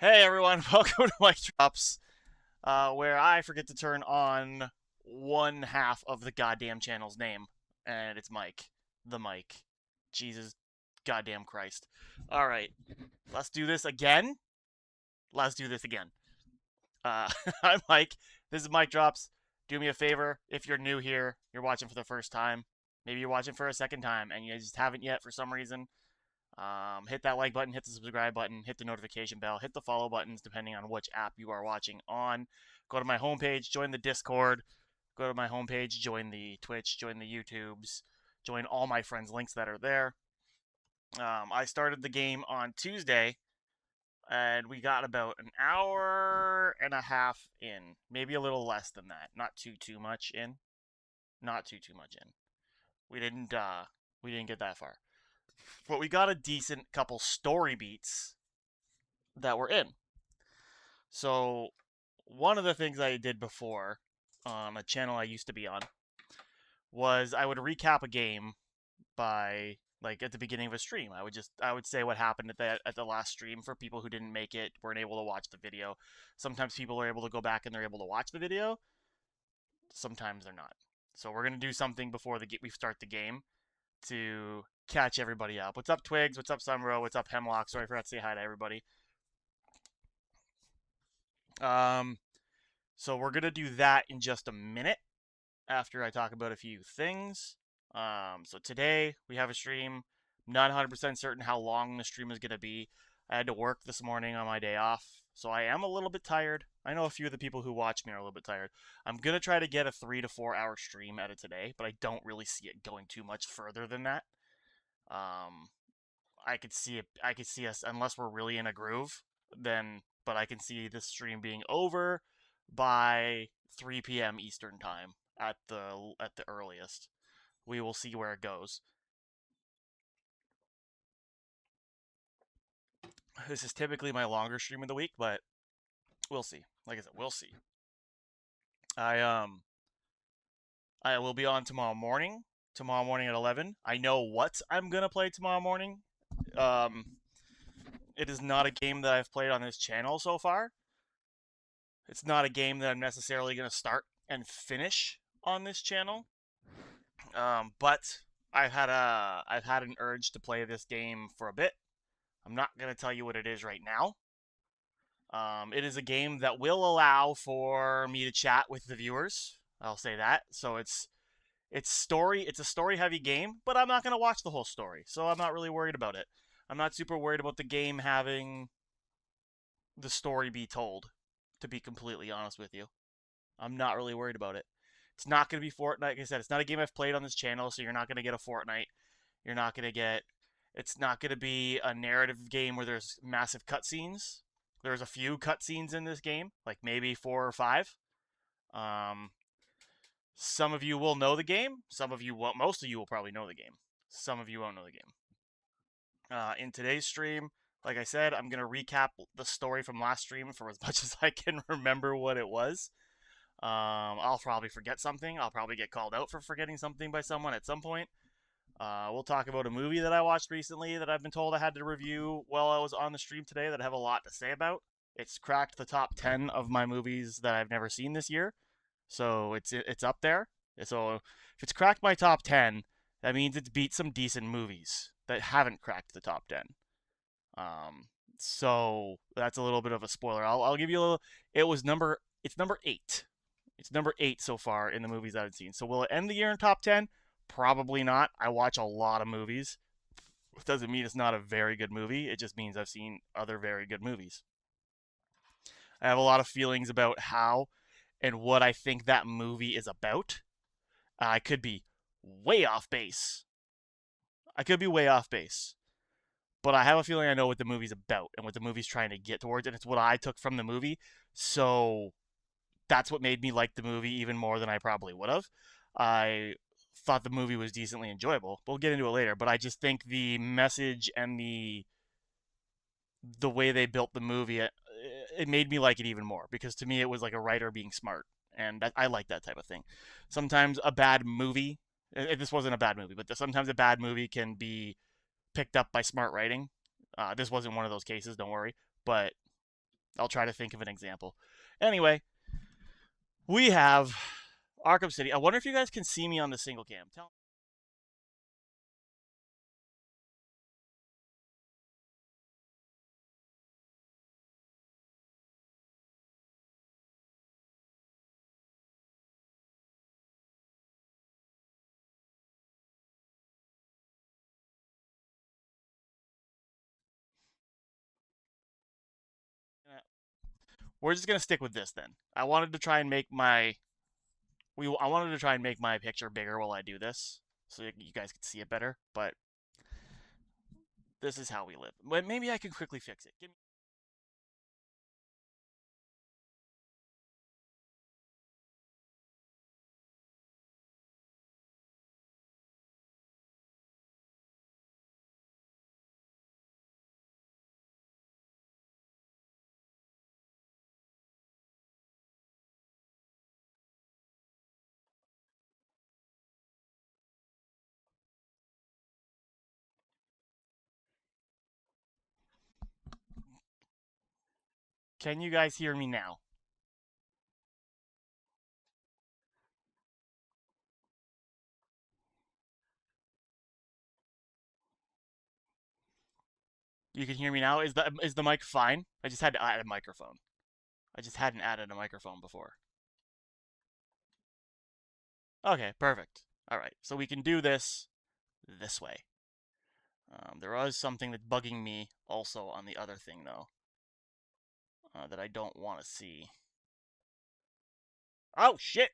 Hey everyone, welcome to Mike Drops, where I forget to turn on one half of the goddamn channel's name, and it's Mike, the Mike. Jesus, goddamn Christ! All right, let's do this again. Let's do this again. I'm Mike. This is Mike Drops. Do me a favor, if you're new here, you're watching for the first time, maybe you're watching for a second time, and you just haven't yet for some reason. Hit that like button, hit the subscribe button, hit the notification bell, hit the follow buttons depending on which app you are watching on. Go to my homepage, join the Discord. Go to my homepage, join the Twitch, join the YouTubes, join all my friends' links that are there. I started the game on Tuesday, and we got about an hour and a half in, maybe a little less than that. Not too much in, not too much in. We didn't get that far. But we got a decent couple story beats that were in. So, one of the things I did before on a channel I used to be on was I would recap a game by like at the beginning of a stream. I would say what happened at the last stream for people who didn't make it, weren't able to watch the video. Sometimes people are able to go back and they're able to watch the video. Sometimes they're not. So we're gonna do something before we start the game to catch everybody up. What's up, Twigs? What's up, Sunrow? What's up, Hemlock? Sorry, I forgot to say hi to everybody. Um, so we're gonna do that in just a minute after I talk about a few things. So today we have a stream. Not 100% certain how long the stream is gonna be. I had to work this morning on my day off, so I am a little bit tired. I know a few of the people who watch me are a little bit tired. I'm gonna try to get a 3 to 4 hour stream out of today, but I don't really see it going too much further than that. Um, I could see it. I could see us unless we're really in a groove. Then, but I can see this stream being over by 3 p.m. Eastern time at the earliest. We will see where it goes. This is typically my longer stream of the week, but we'll see. Like I said, we'll see. I um I will be on tomorrow morning. Tomorrow morning at 11. I know what I'm gonna play tomorrow morning. Um, it is not a game that I've played on this channel so far. It's not a game that I'm necessarily gonna start and finish on this channel. But I've had an urge to play this game for a bit. I'm not gonna tell you what it is right now. It is a game that will allow for me to chat with the viewers. I'll say that. So it's story. It's a story heavy game, but I'm not gonna watch the whole story, so I'm not really worried about it. I'm not super worried about the game having the story be told. To be completely honest with you, I'm not really worried about it. It's not going to be Fortnite. Like I said, it's not a game I've played on this channel, so you're not going to get a Fortnite. You're not going to get. It's not going to be a narrative game where there's massive cutscenes. There's a few cutscenes in this game, like maybe 4 or 5. Um, some of you will know the game. Some of you won't. Most of you will probably know the game. Some of you won't know the game. In today's stream, like I said, I'm going to recap the story from last stream for as much as I can remember what it was. I'll probably forget something. I'll probably get called out for forgetting something by someone at some point. We'll talk about a movie that I watched recently that I've been told I had to review while I was on the stream today that I have a lot to say about. It's cracked the top 10 of my movies that I've never seen this year. So it's up there. So if it's cracked my top 10, that means it's beat some decent movies that haven't cracked the top 10. So that's a little bit of a spoiler. I'll give you a little. It's number 8. It's number 8 so far in the movies I've seen. So will it end the year in top 10? Probably not. I watch a lot of movies. It doesn't mean it's not a very good movie. It just means I've seen other very good movies. I have a lot of feelings about how and what I think that movie is about. I could be way off base. I could be way off base. But I have a feeling I know what the movie's about and what the movie's trying to get towards, and it's what I took from the movie. So that's what made me like the movie even more than I probably would have. I thought the movie was decently enjoyable. We'll get into it later, but I just think the message and the way they built the movie, it made me like it even more because to me it was like a writer being smart, and I like that type of thing. Sometimes a bad movie, this wasn't a bad movie, but sometimes a bad movie can be picked up by smart writing. This wasn't one of those cases, don't worry, but I'll try to think of an example. Anyway, we have Arkham City. I wonder if you guys can see me on the single cam. Tell. We're just gonna stick with this then. I wanted to try and make my I wanted to try and make my picture bigger while I do this, so you guys can see it better. But this is how we live. But maybe I can quickly fix it. Can you guys hear me now? You can hear me now. Is the mic fine? I just had to add a microphone. I just hadn't added a microphone before. Okay, perfect. All right, so we can do this way. There was something that's bugging me also on the other thing though, that I don't want to see. Oh shit!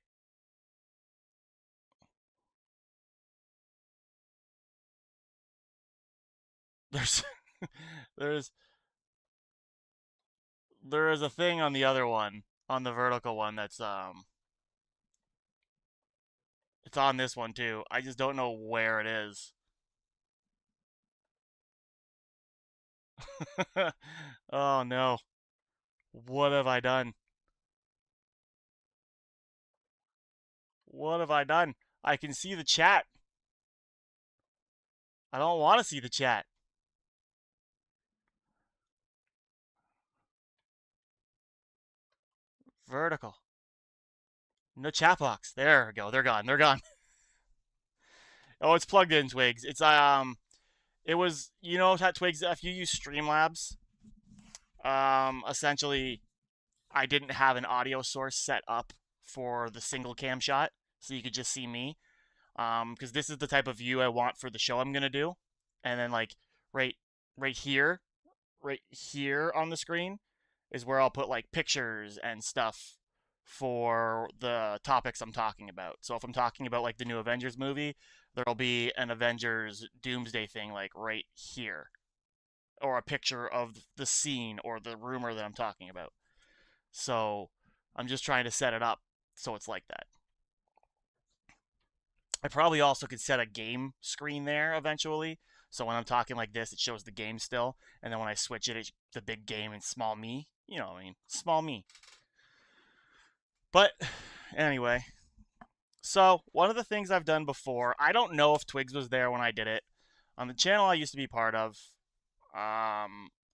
There's there's there is a thing on the other one, on the vertical one that's it's on this one too. I just don't know where it is. Oh no. What have I done? What have I done? I can see the chat. I don't want to see the chat. Vertical. No chat box. There we go. They're gone. They're gone. Oh, it's plugged in, Twigs. It was, Twigs, if you use Streamlabs, essentially, I didn't have an audio source set up for the single cam shot, so you could just see me. Because this is the type of view I want for the show I'm gonna do, and then like right, right here, right here on the screen is where I'll put like pictures and stuff for the topics I'm talking about. So if I'm talking about like the new Avengers movie, there'll be an Avengers Doomsday thing like right here, or a picture of the scene or the rumor that I'm talking about. So I'm just trying to set it up so it's like that. I probably also could set a game screen there eventually. So when I'm talking like this, it shows the game still, and then when I switch it, it's the big game and small me. You know what I mean? Small me. But anyway, so one of the things I've done before, I don't know if Twigs was there when I did it. On the channel I used to be part of, I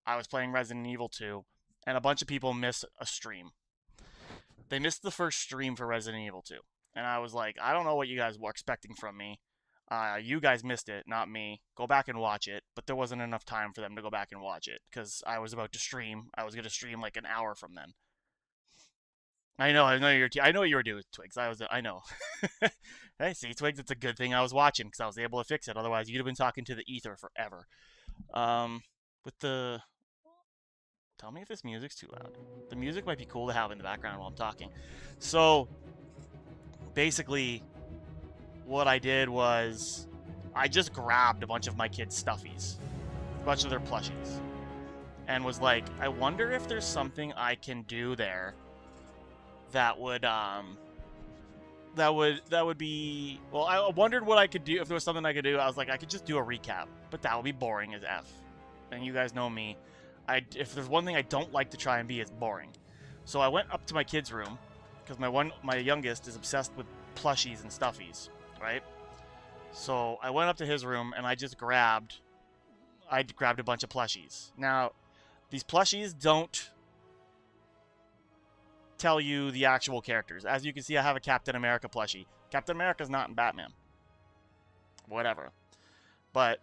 was playing Resident Evil 2, and a bunch of people missed a stream. They missed the first stream for Resident Evil 2. And I was like, I don't know what you guys were expecting from me. You guys missed it, not me. Go back and watch it. But there wasn't enough time for them to go back and watch it because I was about to stream. I was going to stream like an hour from then. I know I know what you were doing, Twigs. I know. Hey, see, Twigs, it's a good thing I was watching because I was able to fix it. Otherwise, you'd have been talking to the ether forever. With the Tell me if this music's too loud. The music might be cool to have in the background while I'm talking. So, basically, what I did was I just grabbed a bunch of my kids' stuffies, a bunch of their plushies, and was like, I wonder if there's something I can do there that would be, well, I wondered what I could do if there was something I could do. I was like, I could just do a recap, but that would be boring as F. And you guys know me. If there's one thing I don't like to try and be, it's boring. So I went up to my kids' room because my youngest is obsessed with plushies and stuffies, right? So I went up to his room and I grabbed a bunch of plushies. Now, these plushies don't tell you the actual characters. As you can see, I have a Captain America plushie. Captain America's not in Batman. Whatever. But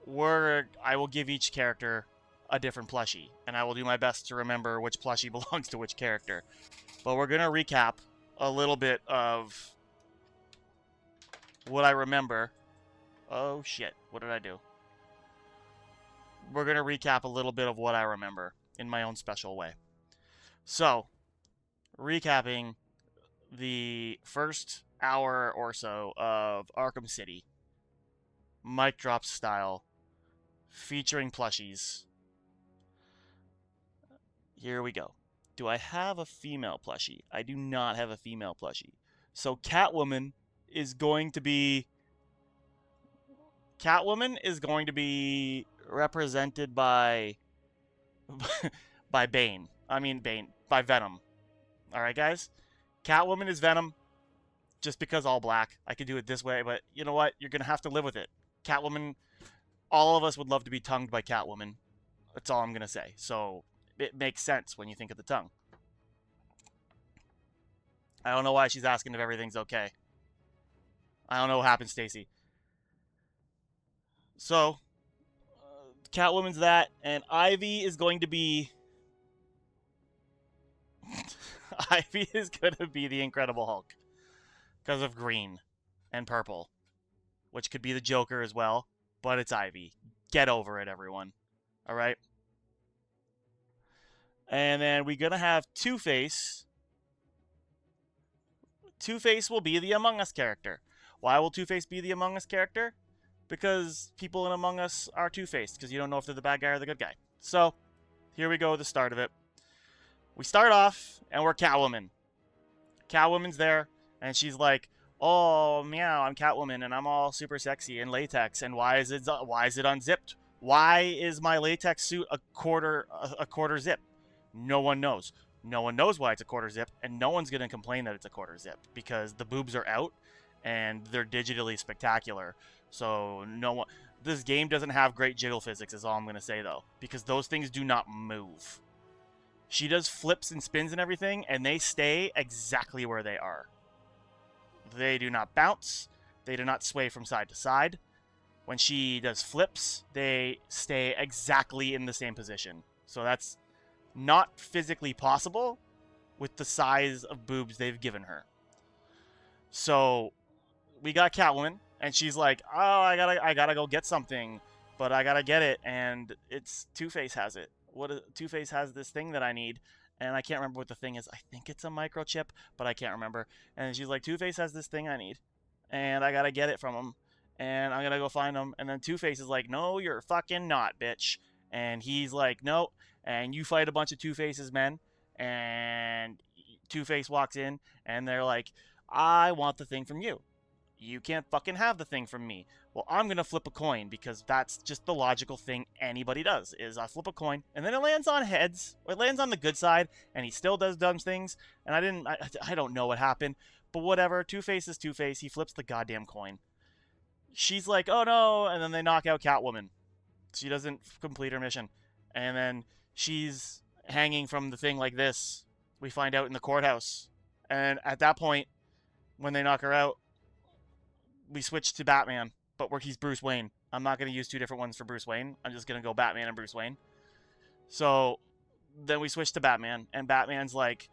I will give each character a different plushie, and I will do my best to remember which plushie belongs to which character. But we're going to recap a little bit of what I remember. Oh, shit. What did I do? We're going to recap a little bit of what I remember in my own special way. So, recapping the first hour or so of Arkham City, mic drop style, featuring plushies. Here we go. Do I have a female plushie? I do not have a female plushie. So Catwoman is going to be represented by by Bane. By Venom. All right, guys? Catwoman is Venom just because all black. I could do it this way, but you know what? You're going to have to live with it. Catwoman, all of us would love to be tongued by Catwoman. That's all I'm going to say. So it makes sense when you think of the tongue. I don't know why she's asking if everything's okay. I don't know what happened, Stacy. So, Catwoman's that, and Ivy is going to be... Ivy is going to be the Incredible Hulk. Because of green and purple. Which could be the Joker as well, but it's Ivy. Get over it, everyone. Alright? And then we're going to have Two-Face. Two-Face will be the Among Us character. Why will Two-Face be the Among Us character? Because people in Among Us are two-faced, because you don't know if they're the bad guy or the good guy. So, here we go, the start of it. We start off, and we're Catwoman. Catwoman's there, and she's like, oh, meow, I'm Catwoman, and I'm all super sexy in latex, and why is it unzipped? Why is my latex suit a quarter zip? No one knows. No one knows why it's a quarter zip, and no one's going to complain that it's a quarter zip, because the boobs are out, and they're digitally spectacular. So this game doesn't have great jiggle physics is all I'm going to say though. Because those things do not move. She does flips and spins and everything, and they stay exactly where they are. They do not bounce. They do not sway from side to side. When she does flips, they stay exactly in the same position. So that's not physically possible with the size of boobs they've given her. So we got Catwoman. And she's like, oh, I gotta go get something, but I gotta get it, and it's Two-Face has it. Two-Face has this thing that I need, and I can't remember what the thing is. I think it's a microchip, but I can't remember. And she's like, Two-Face has this thing I need, and I gotta get it from him, and I'm gonna go find him. And then Two-Face is like, no, you're fucking not, bitch. And he's like, no, and you fight a bunch of Two-Face's men, and Two-Face walks in, and they're like, I want the thing from you. You can't fucking have the thing from me. Well, I'm going to flip a coin because that's just the logical thing anybody does, is I flip a coin, and then it lands on heads, or it lands on the good side, and he still does dumb things, and I don't know what happened, but whatever, Two-Face is Two-Face, he flips the goddamn coin. She's like, oh no, and then they knock out Catwoman. She doesn't complete her mission, and then she's hanging from the thing like this, we find out in the courthouse, and at that point, when they knock her out, we switch to Batman, but he's Bruce Wayne. I'm not going to use two different ones for Bruce Wayne. I'm just going to go Batman and Bruce Wayne. So then we switch to Batman, and Batman's like,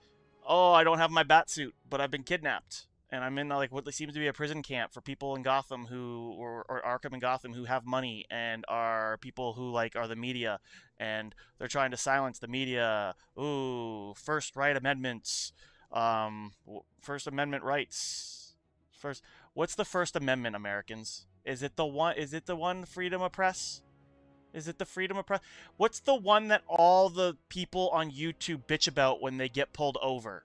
oh, I don't have my bat suit, but I've been kidnapped. And I'm in like what seems to be a prison camp for people in Gotham or Arkham and Gotham who have money and are people who like are the media, and they're trying to silence the media. Ooh, First Amendment rights. What's the First Amendment, Americans? Is it the one freedom of press? Is it the freedom of press? What's the one that all the people on YouTube bitch about when they get pulled over?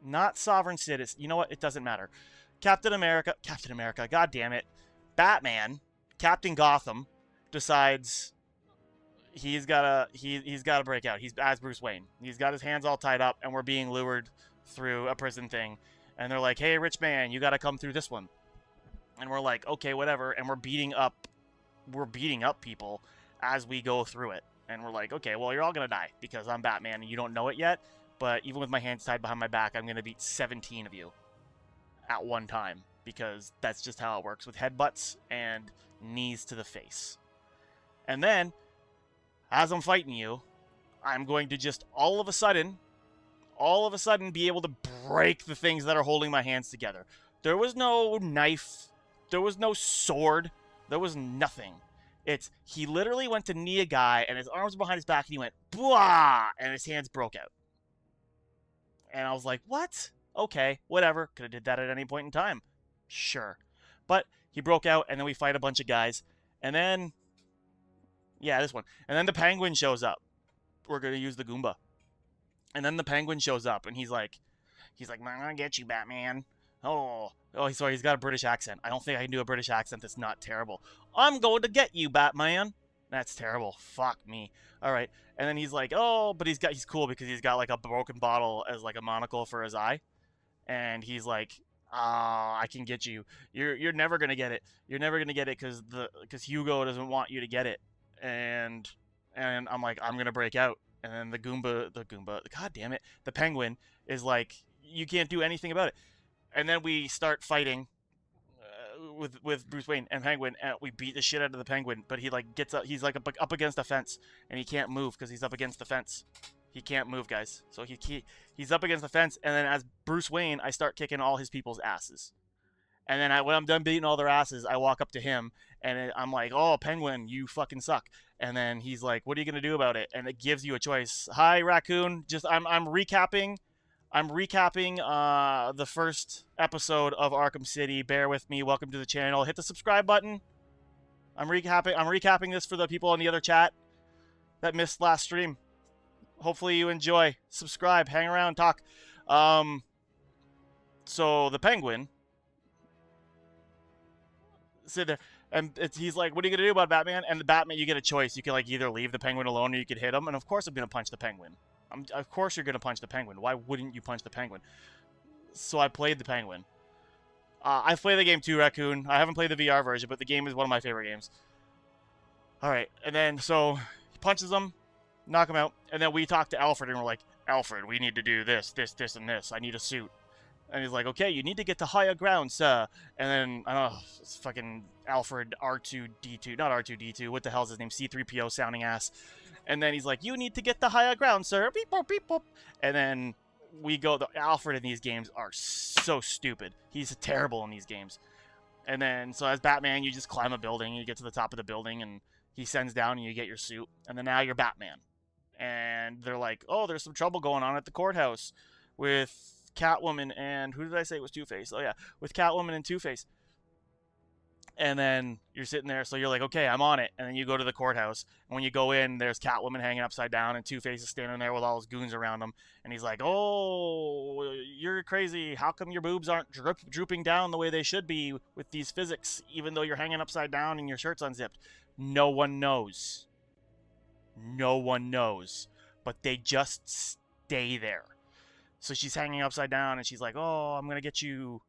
Not sovereign citizen. You know what? It doesn't matter. Captain America, god damn it. Batman, Captain Gotham, decides he's gotta break out. He's as Bruce Wayne. He's got his hands all tied up, and we're being lured through a prison thing. And they're like, hey, rich man, you gotta come through this one. And we're like, okay, whatever. And we're beating up people as we go through it. And we're like, okay, well, you're all gonna die because I'm Batman and you don't know it yet. but even with my hands tied behind my back, I'm going to beat 17 of you at one time, because that's just how it works with headbutts and knees to the face. And then, as I'm fighting you, I'm going to just all of a sudden be able to break the things that are holding my hands together. There was no knife, there was no sword, there was nothing. He literally went to knee a guy, and his arms were behind his back, and he went, blah, and his hands broke out. And I was like, what? Okay, whatever. Could have did that at any point in time. Sure. But he broke out, and then we fight a bunch of guys. And then, yeah, this one. And then the penguin shows up. We're going to use the Goomba. And then the penguin shows up, and he's like, I'm going to get you, Batman. Oh, sorry, he's got a British accent. I don't think I can do a British accent that's not terrible. I'm going to get you, Batman. That's terrible. Fuck me. All right. And then he's like, oh, but he's cool because he's got like a broken bottle as like a monocle for his eye. And he's like, I can get you. You're never going to get it. You're never going to get it because Hugo doesn't want you to get it. And I'm like, I'm going to break out. And then the Goomba, god damn it, the penguin is like, you can't do anything about it. And then we start fighting with Bruce Wayne and Penguin, and we beat the shit out of the penguin. But he like gets up, he's like up against a fence, and he can't move because he's up against the fence. He can't move, guys. So he's up against the fence, and then as Bruce Wayne, I start kicking all his people's asses. And then when I'm done beating all their asses, I walk up to him, and I'm like, oh, Penguin, you fucking suck. And then he's like, what are you going to do about it? And it gives you a choice. Hi, Raccoon. I'm recapping the first episode of Arkham City. Bear with me. Welcome to the channel. Hit the subscribe button. I'm recapping this for the people in the other chat that missed last stream. Hopefully you enjoy. Subscribe, hang around, talk. So the penguin sit there, and he's like, what are you gonna do about Batman? And the Batman, you get a choice. You can like either leave the penguin alone, or you could hit him. And of course I'm gonna punch the penguin. Of course you're gonna punch the penguin. Why wouldn't you punch the penguin? So I played the penguin. I've played the game too, Raccoon. I haven't played the VR version, but the game is one of my favorite games. Alright, and then so he punches him, knock him out, and then we talk to Alfred, and we're like, Alfred, we need to do this, and this. I need a suit. And he's like, okay, you need to get to higher ground, sir. And then, I don't know, it's fucking Alfred R2-D2, not R2-D2, what the hell's his name? C-3PO sounding ass. And then he's like, you need to get to higher ground, sir. Beep, boop, beep, boop. And then we go, Alfred in these games are so stupid. He's terrible in these games. And then, so as Batman, you just climb a building, you get to the top of the building, and he sends down, and you get your suit. And then now you're Batman. And they're like, oh, there's some trouble going on at the courthouse with Catwoman and, who did I say was Two-Face? Oh yeah, with Catwoman and Two-Face. And then you're sitting there, so you're like, okay, I'm on it. And then you go to the courthouse, and when you go in, there's Catwoman hanging upside down, and Two-Face is standing there with all his goons around him. And he's like, oh, you're crazy. How come your boobs aren't drooping down the way they should be with these physics, even though you're hanging upside down and your shirt's unzipped? No one knows. No one knows. But they just stay there. So she's hanging upside down, and she's like, oh, I'm going to get you.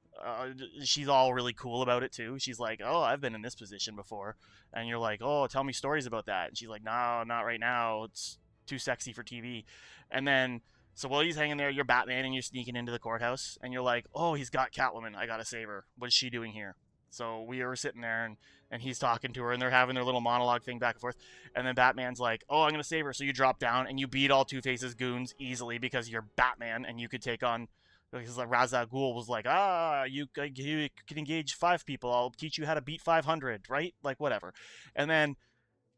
She's all really cool about it, too. She's like, oh, I've been in this position before. And you're like, oh, tell me stories about that. And she's like, no, not right now. It's too sexy for TV. And then, so while he's hanging there, you're Batman, and you're sneaking into the courthouse. And you're like, oh, he's got Catwoman. I got to save her. What is she doing here? So we were sitting there, and he's talking to her, and they're having their little monologue thing back and forth. And then Batman's like, oh, I'm going to save her. So you drop down, and you beat all Two-Face's goons easily because you're Batman, and you could take on, because like Ra's al Ghul was like, you can engage 5 people. I'll teach you how to beat 500, right? Like, whatever. And then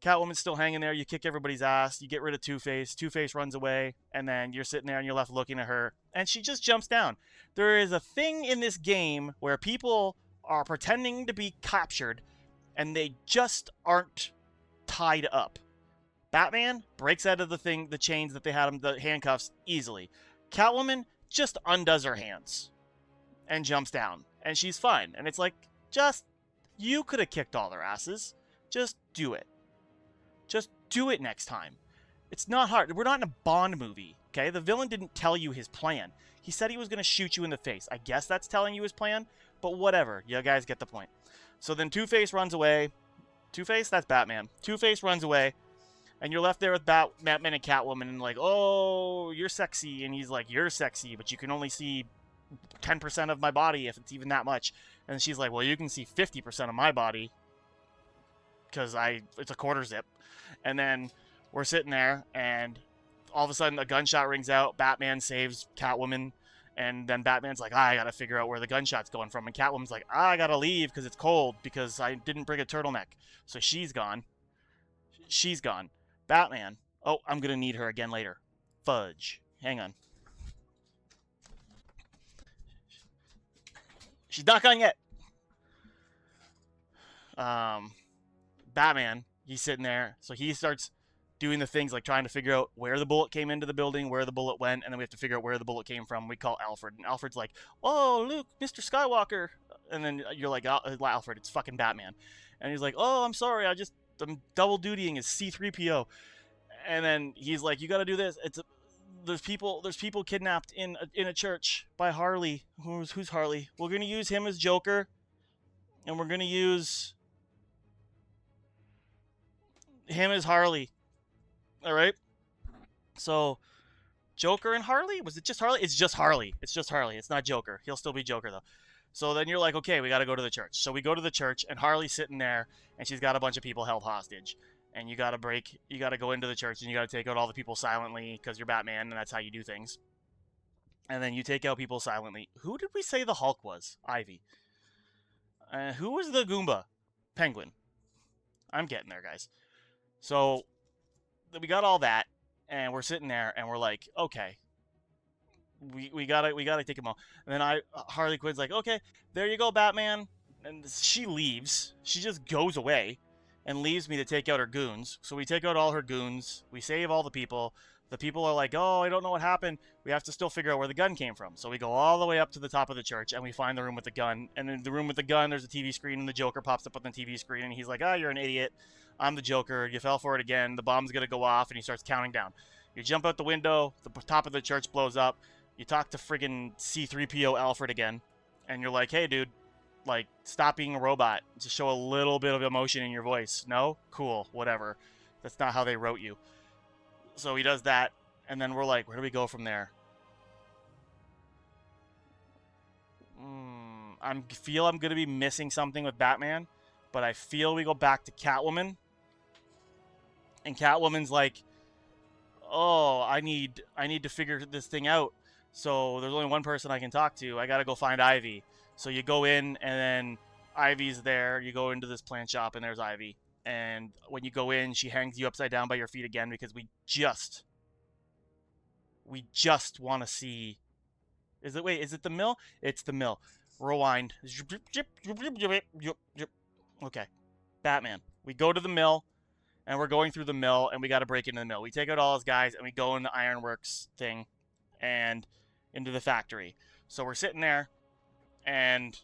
Catwoman's still hanging there. You kick everybody's ass. You get rid of Two-Face. Two-Face runs away, and then you're sitting there, and you're left looking at her, and she just jumps down. There is a thing in this game where people are pretending to be captured, and they just aren't tied up. Batman breaks out of the chains that they had him, the handcuffs, easily. Catwoman just undoes her hands and jumps down, and she's fine. And it's like, you could have kicked all their asses. Just do it. Just do it next time. It's not hard. We're not in a Bond movie, okay? The villain didn't tell you his plan. He said he was going to shoot you in the face. I guess that's telling you his plan, but whatever. You guys get the point. So then Two-Face runs away. Two-Face? That's Batman. Two-Face runs away. And you're left there with Batman and Catwoman, and like, oh, you're sexy, and he's like, you're sexy, but you can only see 10% of my body if it's even that much. And she's like, well, you can see 50% of my body because it's a quarter zip. And then we're sitting there, and all of a sudden a gunshot rings out. Batman saves Catwoman, and then Batman's like, I gotta figure out where the gunshot's going from. And Catwoman's like, I gotta leave because it's cold because I didn't bring a turtleneck. So she's gone. She's gone. Batman. Oh, I'm gonna need her again later. Fudge. Hang on. She's not gone yet. Batman, he's sitting there, so he starts doing the things like trying to figure out where the bullet came into the building, where the bullet went, and then we have to figure out where the bullet came from. We call Alfred, and Alfred's like, oh, Luke, Mr. Skywalker. And then you're like, Alfred, it's fucking Batman. And he's like, oh, I'm sorry, I'm double dutying as C-3PO. And then he's like, you got to do this. There's people kidnapped in a church by Harley. Who's Harley? We're gonna use him as Joker, and we're gonna use him as Harley. All right. So Joker and Harley? Was it just Harley? It's just Harley. It's just Harley. It's not Joker. He'll still be Joker though. So then you're like, okay, we got to go to the church. So we go to the church, and Harley's sitting there, and she's got a bunch of people held hostage. And you got to go into the church, and you got to take out all the people silently because you're Batman, and that's how you do things. And then you take out people silently. Who did we say the Hulk was? Ivy. Who was the Goomba? Penguin. I'm getting there, guys. So we got all that, and we're sitting there, and we're like, okay, we gotta take him out. And then Harley Quinn's like, okay, there you go, Batman. And she leaves. She just goes away and leaves me to take out her goons. So we take out all her goons. We save all the people. The people are like, oh, I don't know what happened. We have to still figure out where the gun came from. So we go all the way up to the top of the church, and we find the room with the gun. And in the room with the gun, there's a TV screen, and the Joker pops up on the TV screen, and he's like, oh, you're an idiot. I'm the Joker. You fell for it again. The bomb's going to go off, and he starts counting down. You jump out the window. The top of the church blows up. You talk to friggin' C-3PO Alfred again, and you're like, hey, dude, like, stop being a robot. Just show a little bit of emotion in your voice. No? Cool. Whatever. That's not how they wrote you. So he does that, and then we're like, where do we go from there? I feel I'm going to be missing something with Batman, but I feel we go back to Catwoman. And Catwoman's like, oh, I need to figure this thing out. So there's only one person I can talk to. I got to go find Ivy. So you go in, and then Ivy's there. You go into this plant shop, and there's Ivy. And when you go in, she hangs you upside down by your feet again because we just want to see. Is it the mill? It's the mill. Rewind. Okay. Batman. We go to the mill, and we're going through the mill, and we got to break into the mill. We take out all his guys, and we go in the ironworks thing and into the factory. So we're sitting there, and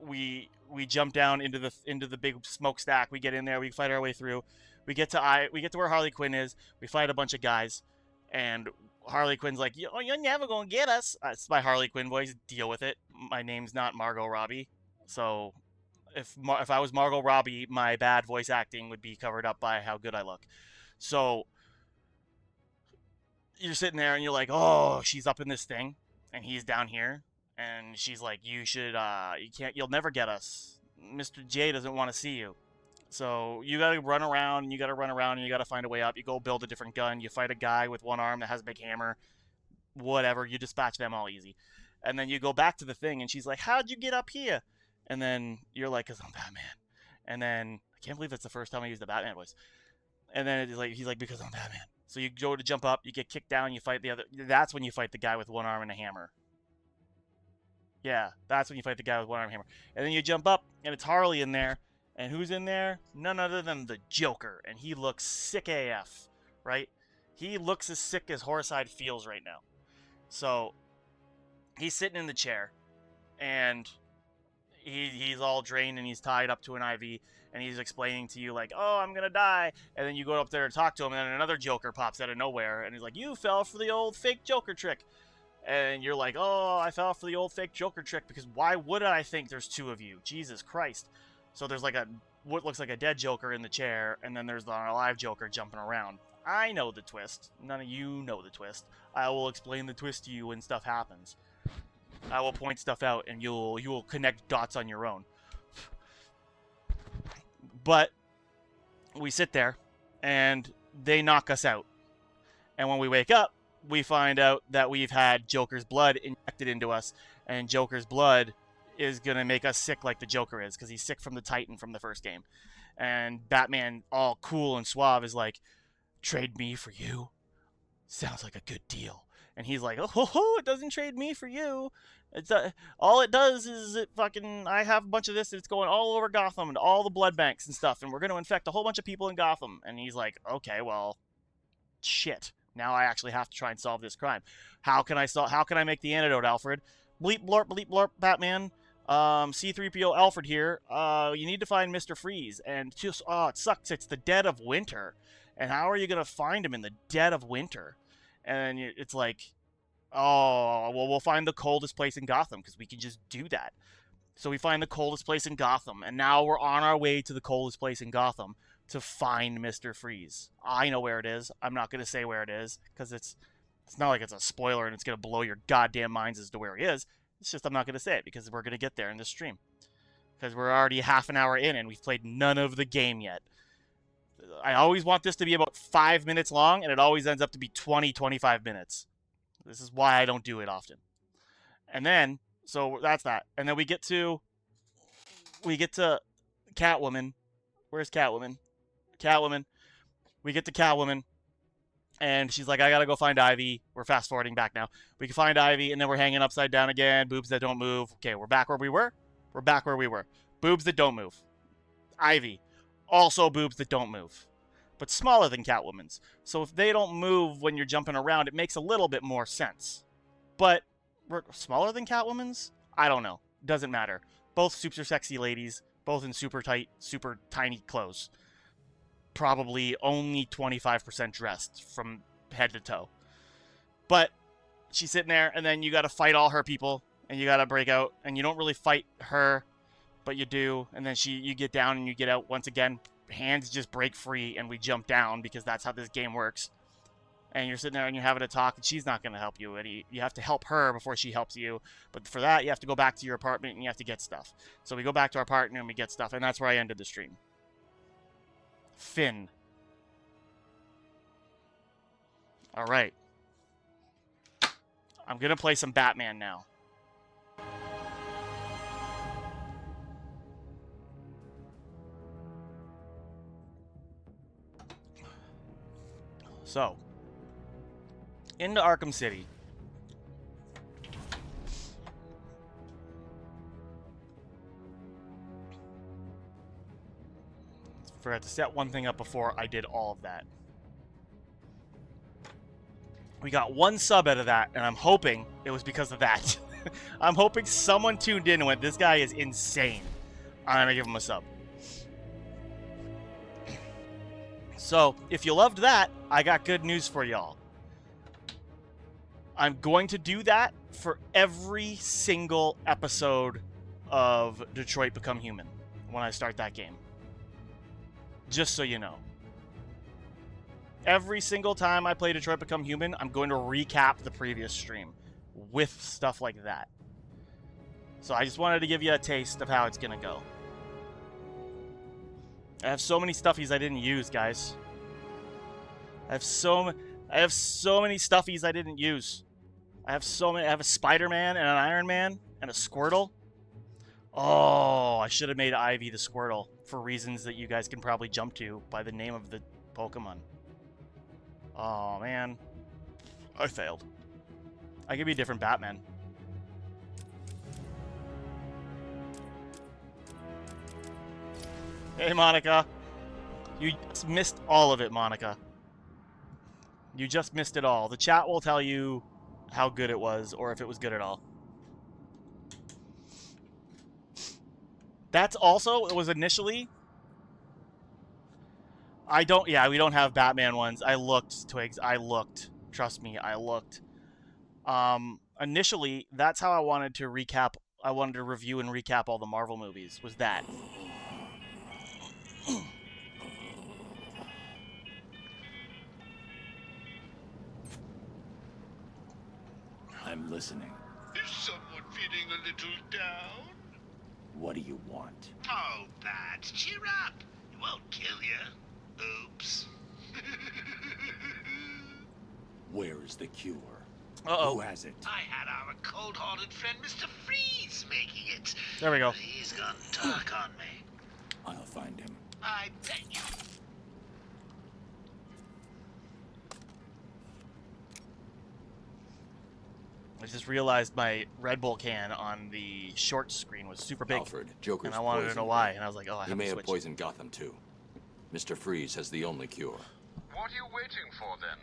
we jump down into the big smokestack. We get in there. We fight our way through. We get to where Harley Quinn is. We fight a bunch of guys, and Harley Quinn's like, you're never gonna get us. It's my Harley Quinn voice. Deal with it. My name's not Margot Robbie. So if I was Margot Robbie, my bad voice acting would be covered up by how good I look. So you're sitting there, and you're like, oh, she's up in this thing, and he's down here. And she's like, you'll never get us. Mr. J doesn't want to see you. So you got to run around, and you got to find a way up. You go build a different gun. You fight a guy with one arm that has a big hammer. Whatever, you dispatch them all easy. And then you go back to the thing, and she's like, how'd you get up here? And then you're like, because I'm Batman. And then, I can't believe that's the first time I used the Batman voice. And then he's like, because I'm Batman. So you go to jump up, you get kicked down, you fight the other. That's when you fight the guy with one arm and a hammer. Yeah, that's when you fight the guy with one arm hammer. And then you jump up, and it's Harley in there. And who's in there? None other than the Joker. And he looks sick AF, right? He looks as sick as Horsehide feels right now. So he's sitting in the chair, and he's all drained, and he's tied up to an IV, and he's explaining to you like, oh, I'm gonna die. And then you go up there and talk to him, and then another Joker pops out of nowhere, and he's like, you fell for the old fake Joker trick. And you're like, oh, I fell for the old fake Joker trick, because why would I think there's two of you? Jesus Christ. So there's like what looks like a dead Joker in the chair, and then there's the alive Joker jumping around. I know the twist. None of you know the twist. I will explain the twist to you when stuff happens. I will point stuff out, and you will connect dots on your own. But we sit there, and they knock us out. And when we wake up, we find out that we've had Joker's blood injected into us, and Joker's blood is going to make us sick like the Joker is, because he's sick from the Titan from the first game. And Batman, all cool and suave, is like, trade me for you? Sounds like a good deal. And he's like, oh, it doesn't trade me for you. It's all it does is I have a bunch of this, and it's going all over Gotham and all the blood banks and stuff, and we're going to infect a whole bunch of people in Gotham. And he's like, okay, well, shit. Now I actually have to try and solve this crime. How can I make the antidote, Alfred? Bleep blorp, Batman. C-3PO Alfred here. You need to find Mr. Freeze. And just, it sucks. It's the dead of winter. And how are you going to find him in the dead of winter? And it's like, oh, well, we'll find the coldest place in Gotham, because we can just do that. So we find the coldest place in Gotham, and now we're on our way to the coldest place in Gotham to find Mr. Freeze. I know where it is. I'm not going to say where it is, because it's not like it's a spoiler and it's going to blow your goddamn minds as to where he is. It's just I'm not going to say it, because we're going to get there in this stream. Because we're already half an hour in, and we've played none of the game yet. I always want this to be about 5 minutes long, and it always ends up to be 20, 25 minutes. This is why I don't do it often. And then, so that's that. And then we get to Catwoman. Where's Catwoman? Catwoman. We get to Catwoman, and she's like, I gotta go find Ivy. We're fast forwarding back now. We can find Ivy, and then we're hanging upside down again. Boobs that don't move. Okay, we're back where we were. We're back where we were. Boobs that don't move. Ivy. Also boobs that don't move, but smaller than Catwoman's. So if they don't move when you're jumping around, it makes a little bit more sense. But we're smaller than Catwoman's? I don't know. Doesn't matter. Both super sexy ladies, both in super tight, super tiny clothes. Probably only 25% dressed from head to toe. But she's sitting there, and then you got to fight all her people, and you got to break out, and you don't really fight her, but you do, and then you get down and you get out once again. Hands just break free, and we jump down, because that's how this game works. And you're sitting there and you're having a talk, and she's not going to help you, and you have to help her before she helps you. But for that, you have to go back to your apartment, and you have to get stuff. So we go back to our apartment, and we get stuff, and that's where I ended the stream. Finn. Alright. I'm going to play some Batman now. So, into Arkham City. Forgot to set one thing up before I did all of that. We got one sub out of that, and I'm hoping it was because of that. I'm hoping someone tuned in and went, this guy is insane. I'm going to give him a sub. So, if you loved that, I got good news for y'all. I'm going to do that for every single episode of Detroit Become Human when I start that game. Just so you know. Every single time I play Detroit Become Human, I'm going to recap the previous stream with stuff like that. So I just wanted to give you a taste of how it's going to go. I have so many stuffies I didn't use, guys. I have so many stuffies I didn't use. I have a Spider-Man and an Iron Man and a Squirtle. Oh, I should have made Ivy the Squirtle for reasons that you guys can probably jump to by the name of the Pokemon. Oh, man. I failed. I could be a different Batman. Hey, Monica. You just missed all of it, Monica. You just missed it all. The chat will tell you how good it was, or if it was good at all. That's also, it was initially... we don't have Batman ones. I looked, Twigs. I looked. Trust me, I looked. Initially, that's how I wanted to recap. I wanted to review and recap all the Marvel movies, was that. I'm listening. Is someone feeling a little down? What do you want? Oh, Bats, cheer up. It won't kill you. Oops. Where is the cure? Uh-oh. Who has it? I had our cold-hearted friend Mr. Freeze making it. There we go. But he's gone dark on me. I'll find him. I bet you. I just realized my Red Bull can on the short screen was super big. Alfred, Joker's and I wanted to poisoned know why, and I was like, oh, I He have may to have switch. poisoned Gotham too. Mr. Freeze has the only cure. What are you waiting for then?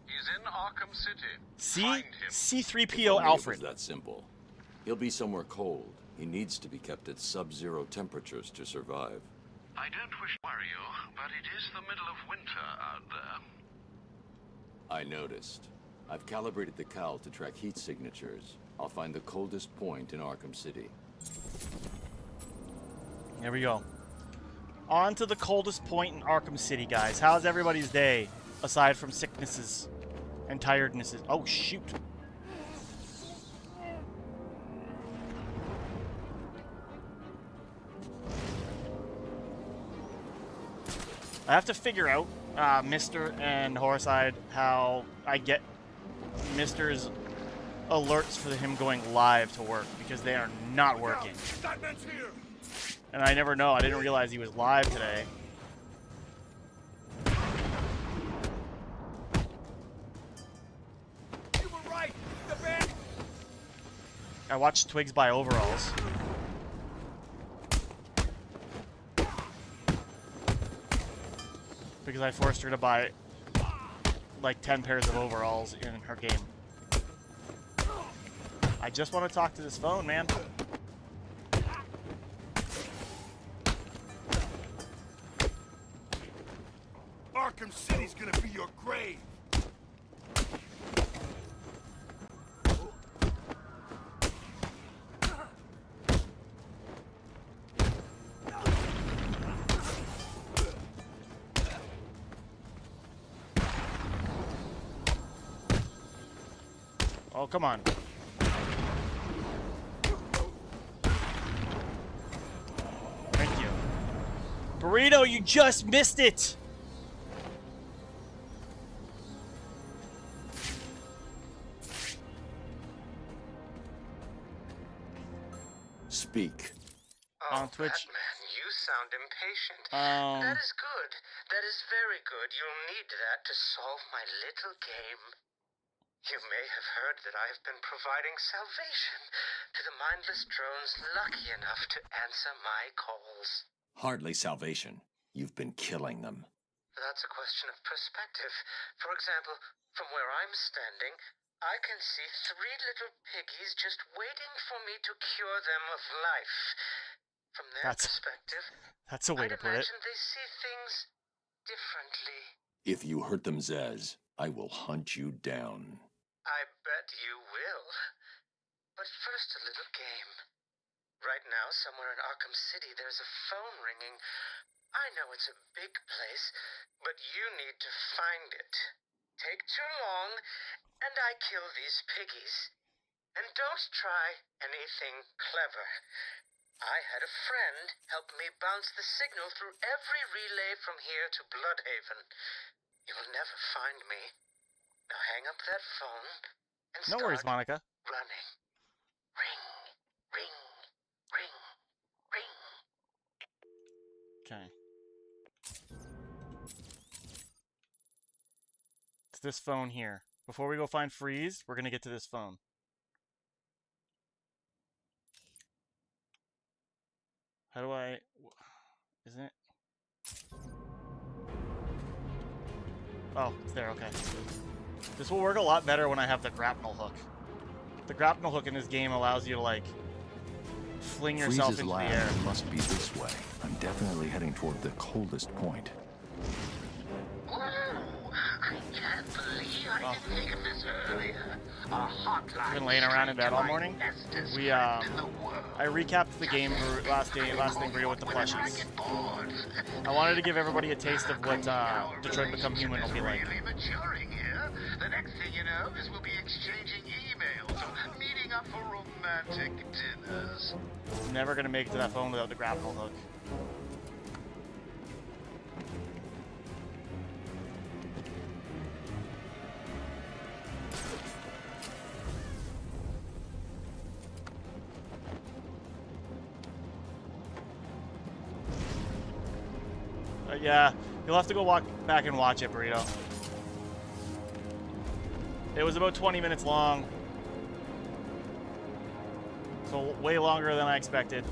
He's in Arkham City. C Find him. If C3PO only Alfred. It was that simple. He'll be somewhere cold. He needs to be kept at sub-zero temperatures to survive. I don't wish to worry you, but it is the middle of winter out there. I noticed. I've calibrated the cowl to track heat signatures. I'll find the coldest point in Arkham City. There we go. On to the coldest point in Arkham City, guys. How's everybody's day, aside from sicknesses and tirednesses? Oh, shoot. I have to figure out, Mr. and Horside, how I get Mr.'s alerts for him going live to work, because they are not working. And I never know. I didn't realize he was live today. You were right. The band. I watched Twigs buy overalls. Because I forced her to buy like 10 pairs of overalls in her game. I just want to talk to this phone, man. Arkham City's gonna be your grave. Oh, come on. Thank you. Burrito, you just missed it! Speak. On Twitch. Batman, you sound impatient. Um, That is good. That is very good. You'll need that to solve my little game. You may have heard that I have been providing salvation to the mindless drones lucky enough to answer my calls. Hardly salvation. You've been killing them. That's a question of perspective. For example, from where I'm standing, I can see 3 little piggies just waiting for me to cure them of life. From their perspective, That's a way to I'd put it. imagine they see things differently. If you hurt them, Zez, I will hunt you down. I bet you will. But first, a little game. Right now, somewhere in Arkham City, there's a phone ringing. I know it's a big place, but you need to find it. Take too long, and I kill these piggies. And don't try anything clever. I had a friend help me bounce the signal through every relay from here to Bloodhaven. You will never find me. Now hang up that phone and No start worries, Monica. running. Ring, ring, ring, ring. Okay. It's this phone here. Before we go find Freeze, we're gonna get to this phone. How do I... Isn't it? Oh, it's there, okay. This will work a lot better when I have the grapnel hook. The grapnel hook in this game allows you to, like, fling yourself Freeze's into the lab air. must be this way. I'm definitely heading toward the coldest point. Whoa! I can't believe I didn't think of this earlier. A hotline. Been laying around in bed all morning. Bestest We, friend in the world. I recapped the game for last thing video with the Whenever I plushies. get bored. I wanted to give everybody a taste of what Detroit Become Human will be like. Really maturing here. The next thing you know is we'll be exchanging emails So meeting up for romantic dinners. Never gonna make it to that phone without the grapple hook. Yeah, you'll have to go walk back and watch it, Burrito. It was about 20 minutes long. So way longer than I expected.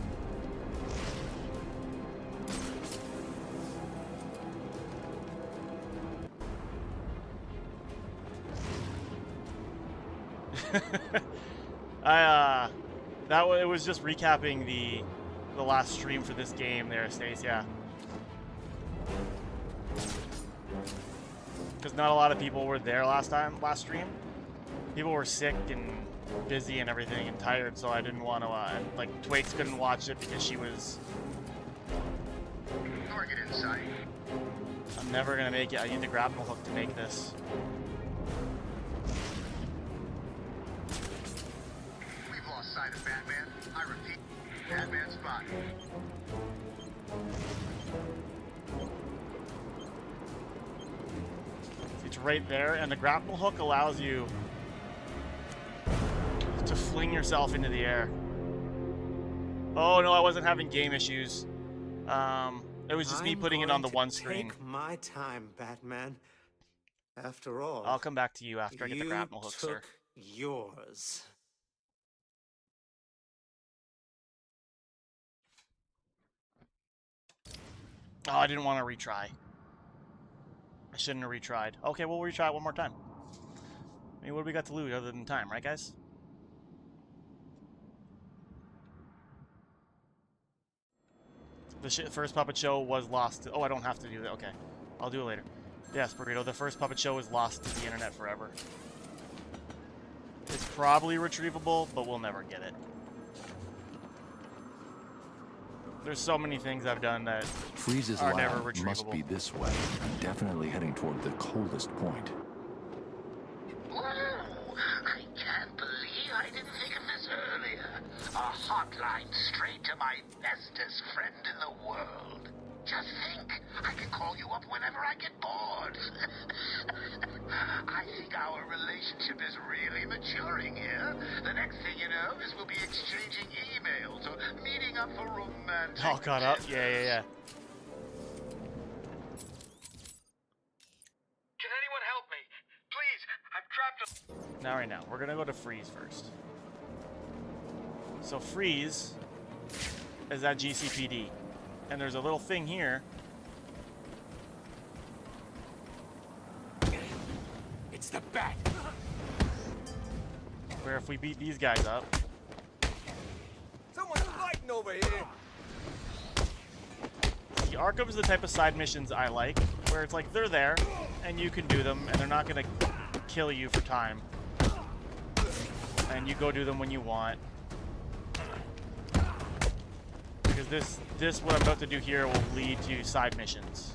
It was just recapping the last stream for this game there, Stace, yeah. Because not a lot of people were there last stream. People were sick and busy and everything and tired, so I didn't want to, like, Twaits couldn't watch it because she was... Target in sight. I'm never gonna make it. I need the grapple hook to make this. We've lost sight of Batman. I repeat, Batman spotted. It's right there, and the grapple hook allows you to fling yourself into the air. Oh no, I wasn't having game issues. It was just me putting it on the one screen. Take my time, Batman. After all, I'll come back to you after I get the grapple hook, sir. Yours. Oh, I didn't want to retry. I shouldn't have retried. Okay, we'll retry it one more time. I mean, what do we got to lose other than time, right, guys? The first puppet show was lost. Oh, I don't have to do that. Okay, I'll do it later. Yes, Burrito, the first puppet show was lost to the internet forever. It's probably retrievable, but we'll never get it. There's so many things I've done that Freeze's are never lab retrievable. must be this way. I'm definitely heading toward the coldest point. Whoa! I can't believe I didn't think of this earlier. A hotline straight to my bestest friend in the world. Just think, I can call you up whenever I get bored. I think our relationship is really maturing here. The next thing you know is we'll be exchanging emails or meeting up for romantic. All caught up? Yeah. Can anyone help me? Please, I'm trapped. Now, right now, we're gonna go to Freeze first. So Freeze is at GCPD, and there's a little thing here. It's the bat. Where if we beat these guys up, Someone's fighting over here. the Arkham is the type of side missions I like, where it's like they're there, and you can do them, and they're not gonna kill you for time. And you go do them when you want. Because this what I'm about to do here will lead to side missions.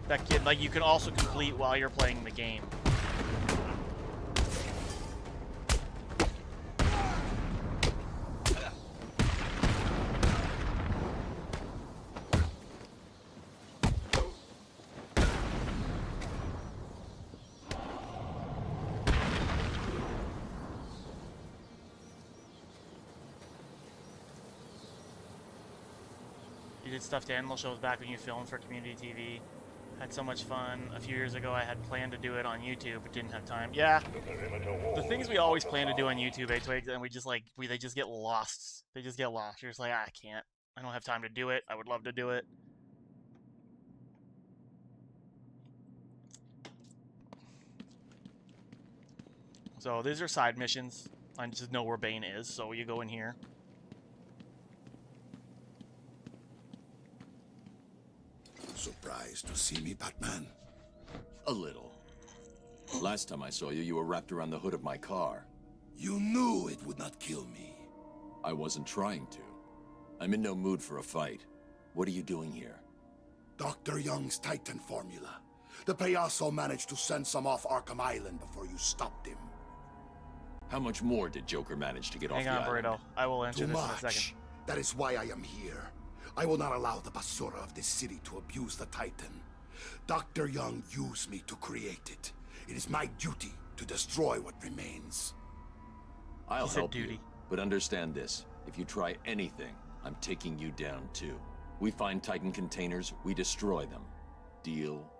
That kid, like, you can also complete while you're playing the game. You did stuffed animal shows back when you filmed for community TV. Had so much fun. A few years ago I had planned to do it on YouTube, but didn't have time. Yeah. The things we always plan to do on YouTube, Twigs, and we just like, they just get lost. They just get lost. You're just like, I can't. I don't have time to do it. I would love to do it. So these are side missions. I just know where Bane is, so you go in here. Surprised to see me, Batman? A little. Last time I saw you, you were wrapped around the hood of my car. You knew it would not kill me. I wasn't trying to. I'm in no mood for a fight. What are you doing here? Dr. Young's Titan formula. The Payaso managed to send some off Arkham Island before you stopped him. How much more did Joker manage to get Hang off on, the island? Burrito. I will answer Too this in a much. second. That is why I am here. I will not allow the Basura of this city to abuse the Titan. Dr. Young used me to create it. It is my duty to destroy what remains. I'll He said help duty. you, but understand this. If you try anything, I'm taking you down too. We find Titan containers, we destroy them. Deal?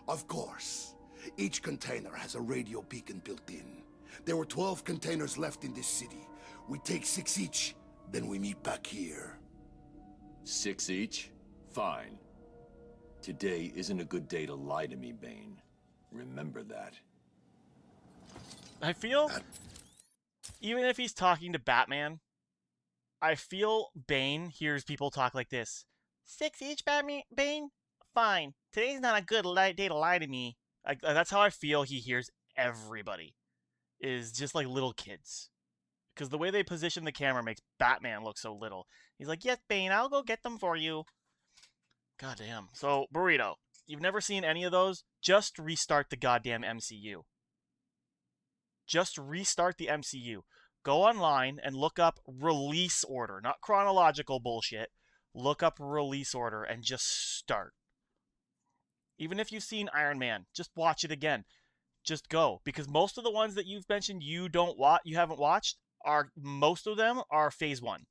Of course. Each container has a radio beacon built in. There were 12 containers left in this city. We take 6 each, then we meet back here. 6 each? Fine. Today isn't a good day to lie to me, Bane. Remember that. I feel, even if he's talking to Batman, I feel Bane hears people talk like this. 6 each, Batman? Bane? Fine. Today's not a good day to lie to me. That's how I feel he hears everybody. Is just like little kids. Because the way they position the camera makes Batman look so little. He's like, yes, Bane, I'll go get them for you. Goddamn. So, Burrito, you've never seen any of those? Just restart the goddamn MCU. Just restart the MCU. Go online and look up release order. Not chronological bullshit. Look up release order and just start. Even if you've seen Iron Man, just watch it again. Just go. Because most of the ones that you've mentioned you haven't watched, most of them are phase 1.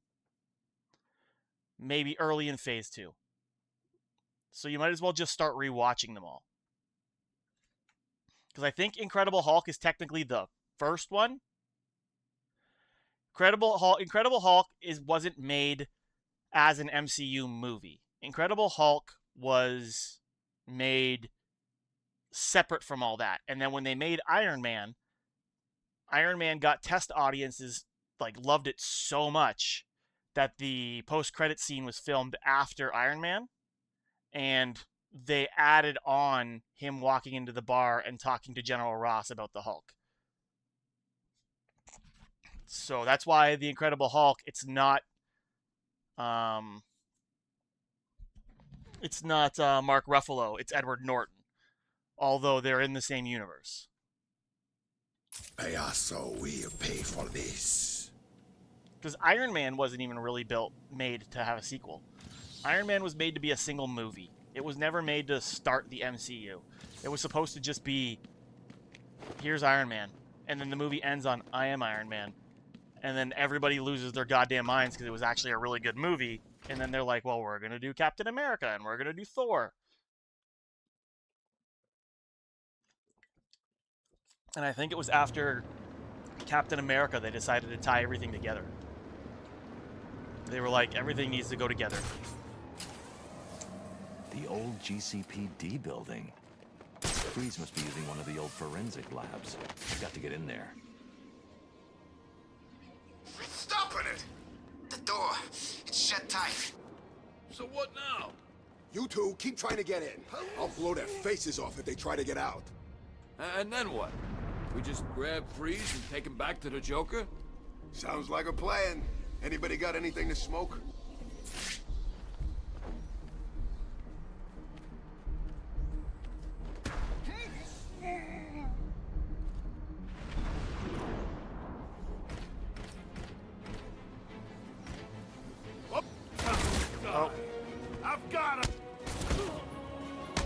Maybe early in phase 2. So you might as well just start rewatching them all. Because I think Incredible Hulk is technically the first one. Incredible Hulk wasn't made as an MCU movie. Incredible Hulk was made separate from all that. And then when they made Iron Man got test audiences, loved it so much that the post-credit scene was filmed after Iron Man. And they added on him walking into the bar and talking to General Ross about the Hulk. So that's why the Incredible Hulk, it's not Mark Ruffalo, it's Edward Norton. Although they're in the same universe. I also will pay for this. Because Iron Man wasn't even really made to have a sequel. Iron Man was made to be a single movie. It was never made to start the MCU. It was supposed to just be, here's Iron Man. And then the movie ends on, I am Iron Man. And then everybody loses their goddamn minds because it was actually a really good movie. And then they're like, well, we're going to do Captain America and we're going to do Thor. And I think it was after Captain America they decided to tie everything together. They were like, everything needs to go together. The old GCPD building. Freeze must be using one of the old forensic labs. I've got to get in there. Stopping it! The door, it's shut tight. So what now? You two keep trying to get in. I'll blow their faces off if they try to get out. And then what? We just grab Freeze and take him back to the Joker? Sounds like a plan. Anybody got anything to smoke? Oh. I've got him!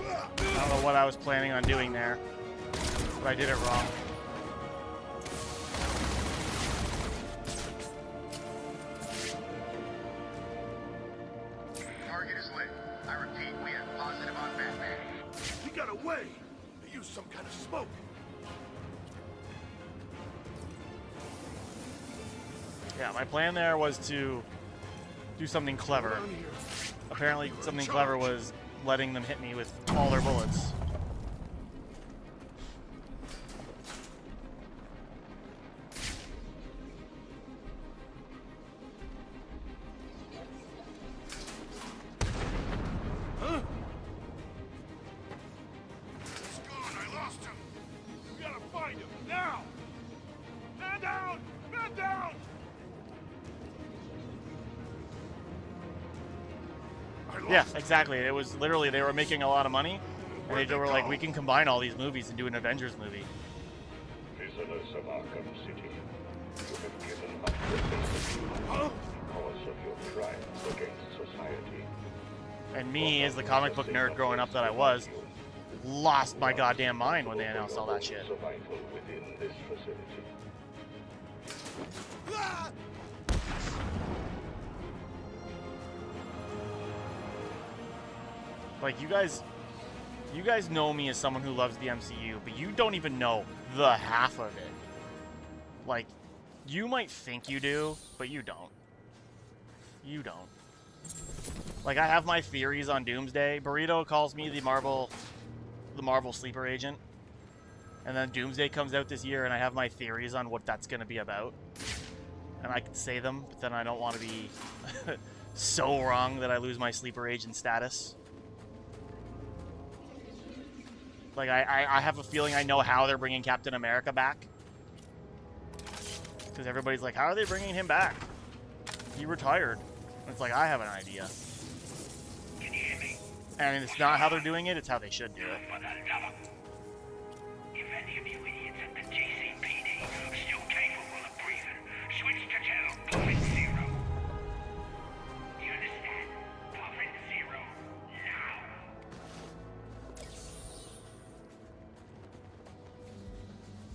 I don't know what I was planning on doing there, but I did it wrong. Target is lit. I repeat, we have positive on Batman. He got away! They used some kind of smoke. Yeah, my plan there was to do something clever. Apparently something clever was letting them hit me with all their bullets. Huh? He's gone, I lost him! We gotta find him, now! Man down! Man down! Yeah, exactly. It was literally, they were making a lot of money, and they were like, we can combine all these movies and do an Avengers movie. His prisoners of Arkham City. You have given up your liberty because of your crimes against society. And me, as the comic book nerd growing up that I was, lost my goddamn mind when they announced all that shit. Survival within this facility. Like, you guys know me as someone who loves the MCU, but you don't even know the half of it. Like, you might think you do, but you don't. You don't. Like, I have my theories on Doomsday. Burrito calls me the Marvel sleeper agent. And then Doomsday comes out this year, and I have my theories on what that's going to be about. And I can say them, but then I don't want to be so wrong that I lose my sleeper agent status. Like, I have a feeling I know how they're bringing Captain America back. Because everybody's like, how are they bringing him back? He retired. And it's like, I have an idea. Can you hear me? And it's not how they're doing it, it's how they should do it. If any of you idiots at the GCPD are still capable of breathing, switch to channel Puffin Zero. Do you understand? Puffin Zero, now.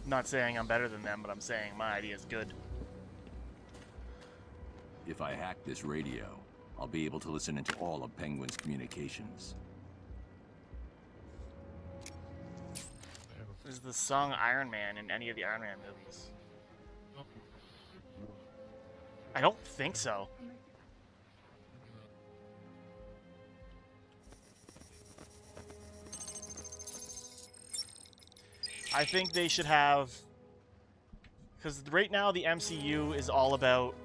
I'm not saying I'm better than them, but I'm saying my idea is good. If I hack this radio, I'll be able to listen into all of Penguin's communications. Is the song Iron Man in any of the Iron Man movies? I don't think so. I think they should have... Because right now the MCU is all about...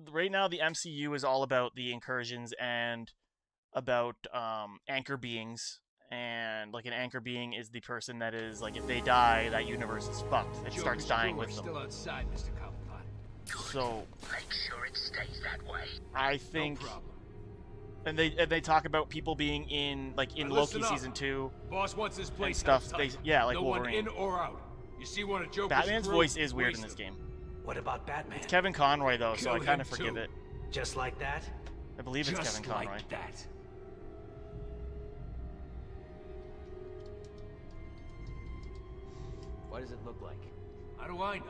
Right now the MCU is all about the incursions and about anchor beings. And like an anchor being is the person that is like, if they die, that universe is fucked. It starts dying with them. Still outside, Mr. Cobblepot. So Make sure it stays that way. I think, No problem. and they talk about people being in like in Now Loki listen up. season 2 Boss wants this and place stuff. held tight. They like no Wolverine. one in or out. You see one of Joker's Batman's crew, voice is weird in waste this him. game. What about Batman? It's Kevin Conroy though, so I Kill kind of him, forgive too. it. Just like that? I believe it's Just Kevin Conroy. like that. What does it look like? How do I know?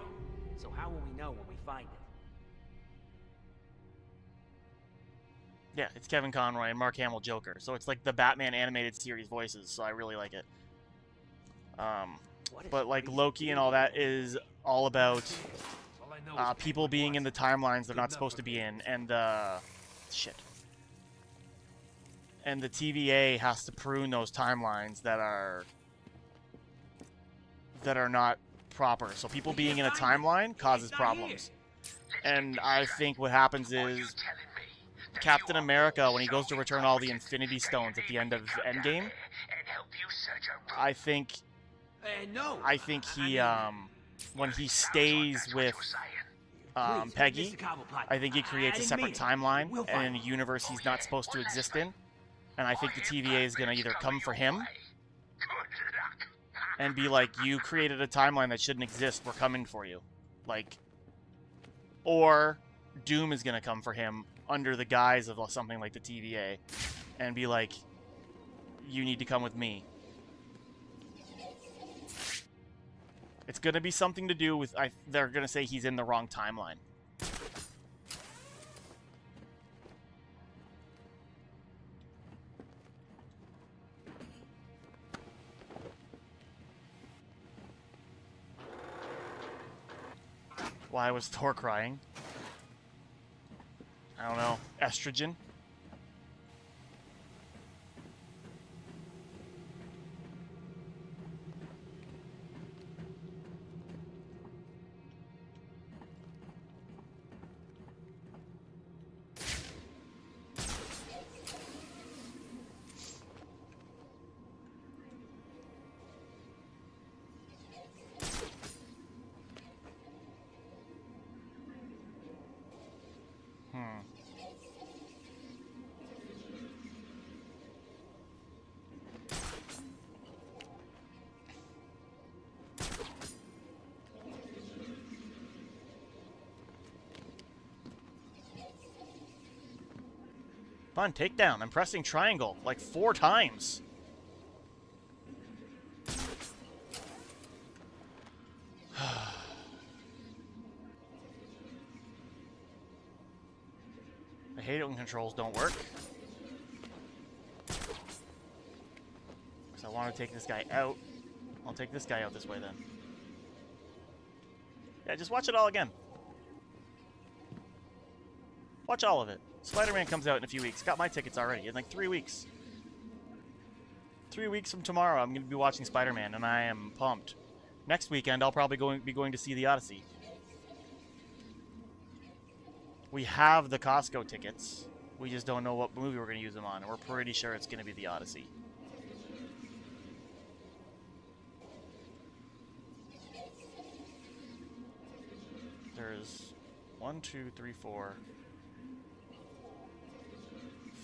So how will we know when we find it? Yeah, it's Kevin Conroy and Mark Hamill Joker. So it's like the Batman animated series voices, so I really like it. What is But like crazy? Loki and all that is all about All I know is people being in the timelines they're not supposed to be in, and the TVA has to prune those timelines that are not proper. So people being in a timeline causes problems. And I think what happens is Captain America, when he goes to return all the Infinity Stones at the end of Endgame, I think no. I think he when he stays with Peggy, Mr. Cobblepot, I think he creates a didn't separate mean it. timeline We'll and find in a universe he's not supposed to exist in. And I think the TVA is going to either come for him and be like, you created a timeline that shouldn't exist, we're coming for you. Like, or Doom is going to come for him under the guise of something like the TVA and be like, you need to come with me. It's going to be something to do with, they're going to say he's in the wrong timeline. Why was Thor crying? I don't know. Estrogen? Come on, takedown. I'm pressing triangle like 4 times. I hate it when controls don't work. So I want to take this guy out. I'll take this guy out this way then. Yeah, just watch it all again. Watch all of it. Spider-Man comes out in a few weeks. Got my tickets already in like 3 weeks. 3 weeks from tomorrow, I'm going to be watching Spider-Man, and I am pumped. Next weekend, I'll probably be going to see the Odyssey. We have the Costco tickets. We just don't know what movie we're going to use them on, and we're pretty sure it's going to be the Odyssey. There's 1, 2, 3, 4,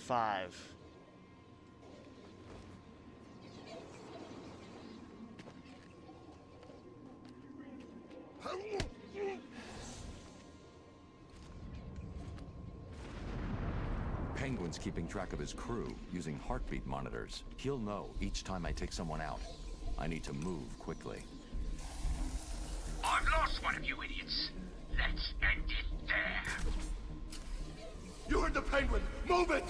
5. Penguin's keeping track of his crew using heartbeat monitors. He'll know each time I take someone out. I need to move quickly. I've lost one of you idiots. Let's end it there. You heard the Penguin! Move it!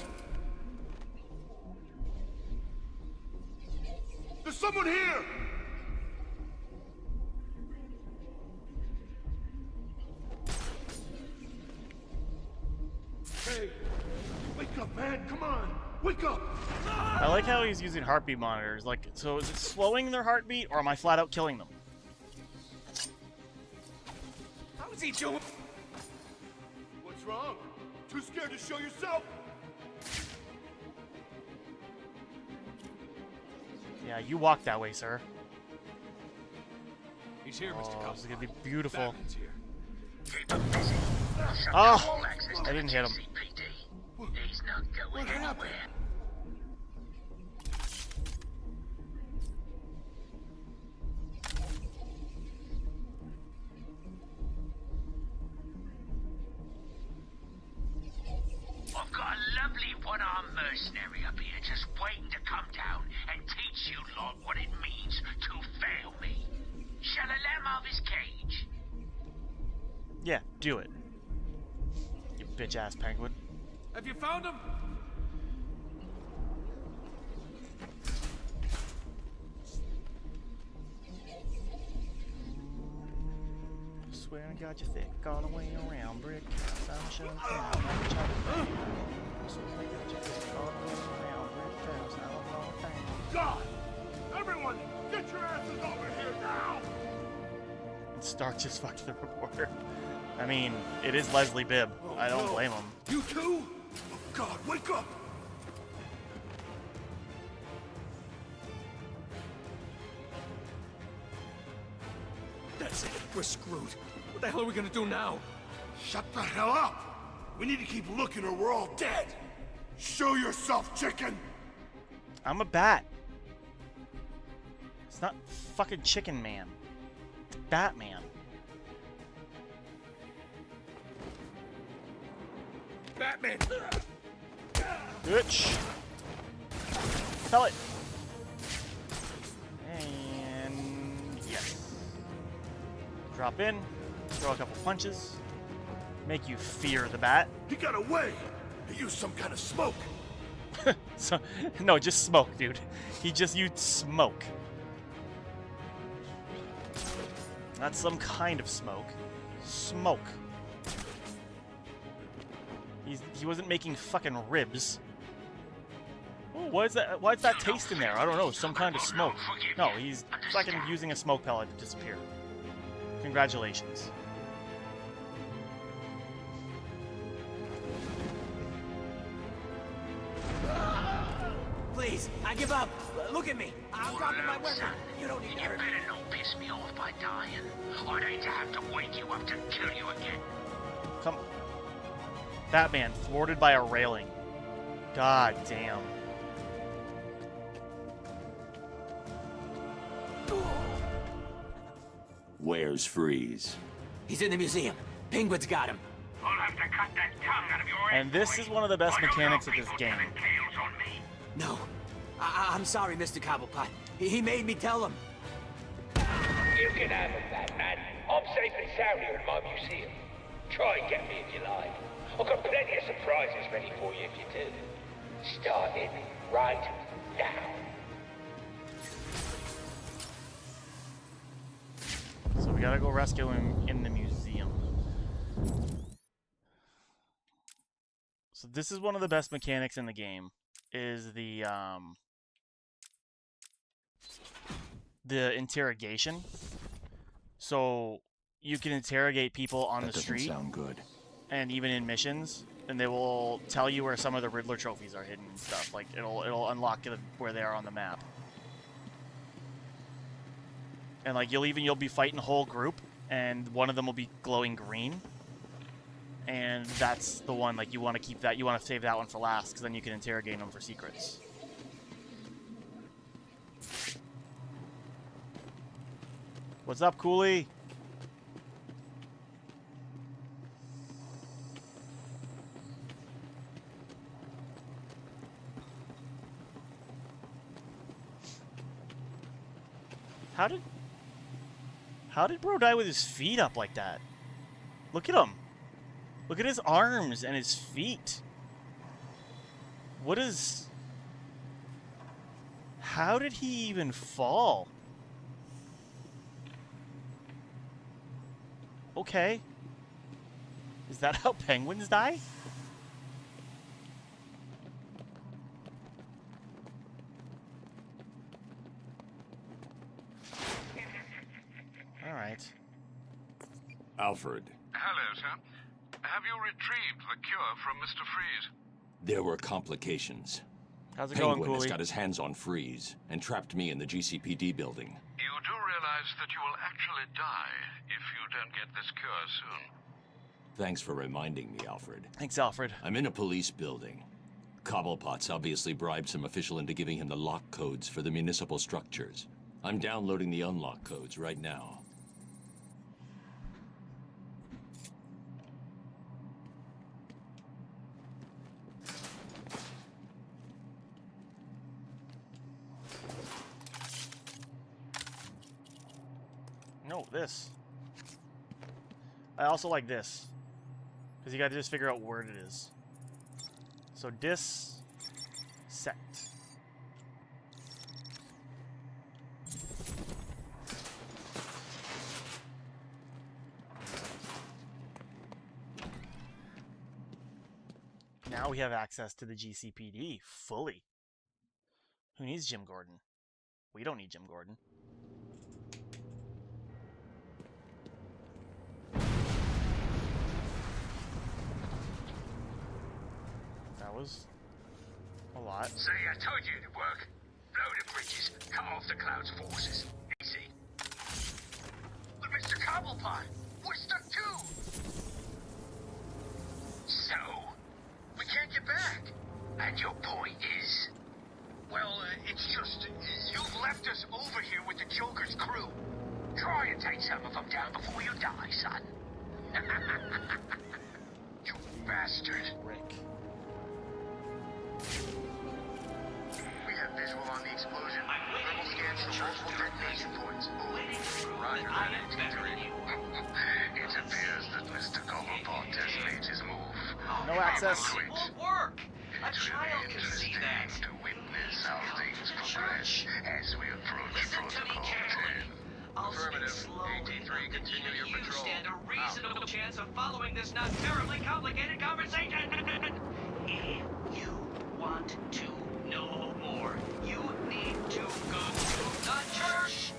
There's someone here! Hey! Wake up, man! Come on! Wake up! I like how he's using heartbeat monitors. Like, so is it slowing their heartbeat, or am I flat out killing them? How is he doing? What's wrong? Too scared to show yourself? Yeah, you walk that way, sir. He's here, Mr. Oh, Cop. this is gonna be beautiful. Batman's here. Keep him busy. Shut Oh, down all access to I didn't the hit him. GCPD. He's not going anywhere. I've got a lovely one-armed mercenary up here just waiting to come down and teach you lot what it means to fail me. Shall I let him out of his cage? Yeah, do it. You bitch-ass penguin. Have you found him? Swear to God, you thick all the way around, brick house, I'm shut down, like a chocolate fan. Swear to God, you thick all the way around, brick house, I'm all fan. God! Everyone, get your asses over here now! And Stark just fucked the reporter. I mean, it is Leslie Bibb. I don't blame him. You too? Oh God, wake up! That's it. We're screwed. What the hell are we gonna do now? Shut the hell up! We need to keep looking or we're all dead! Show yourself, chicken! I'm a bat. It's not fucking Chicken Man. It's Batman. Batman! Bitch. Tell it. And yes. Drop in. Throw a couple punches. Make you fear the bat. He got away! He used some kind of smoke! So, no, just smoke, dude. He just used smoke. Not some kind of smoke. Smoke. He wasn't making fucking ribs. Oh, why is that taste in there? I don't know. Some kind of smoke. No, he's fucking using a smoke pellet to disappear. Congratulations. Please, I give up. Look at me. I'm dropping my weapon. You don't need to You hurt me. better not piss me off by dying. I'd hate to have to wake you up to kill you again. Come. Batman thwarted by a railing. God damn. Where's Freeze? He's in the museum. Penguin's got him. I'll have to cut that tongue out of your head. And this is one of the best mechanics of this game. No. I'm sorry, Mr. Cobblepot. He made me tell him. You can have him, Batman. I'm safe and sound here in my museum. Try and get me if you like. I've got plenty of surprises ready for you if you do. Starting right now. So we gotta go rescue him in the museum. So this is one of the best mechanics in the game, is the interrogation. So you can interrogate people on the street. That doesn't sound good. And even in missions, and they will tell you where some of the Riddler trophies are hidden and stuff. Like it'll unlock where they are on the map. And like you'll be fighting a whole group, and one of them will be glowing green. And that's the one, like, you want to keep that, you want to save that one for last, because then you can interrogate them for secrets. What's up, Cooley? How did bro die with his feet up like that? Look at him. Look at his arms and his feet. What is... How did he even fall? Okay. Is that how penguins die? Alright. Alfred. Hello, sir. Have you retrieved the cure from Mr. Freeze? There were complications. How's it going, Penguin has Cooley? got his hands on Freeze and trapped me in the GCPD building. You do realize that you will actually die if you don't get this cure soon. Thanks for reminding me, Alfred. Thanks, Alfred. I'm in a police building. Cobblepot's obviously bribed some official into giving him the lock codes for the municipal structures. I'm downloading the unlock codes right now. No, this. I also like this. Because you gotta just figure out where it is. So dis... set. Now we have access to the GCPD fully. Who needs Jim Gordon? We don't need Jim Gordon. That was a lot. See, I told you it'd work. Blow the bridges, cut off the Cloud's forces. Easy. But Mr. Cobblepot, we're stuck too. So, we can't get back. And your point is? Well, it's just, you've left us over here with the Joker's crew. Try and take some of them down before you die, son. You bastard. Rick. We have visual on the explosion. Thermal scans from multiple detonation points. Roger that, Agent. It appears that Mr. Cobblepot has made his move. No access. It won't work. A It's child really can see interesting that. to witness how things progress as we approach Listen to me Protocol carefully. 10. I'll speak slowly enough that even you stand a reasonable chance of following this not terribly complicated conversation. If you want to know more, you need to go to the church.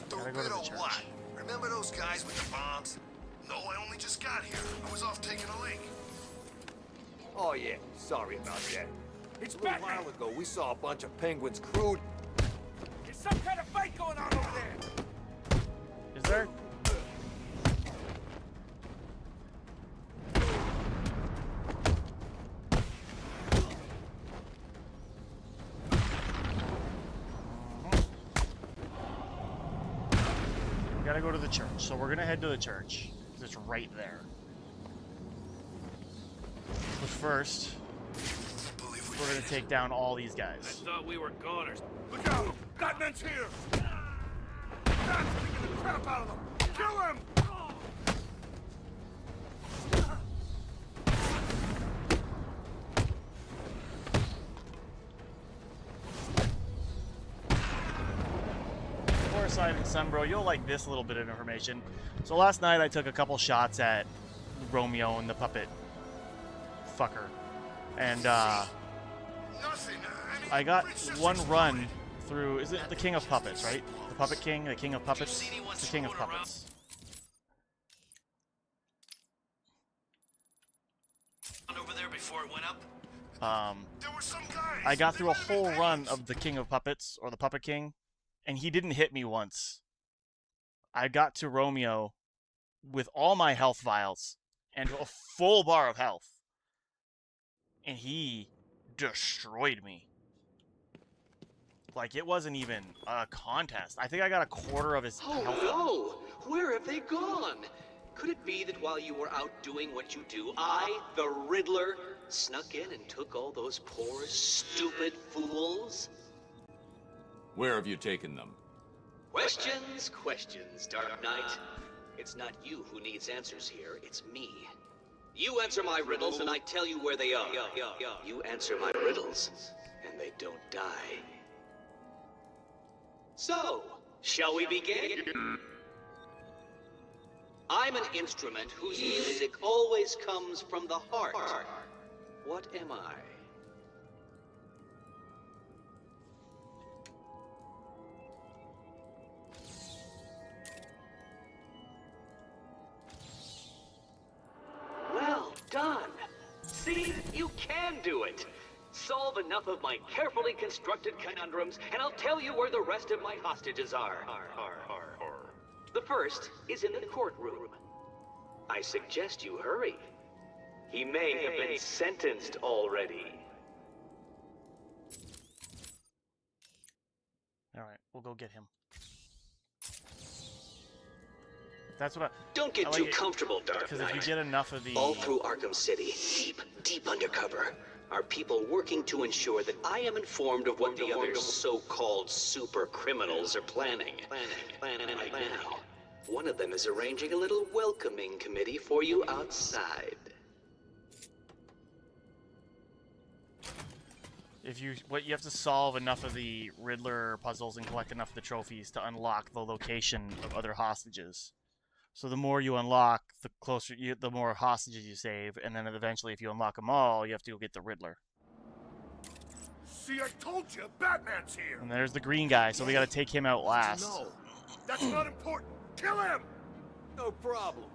Gotta go to the church. Remember those guys with the bombs? No, I only just got here. I was off taking a leak. Oh, yeah. Sorry about that. It's A little while ago, we saw a bunch of penguins crewed. There's some kind of fight going on over there. Is there? We gotta go to the church, so we're gonna head to the church. It's right there. But first, we're gonna take down all these guys. I thought we were goners. Look out! Batman's here! Bat's kicking the crap out of them! Kill him! Side and Sun, bro, you'll like this little bit of information. So last night I took a couple shots at Romeo and the puppet fucker, and I got one run through. Is it the King of Puppets, right? The Puppet King, the King of Puppets, the King of Puppets. Over there before it went up. I got through a whole run of the King of Puppets or the Puppet King. And he didn't hit me once. I got to Romeo with all my health vials and a full bar of health. And he destroyed me. Like, it wasn't even a contest. I think I got a quarter of his health. Oh no! Where have they gone? Could it be that while you were out doing what you do, I, the Riddler, snuck in and took all those poor, stupid fools? Where have you taken them? Questions, questions, Dark Knight. It's not you who needs answers here, it's me. You answer my riddles and I tell you where they are. You answer my riddles and they don't die. So, shall we begin? I'm an instrument whose music always comes from the heart. What am I? Well done! See, you can do it! Solve enough of my carefully constructed conundrums, and I'll tell you where the rest of my hostages are. The first is in the courtroom. I suggest you hurry. He may have been sentenced already. Alright, we'll go get him. That's what I... Don't get too comfortable, Dark Knight. Because if you get enough of the... All through Arkham City, deep undercover, are people working to ensure that I am informed of what the other so-called super criminals are planning. Right now, one of them is arranging a little welcoming committee for you outside. If you have to solve enough of the Riddler puzzles and collect enough of the trophies to unlock the location of other hostages. So the more you unlock, the closer the more hostages you save, and then eventually, if you unlock them all, you have to go get the Riddler. See, I told you, Batman's here. And there's the green guy, so we got to take him out last. No, that's not important. Kill him. No problem.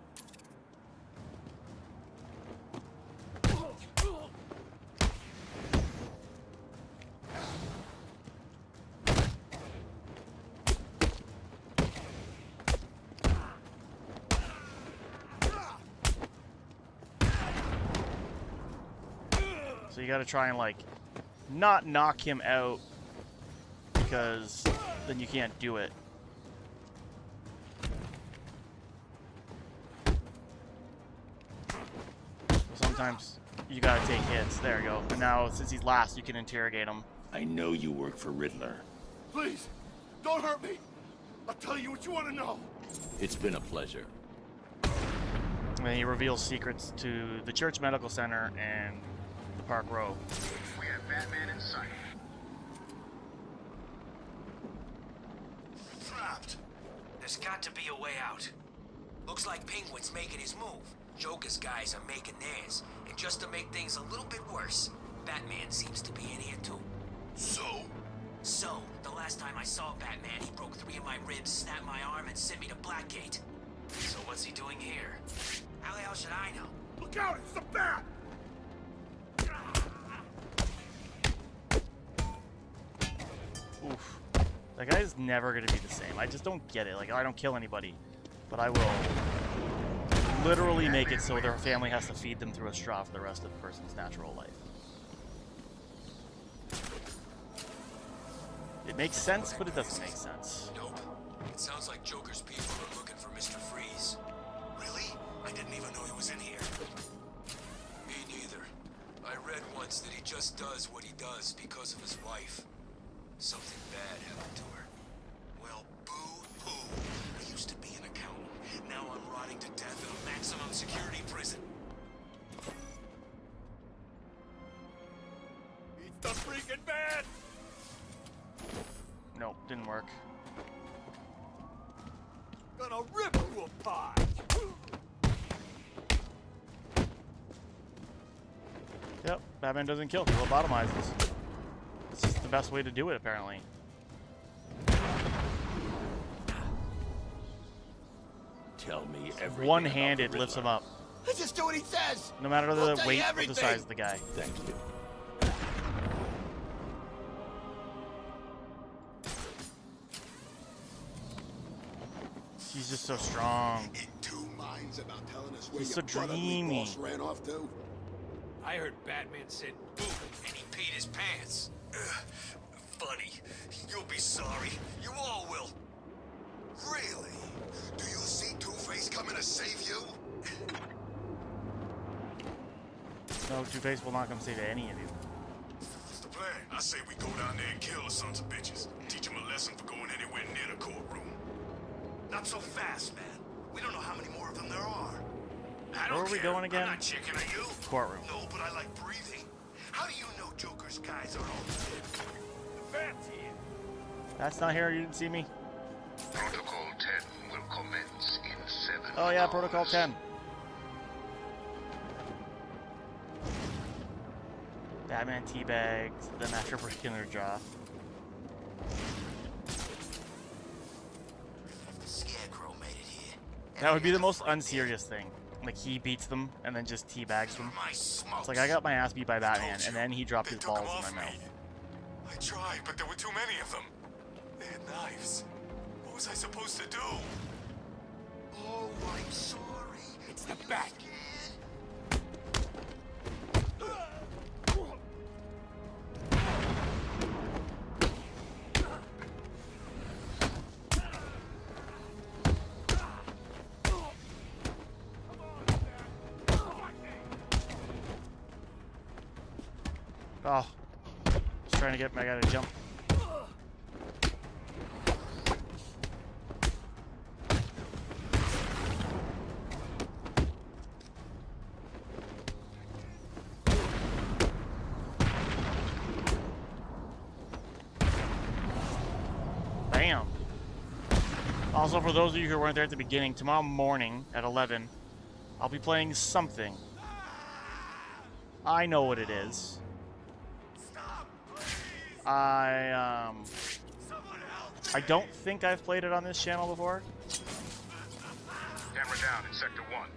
So you gotta try and, like, not knock him out, because then you can't do it. So sometimes you gotta take hits. There you go. And now, since he's last, you can interrogate him. I know you work for Riddler. Please, don't hurt me. I'll tell you what you want to know. It's been a pleasure. And he reveals secrets to the Church Medical Center and the Park Row. We have Batman in sight. Trapped. There's got to be a way out. Looks like Penguin's making his move. Joker's guys are making theirs. And just to make things a little bit worse, Batman seems to be in here too. So, the last time I saw Batman, he broke 3 of my ribs, snapped my arm, and sent me to Blackgate. So what's he doing here? How the hell should I know? Look out, it's the Bat! Oof. That guy's never gonna be the same. I just don't get it. Like, I don't kill anybody, but I will literally make it so their family has to feed them through a straw for the rest of the person's natural life. It makes sense, but it doesn't make sense. Nope. It sounds like Joker's people are looking for Mr. Freeze. Really? I didn't even know he was in here. Me neither. I read once that he just does what he does because of his wife. Something bad happened to her. Well, boo-hoo. I used to be an accountant. Now I'm rotting to death in a maximum security prison. Eat the freaking bed! Nope, didn't work. Gonna rip you apart! Yep, Batman doesn't kill, he lobotomizes. It's just the best way to do it, apparently. Tell me everything. One-handed lifts him up. Just do what he says. No matter We'll the tell weight you or the everything. size of the guy. Thank you. He's just so strong. In two minds about telling us where He's your so brotherly dreamy. boss ran off to? I heard Batman said boo. And he peed his pants. Funny. You'll be sorry. You all will. Really? Do you see Two-Face coming to save you? No, Two-Face will not come save any of you. What's the plan? I say we go down there and kill the sons of bitches. Teach them a lesson for going anywhere near the courtroom. Not so fast, man. We don't know how many more of them there are. I Where don't are we care. going again? I'm not checking on you. Courtroom. No, but I like breathing. How do you know Joker's guys are all dead? The bat's here. That's not here, you didn't see me? Protocol 10 will commence in 7 Oh yeah, hours. Protocol 10. Batman teabags them after breaking their jaw. The Scarecrow made it here. That would be the most unserious thing. Like, he beats them and then just teabags them. My smokes. It's like, I got my ass beat by Batman, and then he dropped his balls in my mouth. I tried, but there were too many of them. They had knives. What was I supposed to do? Oh, I'm sorry. It's the bat. Oh. Just trying to get my guy to jump. Bam. Also, for those of you who weren't there at the beginning, tomorrow morning at 11, I'll be playing something. I know what it is. I don't think I've played it on this channel before. Camera down in Sector 1.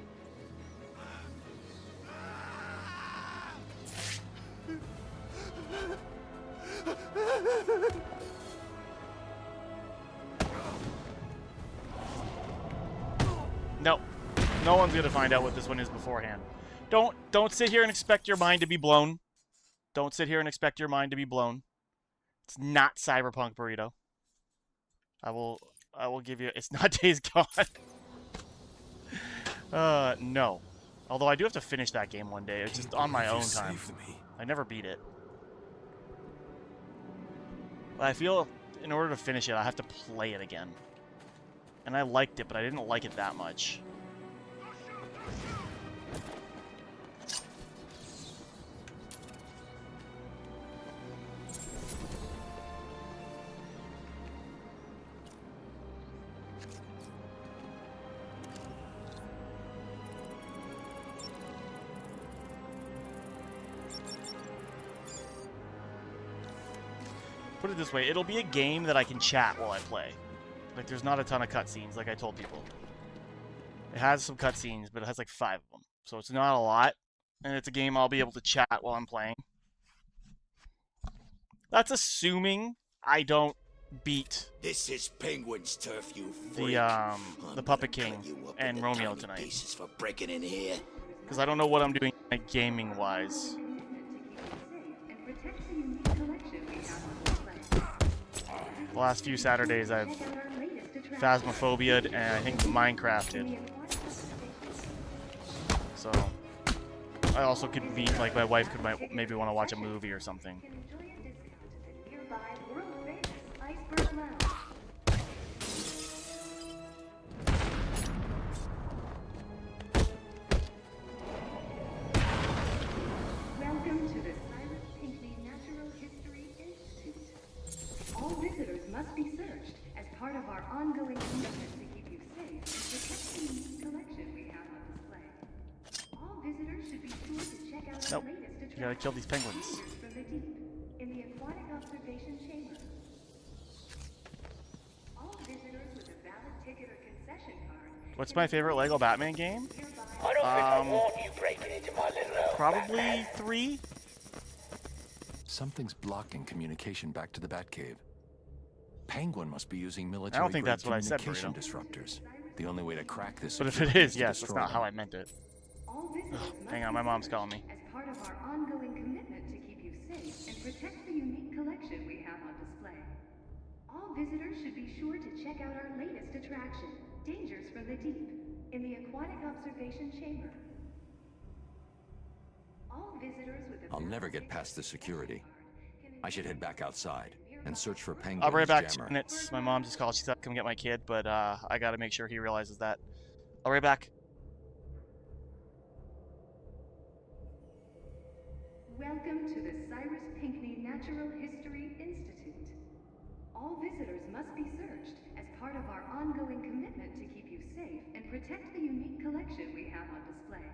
No. No one's gonna find out what this one is beforehand. Don't sit here and expect your mind to be blown. Don't sit here and expect your mind to be blown. It's not Cyberpunk Burrito. I will give you, it's not Days Gone. No. Although I do have to finish that game one day. It's just on my own time. I never beat it. But I feel in order to finish it, I have to play it again. And I liked it, but I didn't like it that much. Put it this way, it'll be a game that I can chat while I play. Like, there's not a ton of cutscenes, like I told people. It has some cutscenes, but it has like 5 of them. So it's not a lot, and it's a game I'll be able to chat while I'm playing. That's assuming I don't beat This is Penguin's turf, you the Puppet King and Romeo tonight. Pieces for breaking in here. Because I don't know what I'm doing like, gaming-wise. The last few Saturdays I've Phasmophobia'd and I think Minecrafted. I also could be like my wife could maybe want to watch a movie or something. Can enjoy a discount at the nearby world-famous Iceberg Lounge. Welcome to the Cyrus Pinckney Natural History Institute. All visitors must be searched as part of our ongoing commitment to keep you safe and protect the unique collection we have on display. All visitors should be sure to check out our latest attraction. You gotta kill these penguins. From the deep, in the aquatic observation chamber. All visitors with a valid ticket or concession card. What's my favorite Lego Batman game? I don't think I want you breaking into my little Probably 3. Something's blocking communication back to the Batcave. Penguin must be using military I don't think that's what I said, communication Burrito. disruptors. The only way to crack this But if security it is, to yes, that's destroy not how them. I meant it. All visitors must Hang on, be my mom's searched calling me. as part of our ongoing commitment to keep you safe and protect the unique collection we have on display. All visitors should be sure to check out our latest attraction, Dangers from the Deep, in the aquatic observation chamber. All visitors with a I'll valid never get ticket past the or security. concession card I should head back outside and search for penguins. I'll be right back. 2 jammer. minutes. My mom just called. She said come get my kid, but I gotta make sure he realizes that. I'll be right back. Welcome to the Cyrus Pinckney Natural History Institute. All visitors must be searched as part of our ongoing commitment to keep you safe and protect the unique collection we have on display.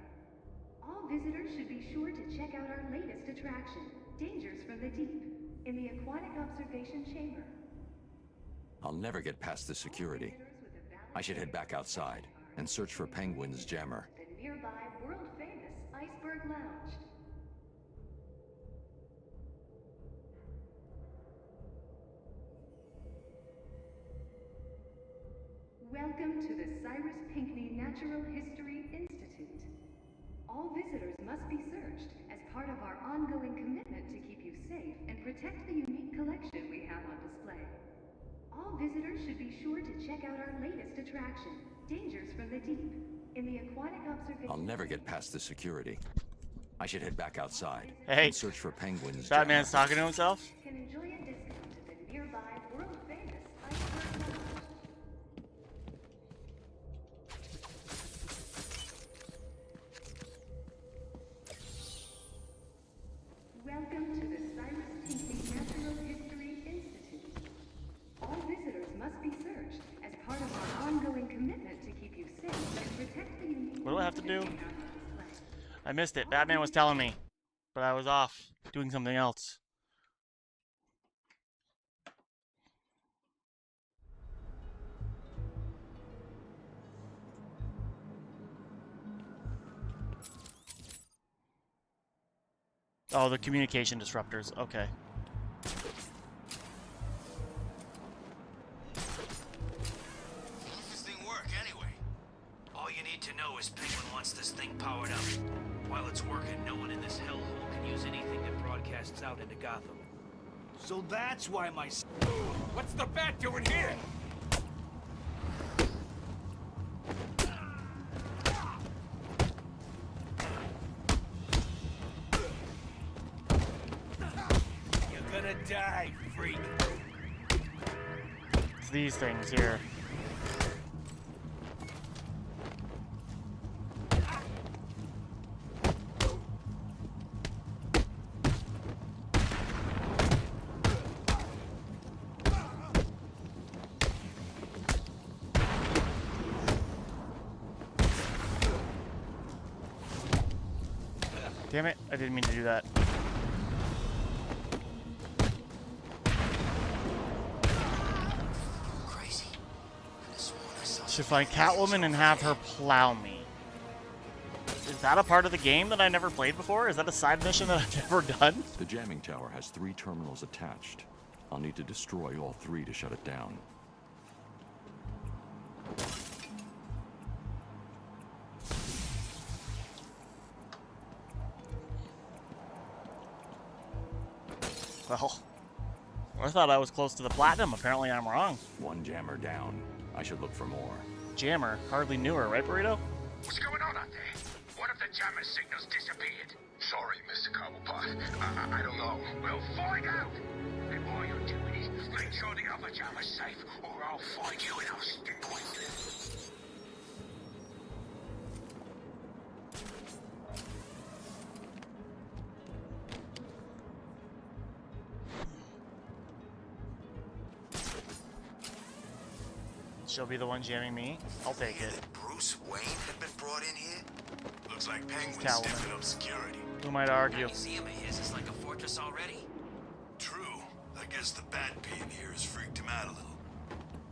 All visitors should be sure to check out our latest attraction, Dangers from the Deep, in the aquatic observation chamber. I'll never get past the security. Visitors with a valid I should head back outside and search for penguins jammer. the nearby world-famous Iceberg Lounge. Welcome to the Cyrus Pinckney Natural History Institute. All visitors must be searched as part of our ongoing commitment to keep you safe and protect the unique collection we have on display. All visitors should be sure to check out our latest attraction, Dangers from the Deep, in the aquatic observation. I'll never get past the security. I should head back outside Hey. and search for penguins Batman's jammer. talking to himself. Can enjoy a discount at the nearby world-famous Iceberg Lounge. Welcome to the Cyrus Pinckney Natural History Institute. All visitors must be searched as part of our ongoing commitment to keep you safe and protect the unique What do I have to do? collection we have on display. I missed it. Batman was telling me, but I was off doing something else. Oh, the communication disruptors. Okay. How does this thing work anyway? All you need to know is Penguin wants this thing powered up. While it's working, no one in this hellhole can use anything that broadcasts out into Gotham. So that's why my... What's the bat doing here? You're gonna die, freak. It's these things here. Damn it, I didn't mean to do that. Crazy. I sworn I saw Should find Catwoman and have her plow me. Is that a part of the game that I never played before? Is that a side mission that I've never done? The jamming tower has 3 terminals attached. I'll need to destroy all 3 to shut it down. Well, I thought I was close to the platinum. Apparently I'm wrong. 1 jammer down. I should look for more. Jammer, hardly knew her, right, Burrito? What's going on out there? One of the jammer signals disappeared? Sorry, Mr. Cobblepot. I don't know. We'll find out! And while you're doing it, make sure the other jammer's safe, or I'll find you and I'll stick with you. She'll be the one jamming me. I'll take it. Bruce Wayne had been brought in here? Looks like Penguin's Catwoman. stepping up security. Who might argue? That museum of his is like a fortress already. True. I guess the bat being here has freaked him out a little.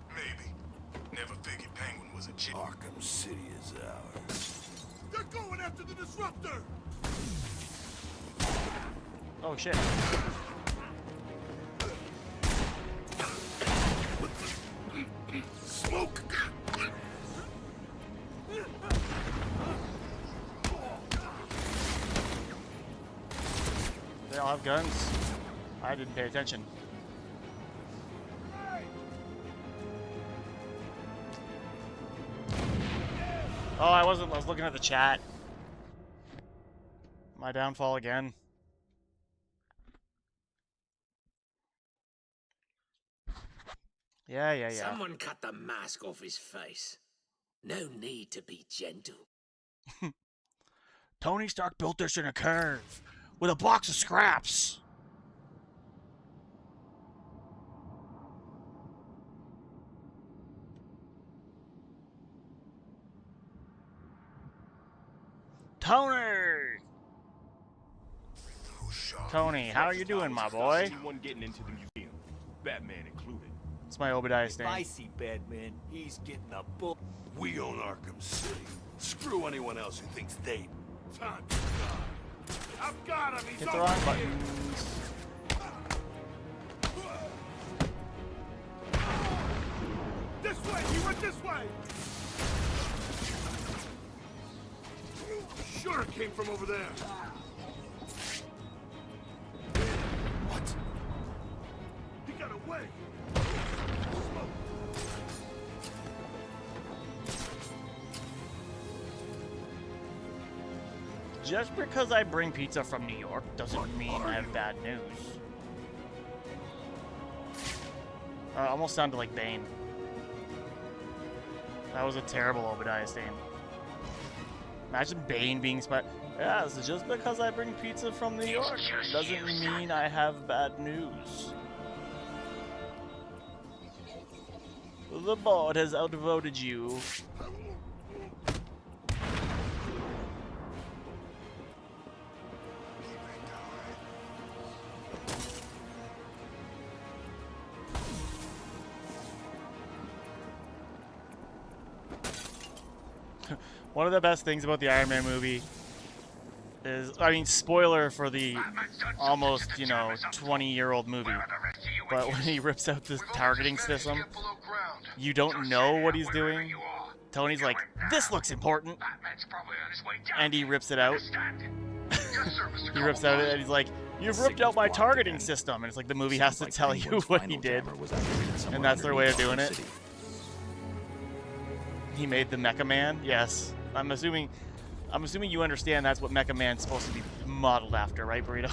Maybe. Never figured Penguin was a chick. Arkham City is ours. They're going after the disruptor! Oh shit. Smoke! They all have guns. I didn't pay attention. Oh, I wasn't. I was looking at the chat. My downfall again. Yeah. Someone cut the mask off his face. No need to be gentle. Tony Stark built this in a cave with a box of scraps. Tony! Tony, how are you doing, my boy? Anyone getting into the museum, Batman included. It's my Obadiah If stain. I see Batman, he's getting a bull. We own Arkham City. Screw anyone else who thinks they... Time to die. I've got him! He's Hit the over wrong here. buttons. This way! He went this way! Sure it came from over there. What? He got away! Just because I bring pizza from New York doesn't mean I have bad news. Almost sounded like Bane. That was a terrible Obadiah stain. Imagine Bane being yeah, so just because I bring pizza from New York doesn't mean I have bad news. The board has outvoted you. One of the best things about the Iron Man movie is, I mean, spoiler for the almost, 20-year-old movie, but when he rips out this targeting system, you don't know what he's doing. Tony's like, this looks important, and he rips it out. He rips out and he's like, you've ripped out my targeting system, and it's like the movie has to tell you what he did, and that's their way of doing it. He made the Mecha Man? Yes. I'm assuming you understand that's what Mecha Man's supposed to be modeled after, right, Burrito?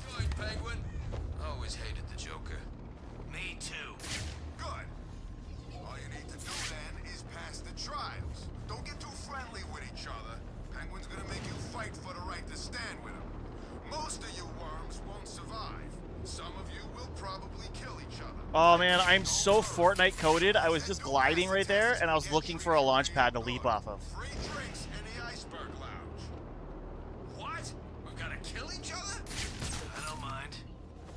Fine, Penguin. Always hated the Joker. Me too. Good. All you need to do then is pass the trials. Don't get too friendly with each other. Penguin's gonna make you fight for the right to stand with him. Most of you worms won't survive. Some of you will probably kill each other. Oh man, I'm so Fortnite coded. I was just gliding right there, and I was looking for a launch pad to leap off of. Free drinks in the Iceberg Lounge. What? We're gonna kill each other? I don't mind.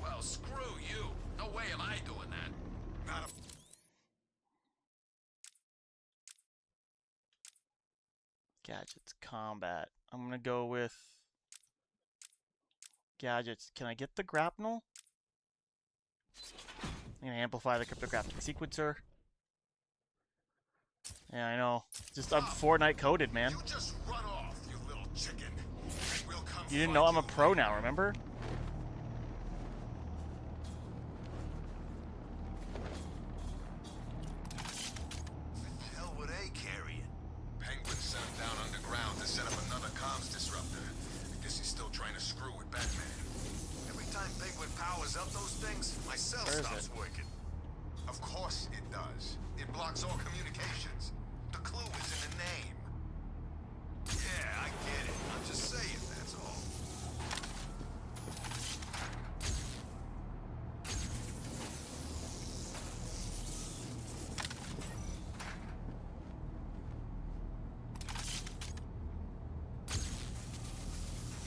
Well, screw you. No way am I doing that. Not a... Gadgets, combat. I'm gonna go with gadgets. Can I get the grapnel? I'm gonna amplify the cryptographic sequencer. Yeah, I know. Just I'm Fortnite coded, man. You just run off, you little chicken. We'll come You didn't know I'm a pro now, remember? What the hell were they carrying? Penguin without those things, my cell Where is stops it? working. Of course it does. It blocks all communications. The clue is in the name. Yeah, I get it. I'm just saying, that's all.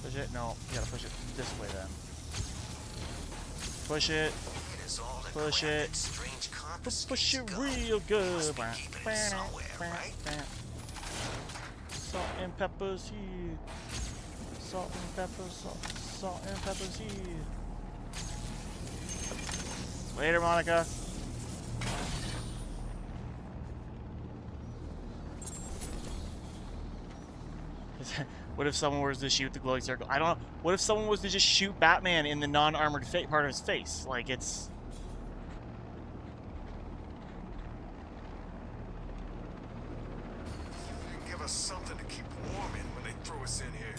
Push it? No, you gotta push it this way then. Push it. Push it. Push it real good. Salt and peppers here. Salt and peppers, salt and peppers here. Later, Monica. What if someone was to shoot the glowing circle? I don't know. What if someone was to just shoot Batman in the non-armored part of his face? Like, it's... You give us something to keep warm in when they throw us in here.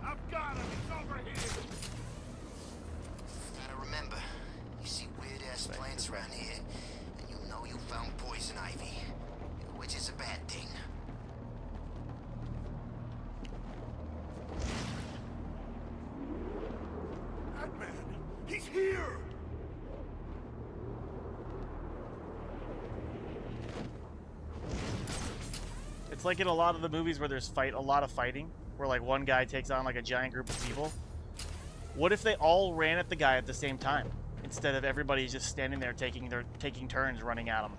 I've got him. He's over here. Gotta remember, you see weird-ass plants around here, and you know you found poison ivy, which is a bad thing. Batman! He's here! It's like in a lot of the movies where there's a lot of fighting, where like one guy takes on like a giant group of people. What if they all ran at the guy at the same time, instead of everybody just standing there taking turns running at him,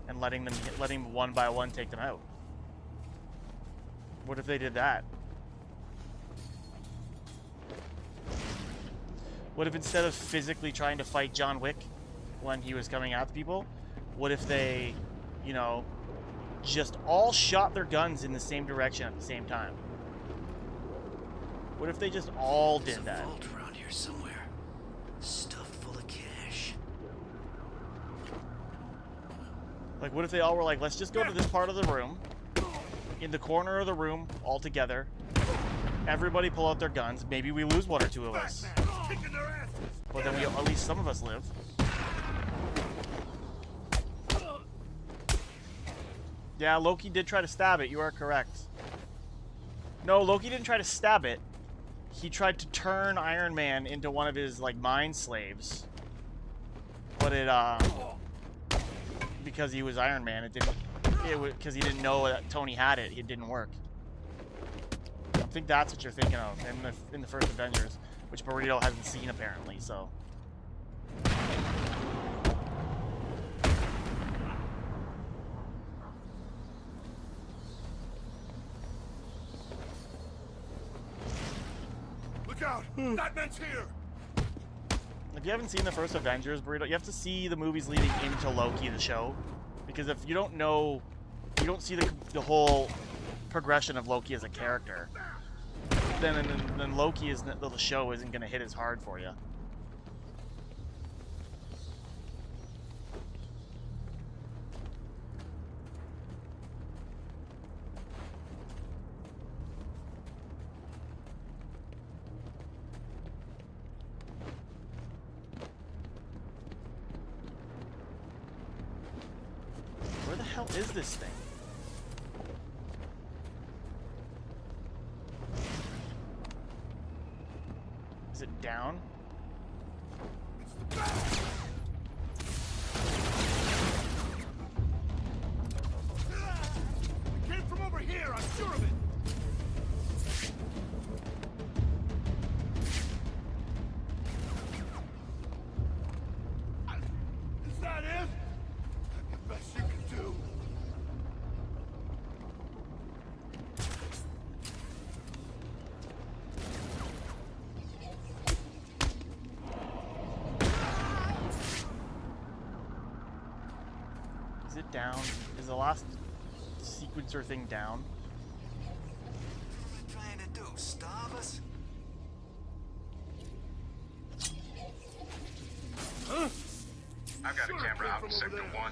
and letting one by one take them out? What if they did that? What if instead of physically trying to fight John Wick when he was coming at the people, what if they, you know, just all shot their guns in the same direction at the same time? What if they just all did that? Vault around here somewhere. Stuff full of cash. Like, what if they all were like, let's just go to this part of the room, in the corner of the room, all together. Everybody pull out their guns. Maybe we lose one or two of us, but then at least some of us live. Yeah, Loki did try to stab it. You are correct. No, Loki didn't try to stab it. He tried to turn Iron Man into one of his, like, mind slaves. But it, because he was Iron Man, because he didn't know that Tony had it, it didn't work. I think that's what you're thinking of in the first Avengers, which Burrito hasn't seen, apparently, so... Look out! Batman's here! If you haven't seen the first Avengers, Burrito, you have to see the movies leading into Loki, the show. Because if you don't know, you don't see the whole progression of Loki as a character, then Loki the show isn't going to hit as hard for you. Where the hell is this thing? Is it down? It came from over here, I'm sure of it! Is that it? The best you can do. Is it down? Is the last sequencer thing down? What are you trying to do? Starve us? I've got a camera out in Sector 1.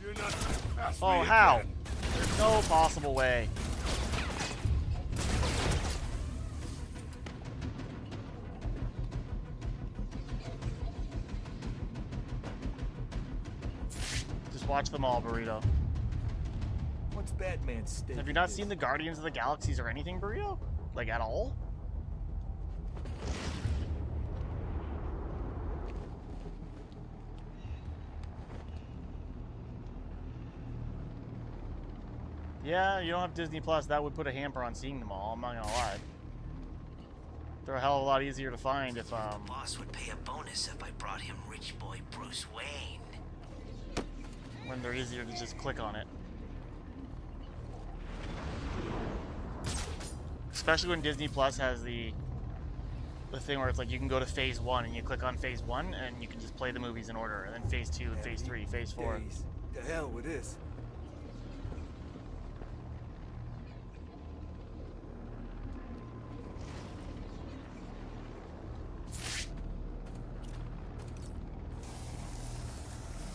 You're not past Oh, me how? again. No possible way. Just watch them all, Burrito. What's Batman's stake? Have you not seen the Guardians of the Galaxies or anything, Burrito? Like, at all? Yeah, you don't have Disney Plus. That would put a hamper on seeing them all. I'm not gonna lie. They're a hell of a lot easier to find if Boss would pay a bonus if I brought him rich boy Bruce Wayne. when they're easier to just click on it. Especially when Disney Plus has the thing where it's like you can go to phase 1 and you click on phase 1 and you can just play the movies in order, and then phase 2 and phase 3, phase 4. The hell with this.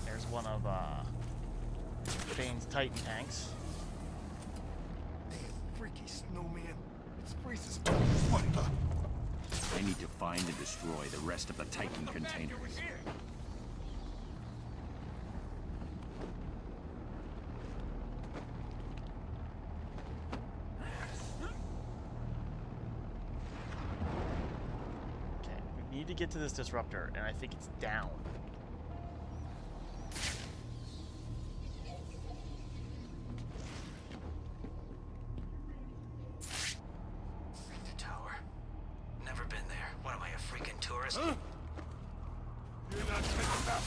There's one of Bane's Titan tanks. Freaky snowman. This place is what? I need to find and destroy the rest of the Titan containers. Okay, we need to get to this disruptor, and I think it's down. The tower. Never been there. What am I, a freaking tourist? Huh? You're not taking that.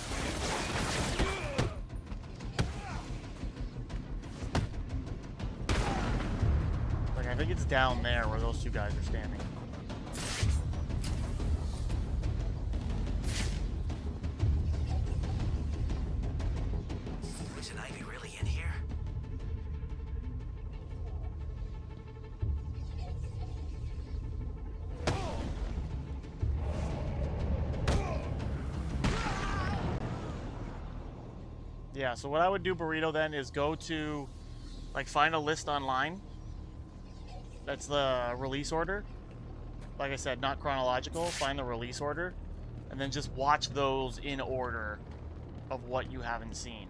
Like, I think it's down there where those two guys are standing. Poison Ivy really in here? Yeah, so what I would do, Burrito, then is go to, like, find a list online. That's the release order. Like I said, not chronological. Find the release order. And then just watch those in order of what you haven't seen.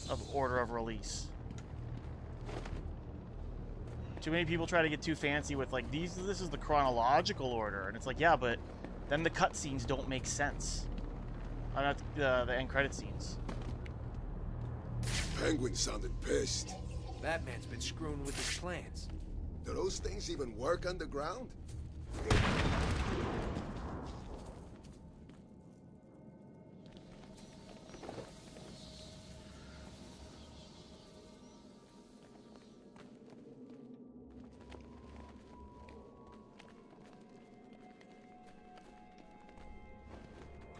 Of order of release. Too many people try to get too fancy with, like, this is the chronological order. And it's like, yeah, but then the cutscenes don't make sense. Not the end credit scenes. Penguin sounded pissed. Batman's been screwing with his plans. Do those things even work underground?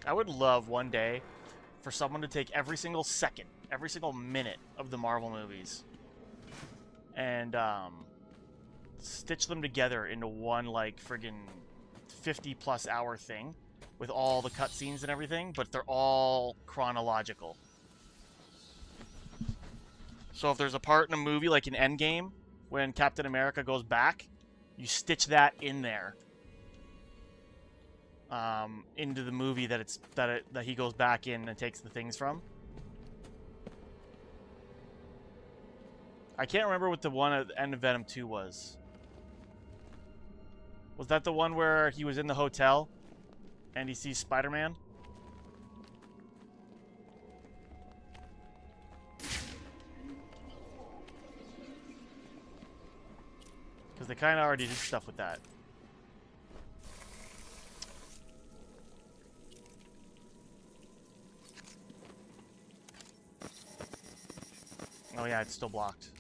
I would love one day for someone to take every single second, every single minute of the Marvel movies and stitch them together into one, like, friggin' 50-plus hour thing with all the cutscenes and everything, but they're all chronological. So if there's a part in a movie, like in Endgame, when Captain America goes back, you stitch that in there. Into the movie that he goes back in and takes the things from. I can't remember what the one at the end of Venom 2 was. Was that the one where he was in the hotel and he sees Spider-Man? Because they kind of already did stuff with that. Oh yeah, it's still blocked.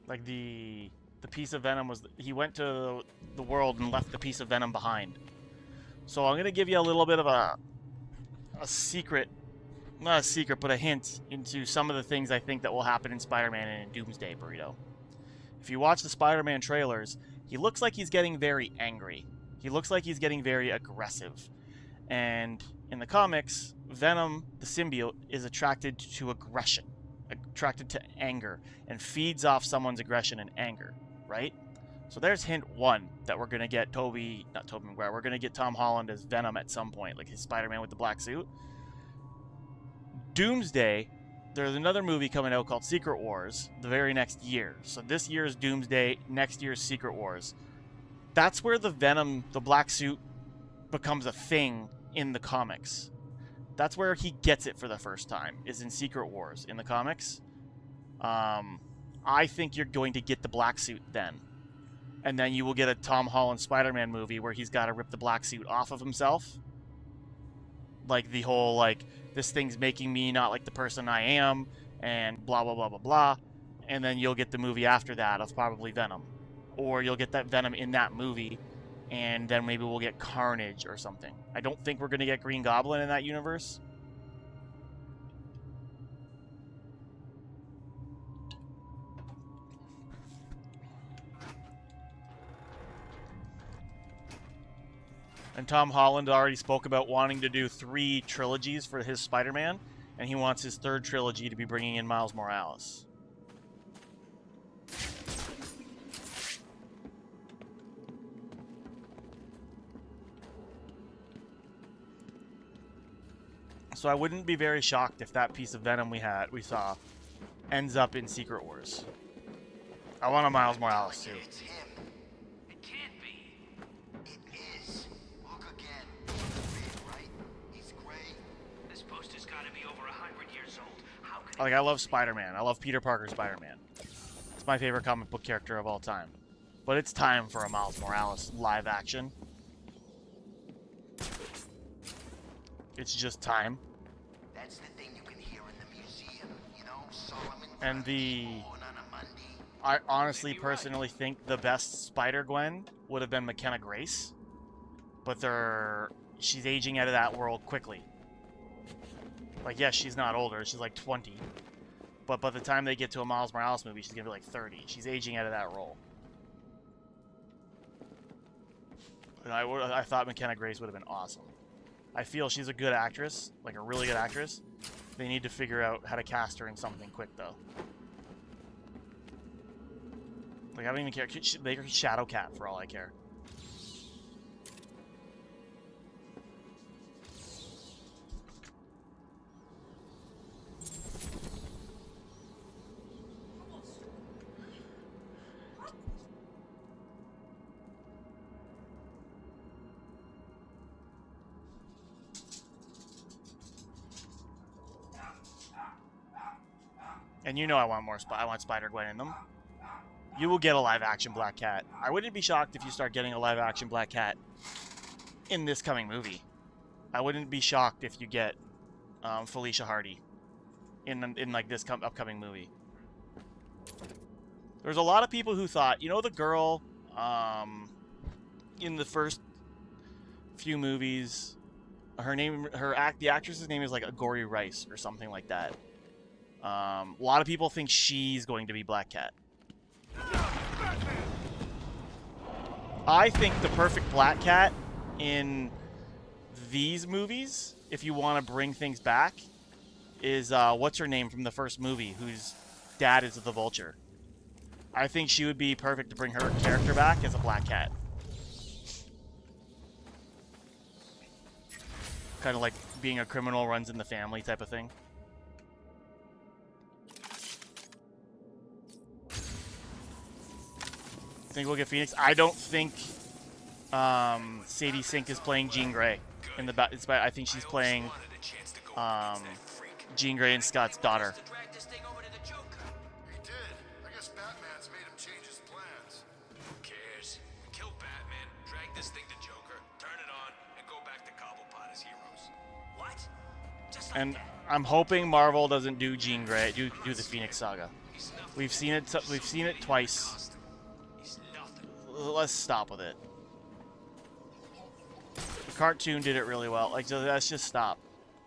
Like the piece of Venom was, he went to the world and left the piece of Venom behind. So I'm gonna give you a little bit of a secret, not a secret, but a hint into some of the things I think that will happen in Spider-Man and in Doomsday, Burrito. If you watch the Spider-Man trailers, he looks like he's getting very angry. He looks like he's getting very aggressive. And in the comics, Venom, the symbiote, is attracted to aggression, attracted to anger, and feeds off someone's aggression and anger, right? So there's hint one that we're gonna get we're gonna get Tom Holland as Venom at some point, like his Spider-Man with the black suit. Doomsday, there's another movie coming out called Secret Wars the very next year. So this year's Doomsday, next year's Secret Wars. That's where the Venom, the black suit, becomes a thing in the comics. That's where he gets it for the first time, is in Secret Wars in the comics. I think you're going to get the black suit then. And then you will get a Tom Holland Spider-Man movie where he's got to rip the black suit off of himself. Like the whole, like, this thing's making me not like the person I am, and blah, blah, blah, blah, blah. And then you'll get the movie after that of probably Venom. Or you'll get that Venom in that movie, and then maybe we'll get Carnage or something. I don't think we're going to get Green Goblin in that universe. And Tom Holland already spoke about wanting to do 3 trilogies for his Spider-Man, and he wants his 3rd trilogy to be bringing in Miles Morales. So I wouldn't be very shocked if that piece of Venom we saw ends up in Secret Wars. I want a Miles Morales too. Like, I love Spider-Man. I love Peter Parker Spider-Man. It's my favorite comic book character of all time. But it's time for a Miles Morales live action. It's just time. That's the thing you can hear in the museum, you know, Solomon. And I honestly personally think the best Spider-Gwen would have been McKenna Grace. But she's aging out of that world quickly. Like, yes, she's not older. She's like 20. But by the time they get to a Miles Morales movie, she's going to be like 30. She's aging out of that role. And I thought McKenna Grace would have been awesome. I feel she's a good actress, like a really good actress. They need to figure out how to cast her in something quick, though. Like, I don't even care. Make her Shadowcat for all I care. And you know I want Spider-Gwen in them. You will get a live-action Black Cat. I wouldn't be shocked if you start getting a live-action Black Cat in this coming movie. I wouldn't be shocked if you get Felicia Hardy in like this upcoming movie. There's a lot of people who thought, you know, the girl in the first few movies, the actress's name is like Agori Rice or something like that. A lot of people think she's going to be Black Cat. I think the perfect Black Cat in these movies, if you want to bring things back, is what's her name from the first movie, whose dad is the Vulture. I think she would be perfect to bring her character back as a Black Cat. Kind of like being a criminal runs in the family type of thing. Think we'll get Phoenix. I don't think Sadie Sink is playing Jean Grey in the I think she's playing Jean Grey and Scott's daughter. He did. I guess Batman's made him change his plans. Who cares? Kill Batman, drag this thing to Joker, turn it on, and go back to Cobblepot as heroes. What? Just like And that. I'm hoping Marvel doesn't do Jean Grey, do the Phoenix Saga. We've seen it twice. Let's stop with it. The cartoon did it really well. Like, let's just stop.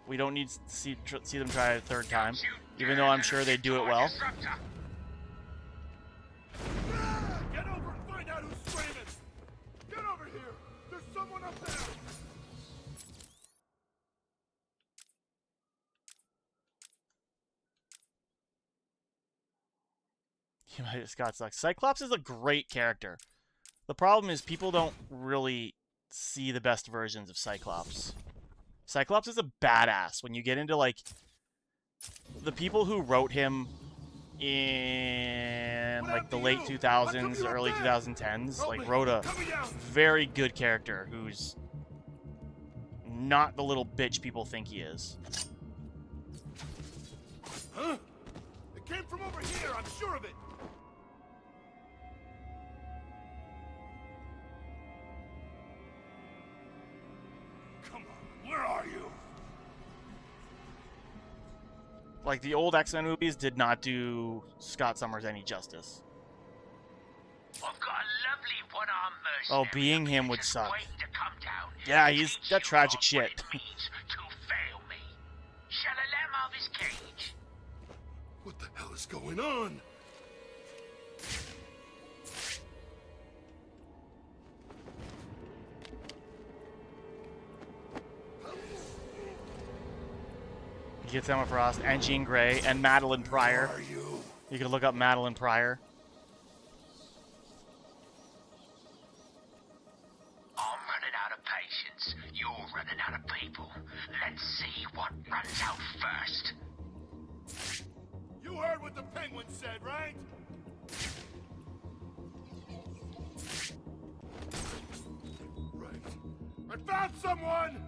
We don't need to see them try it a third time, even though I'm sure they do it well. Get over and find out who's screaming! Get over here! There's someone up there! Scott sucks. Cyclops is a great character. The problem is people don't really see the best versions of Cyclops. Cyclops is a badass. When you get into, like, the people who wrote him in, like, the late 2000s, early 2010s, like, wrote a very good character who's not the little bitch people think he is. Huh? It came from over here, I'm sure of it! Come on, where are you? Like, the old X-Men movies did not do Scott Summers any justice. I've got a lovely one-armed Oh, mercenary being him would just suck. waiting to come down. Yeah, he's got tragic shit. What it means to fail me. Shall I let him out of his cage? What the hell is going on? He gets Emma Frost and Jean Grey and Madeline Pryor. Where are you? You can look up Madeline Pryor. I'm running out of patience. You're running out of people. Let's see what runs out first. You heard what the Penguin said, right? Right. I found someone!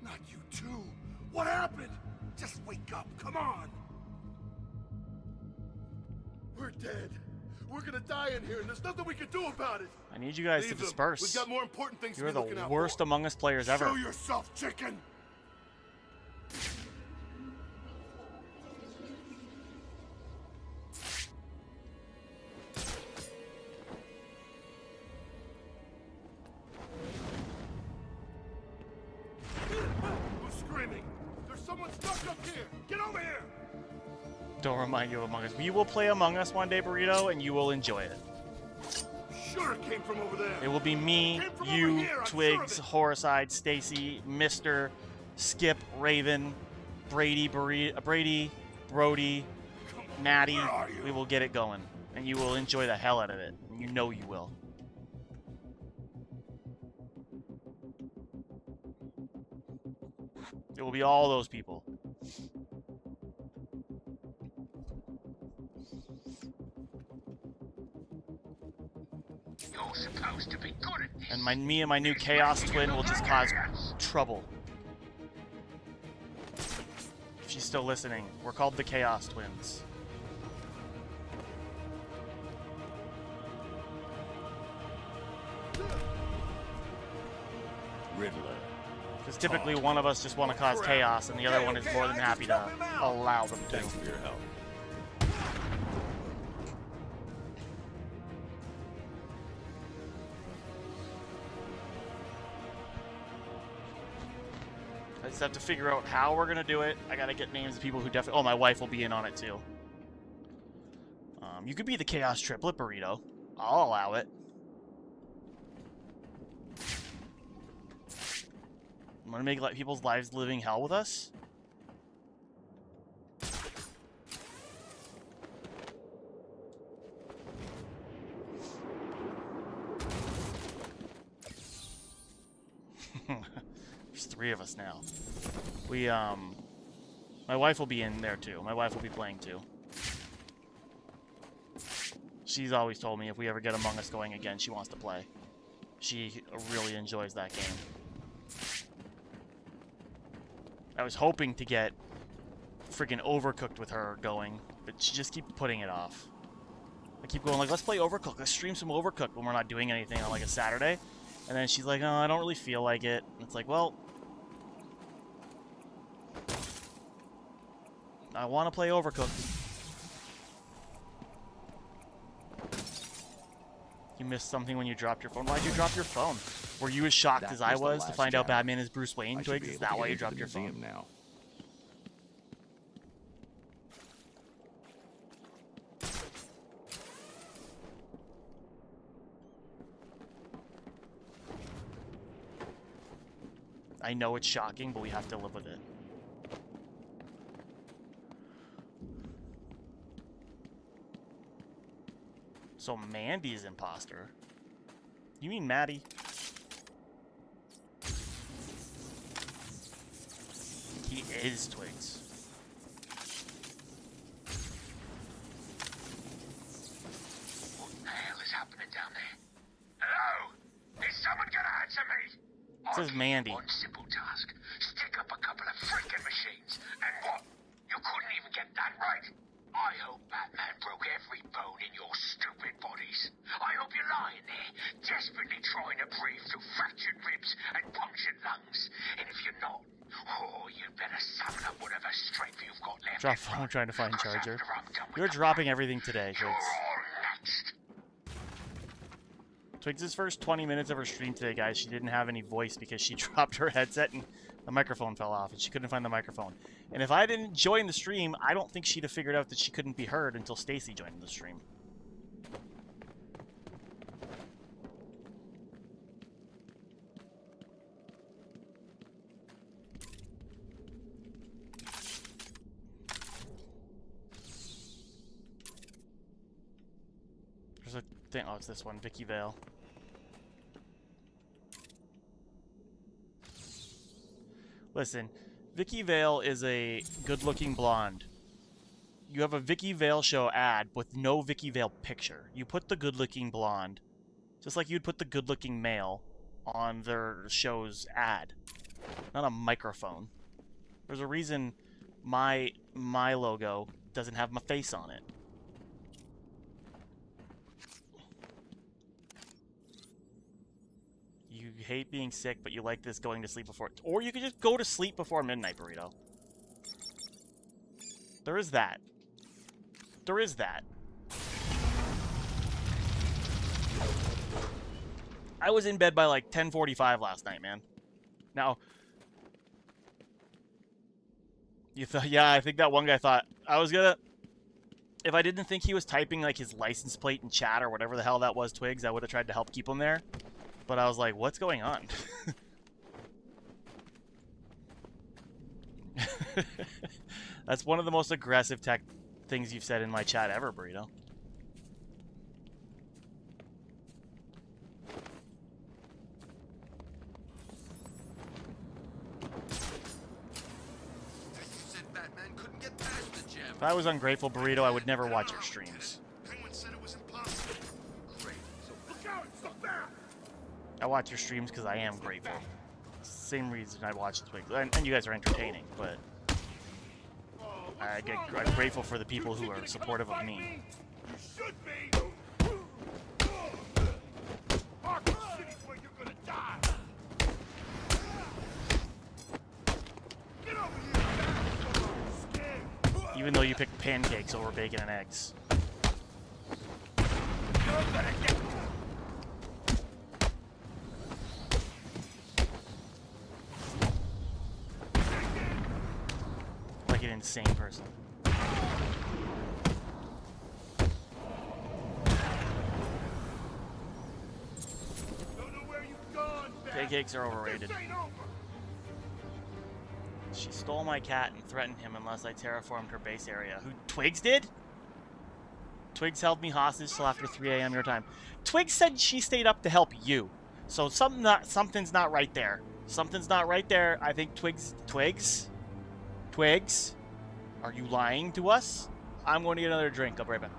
Not you too. What happened? Just wake up, come on! We're dead. We're gonna die in here, and there's nothing we can do about it. I need you guys Leave to them. disperse. We've got more important things You're to be looking the out worst for. Among Us players ever. Show yourself, chicken! Who's screaming? There's someone stuck up here! Get over here! Don't remind you of Among Us. We will play Among Us one day, Burrito, and you will enjoy it. Sure it came from over there. It will be me, Came from over you, here, I'm Twigs, sure of Horricide, Stacy, Mister, Skip, Raven, Brady, Brody, Maddie. Where are you? We will get it going, and you will enjoy the hell out of it. You know you will. It will be all those people. You're supposed to be good at this. And me and my new Chaos Twin will just cause trouble. If she's still listening, we're called the Chaos Twins. Riddler. Because typically one of us just want to cause chaos, and the other one is more than happy to allow them to. Thanks for your help. I just have to figure out how we're going to do it. I got to get names of people who definitely... Oh, my wife will be in on it, too. You could be the Chaos Triplet Burrito. I'll allow it. I'm going to make people's lives living hell with us? There's 3 of us now. My wife will be in there too. My wife will be playing too. She's always told me if we ever get Among Us going again, she wants to play. She really enjoys that game. I was hoping to get freaking Overcooked with her going, but she just keeps putting it off. I keep going like, let's play Overcooked. Let's stream some Overcooked when we're not doing anything on like a Saturday. And then she's like, oh, I don't really feel like it. And it's like, well, I want to play Overcooked. You missed something when you dropped your phone. Why'd you drop your phone? Were you as shocked as I was to find out Batman is Bruce Wayne, Twigs? Is that why you dropped your phone? Now. I know it's shocking, but we have to live with it. So Mandy's imposter. You mean Maddie? He is Twigs. What the hell is happening down there? Hello? Is someone gonna answer me? This is Mandy. One simple task. Stick up a couple of freaking machines. And what? You couldn't even get that right? I hope Batman broke every bone in your stupid bodies. I hope you're lying there, desperately trying to breathe through fractured ribs and punctured lungs. And if you're not, oh, you'd better summon up whatever strength you've got left. Drop phone trying to find charger. After I'm done with You're the dropping everything today, You're Twigs. all next. Twigs' first 20 minutes of her stream today, guys, she didn't have any voice because she dropped her headset and the microphone fell off and she couldn't find the microphone. And if I didn't join the stream, I don't think she'd have figured out that she couldn't be heard until Stacy joined the stream. There's a thing. Oh, it's this one, Vicky Vale. Listen, Vicky Vale is a good-looking blonde. You have a Vicky Vale show ad with no Vicky Vale picture. You put the good-looking blonde, just like you'd put the good-looking male on their show's ad, not a microphone. There's a reason my logo doesn't have my face on it. You hate being sick, but you like this going to sleep before... Or you could just go to sleep before midnight, Burrito. There is that. There is that. I was in bed by like 10:45 last night, man. Now... You thought... Yeah, I think that one guy thought... I was gonna... If I didn't think he was typing like his license plate in chat or whatever the hell that was, Twigs, I would have tried to help keep him there. But I was like, what's going on? That's one of the most aggressive tech things you've said in my chat ever, Burrito. If I was ungrateful, Burrito, I would never watch your streams. I watch your streams because I am grateful. Same reason I watch Twigs. And you guys are entertaining, but I'm grateful for the people who are supportive of me. You should be! ARKHAM City's where you're gonna die! Get over here! Even though you picked pancakes over bacon and eggs. You're gonna get... Like an insane person. Pancakes are overrated. She stole my cat and threatened him unless I terraformed her base area. Who, Twigs did? Twigs held me hostage till after 3 a.m. your time. Twigs said she stayed up to help you. So something's not right there. Something's not right there. I think Twigs? Are you lying to us? I'm going to get another drink. I'll be right back.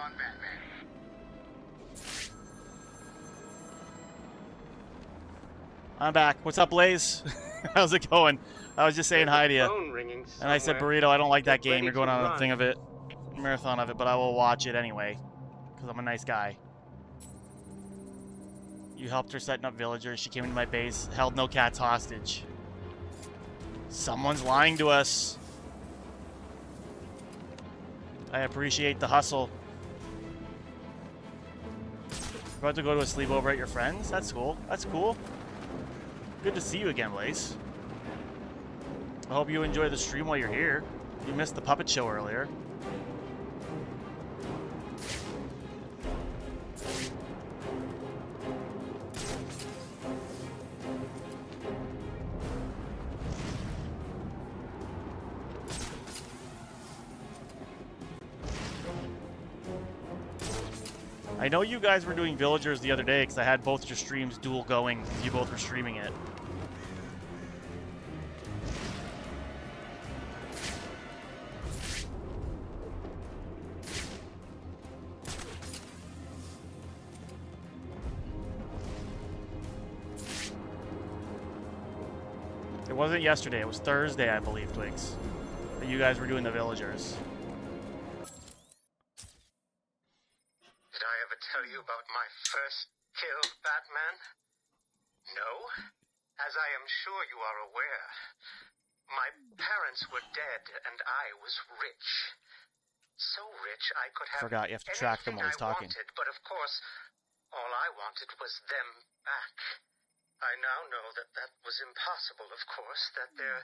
on Batman. I'm back. What's up, Blaze? How's it going? I was just saying hi to you. Phone ringing And I said, somewhere. Burrito, I don't like that Get game. ready You're going to on a run. thing of it, marathon of it, but I will watch it anyway, because I'm a nice guy. You helped her setting up villagers. She came into my base, held no cats hostage. Someone's lying to us. I appreciate the hustle. You're about to go to a sleepover at your friends? That's cool. That's cool. Good to see you again, Blaze. I hope you enjoy the stream while you're here. You missed the puppet show earlier. I know you guys were doing villagers the other day because I had both your streams dual going. You both were streaming it. It wasn't yesterday, it was Thursday, I believe, Twigs. But you guys were doing the villagers. Did I ever tell you about my first kill, Batman? No? As I am sure you are aware, my parents were dead and I was rich. So rich I could have Forgot you have to track them while he's talking. wanted, but of course, all I wanted was them back. I now know that that was impossible, of course, that their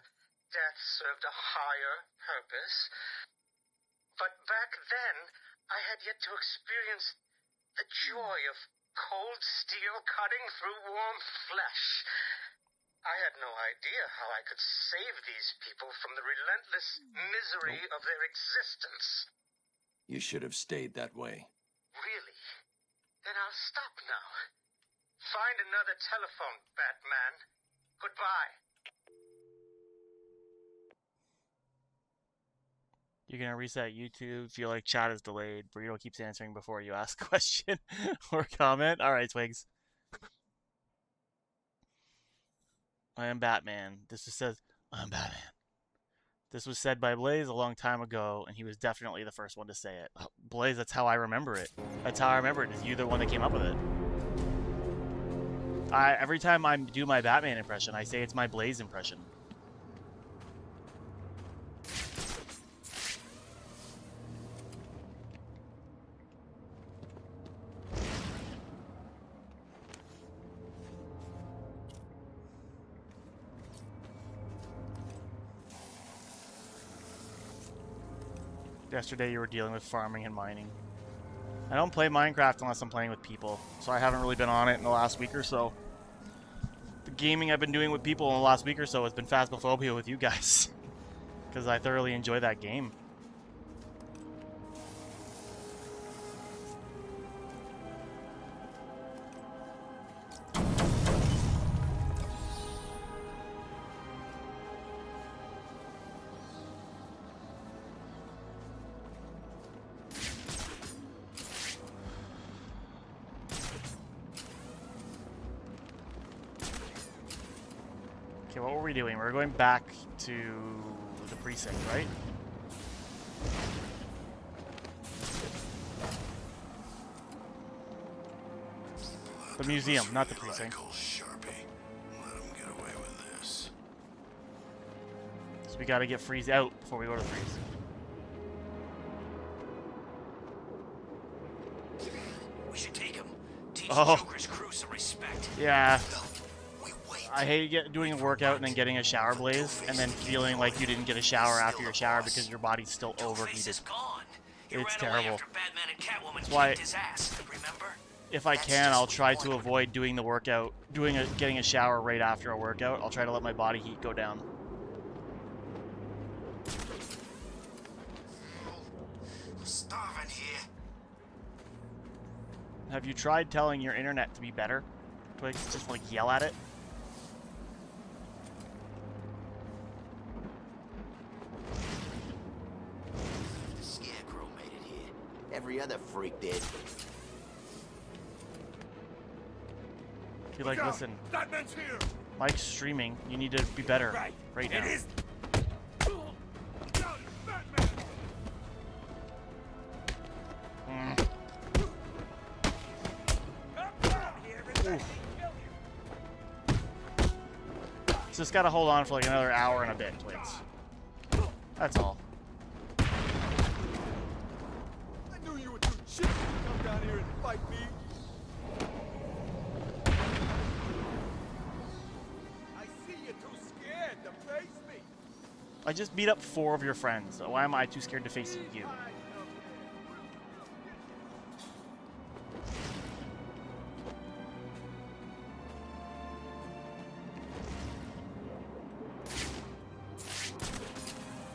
death served a higher purpose. But back then, I had yet to experience the joy of cold steel cutting through warm flesh. I had no idea how I could save these people from the relentless misery of their existence. You should have stayed that way. Really? Then I'll stop now. Find another telephone, Batman. Goodbye. You're gonna reset YouTube. Feel like chat is delayed. Burrito keeps answering before you ask a question or comment. Alright, Twigs. I am Batman. This is says I'm Batman. This was said by Blaze a long time ago, and he was definitely the first one to say it. Blaze, that's how I remember it. That's how I remember it. Is you the one that came up with it? Every time I do my Batman impression, I say it's my Blaze impression. Yesterday you were dealing with farming and mining. I don't play Minecraft unless I'm playing with people, so I haven't really been on it in the last week or so. The gaming I've been doing with people in the last week or so has been Phasmophobia with you guys, because I thoroughly enjoy that game. Okay, what were we doing? We're going back to the precinct, right? The museum, not the precinct. So we gotta get Freeze out before we go to Freeze. We should take him. Teach Oh. Joker's crew some respect. Yeah. I hate doing a workout and then getting a shower, Blaze, and then feeling like you didn't get a shower after your shower because your body's still overheated. It's terrible. That's why, if I can, I'll try to avoid doing the workout, getting a shower right after a workout. I'll try to let my body heat go down. Starving here. Have you tried telling your internet to be better? Twigs, just like yell at it? every other freak did. Be like, listen, That man's here. Mike's streaming. You need to be better right now. Just gotta hold on for like another hour and a bit, please. That's all. I knew you would do shit to come down here and fight me. I see you're too scared to face me. I just beat up 4 of your friends. Why am I too scared to face you?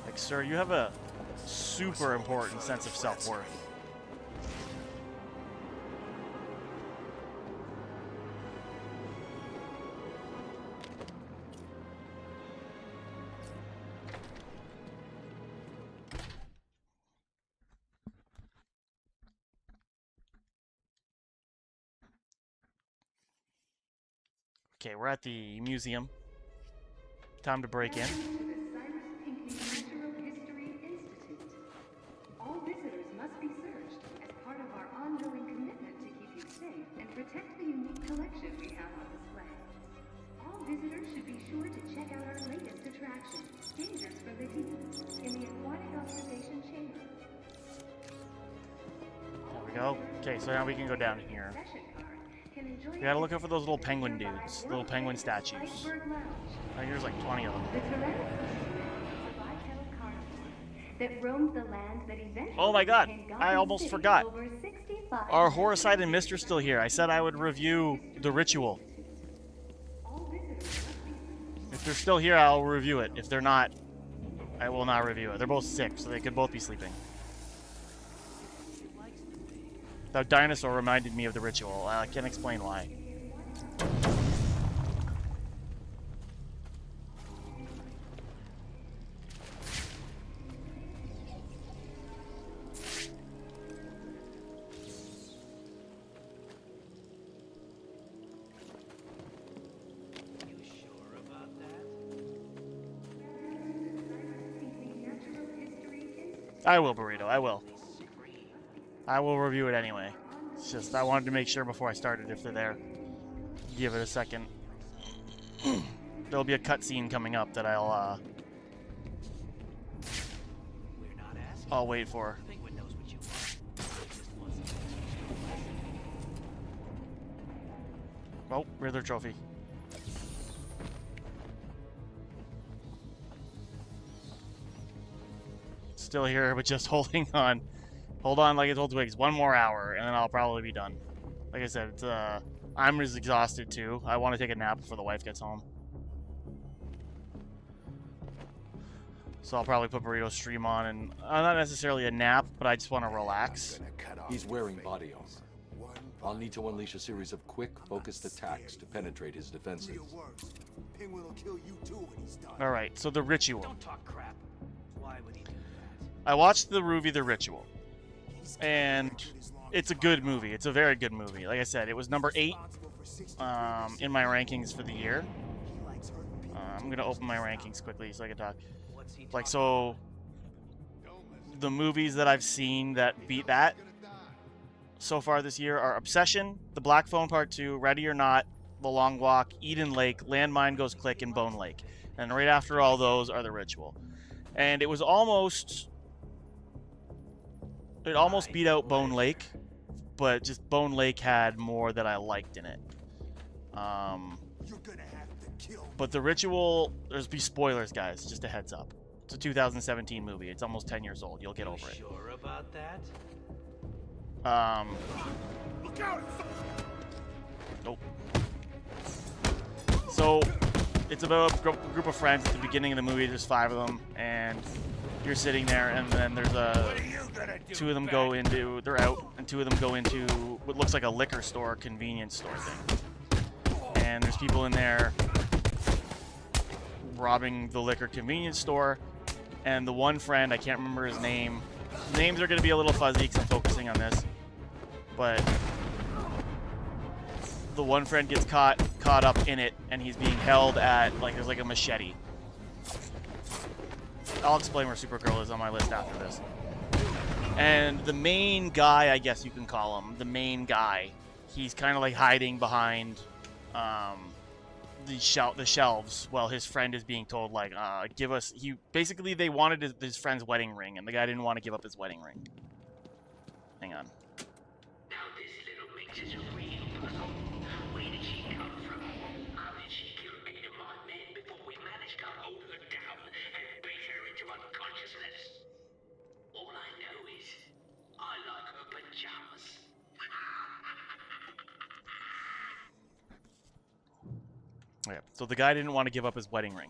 Like, sir, you have a super important sense of self-worth. Okay, we're at the museum. Time to break in. All visitors must be searched as part of our ongoing commitment to keep you safe and protect the unique collection we have on display. All visitors should be sure to check out our latest attraction, Dangers for the Deep, in the aquatic observation chamber. There we go. Okay, so now we can go down here. We gotta look out for those little penguin dudes, little penguin statues. I think there's like 20 of them. That roamed the land that eventually Oh my god, became I Gotham almost City forgot. over 65 Our Horrorcide and Mister's still here. I said I would review The Ritual. If they're still here, I'll review it. If they're not, I will not review it. They're both sick, so they could both be sleeping. That dinosaur reminded me of The Ritual. I can't explain why. I will, Burrito. I will. I will review it anyway. It's just I wanted to make sure before I started if they're there. Give it a second. There'll be a cutscene coming up that I'll wait for. Oh, Riddler trophy. Still here, but just holding on. Hold on like I told Twigs. 1 more hour, and then I'll probably be done. Like I said, it's, I'm as exhausted too. I want to take a nap before the wife gets home. So I'll probably put Burrito's stream on, and not necessarily a nap, but I just want to relax. He's wearing body armor. I'll need to unleash a series of quick, focused attacks to penetrate his defenses. Alright, so The Ritual. Don't talk crap. Why would he do that? I watched the movie The Ritual, and it's a good movie. It's a very good movie. Like I said, it was number 8 in my rankings for the year. I'm going to open my rankings quickly so I can talk. Like, so, the movies that I've seen that beat that so far this year are Obsession, The Black Phone Part 2, Ready or Not, The Long Walk, Eden Lake, Landmine Goes Click, and Bone Lake. And right after all those are The Ritual. And it was almost... It almost beat out Bone Lake, but just Bone Lake had more that I liked in it. But The Ritual, there's be spoilers, guys, just a heads up. It's a 2017 movie. It's almost 10 years old. You'll get over it. Sure about that? Look out! Nope. So, it's about a group of friends at the beginning of the movie. There's 5 of them, and you're sitting there, and then there's two of them go into, they're out, and 2 of them go into what looks like a liquor store, convenience store thing. And there's people in there robbing the liquor convenience store, and the one friend, I can't remember his name, names are going to be a little fuzzy because I'm focusing on this. But the one friend gets caught up in it, and he's being held at, like, there's like a machete. I'll explain where Supergirl is on my list after this. And the main guy, I guess you can call him, the main guy, he's kind of like hiding behind the shelves while his friend is being told, like, give us, basically they wanted his friend's wedding ring, and the guy didn't want to give up his wedding ring. Hang on. Now this little mix is a real puzzle. Where did she come from? How did she kill 8 of my men before we managed to hold her down and beat her into unconsciousness? All I know is I like her pajamas. Yeah, so the guy didn't want to give up his wedding ring.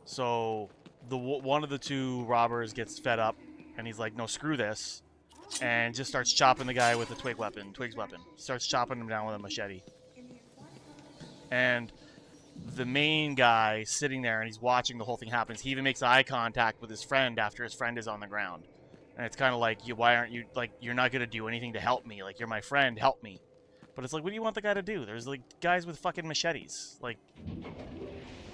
So one of the two robbers gets fed up, and he's like, no, screw this, and just starts chopping the guy with a Twig's weapon. Starts chopping him down with a machete. And the main guy sitting there, and he's watching the whole thing happen. He even makes eye contact with his friend after his friend is on the ground. And it's kind of like, why aren't you, like, you're not going to do anything to help me. Like, you're my friend, help me. But it's like, what do you want the guy to do? There's, like, guys with fucking machetes. Like,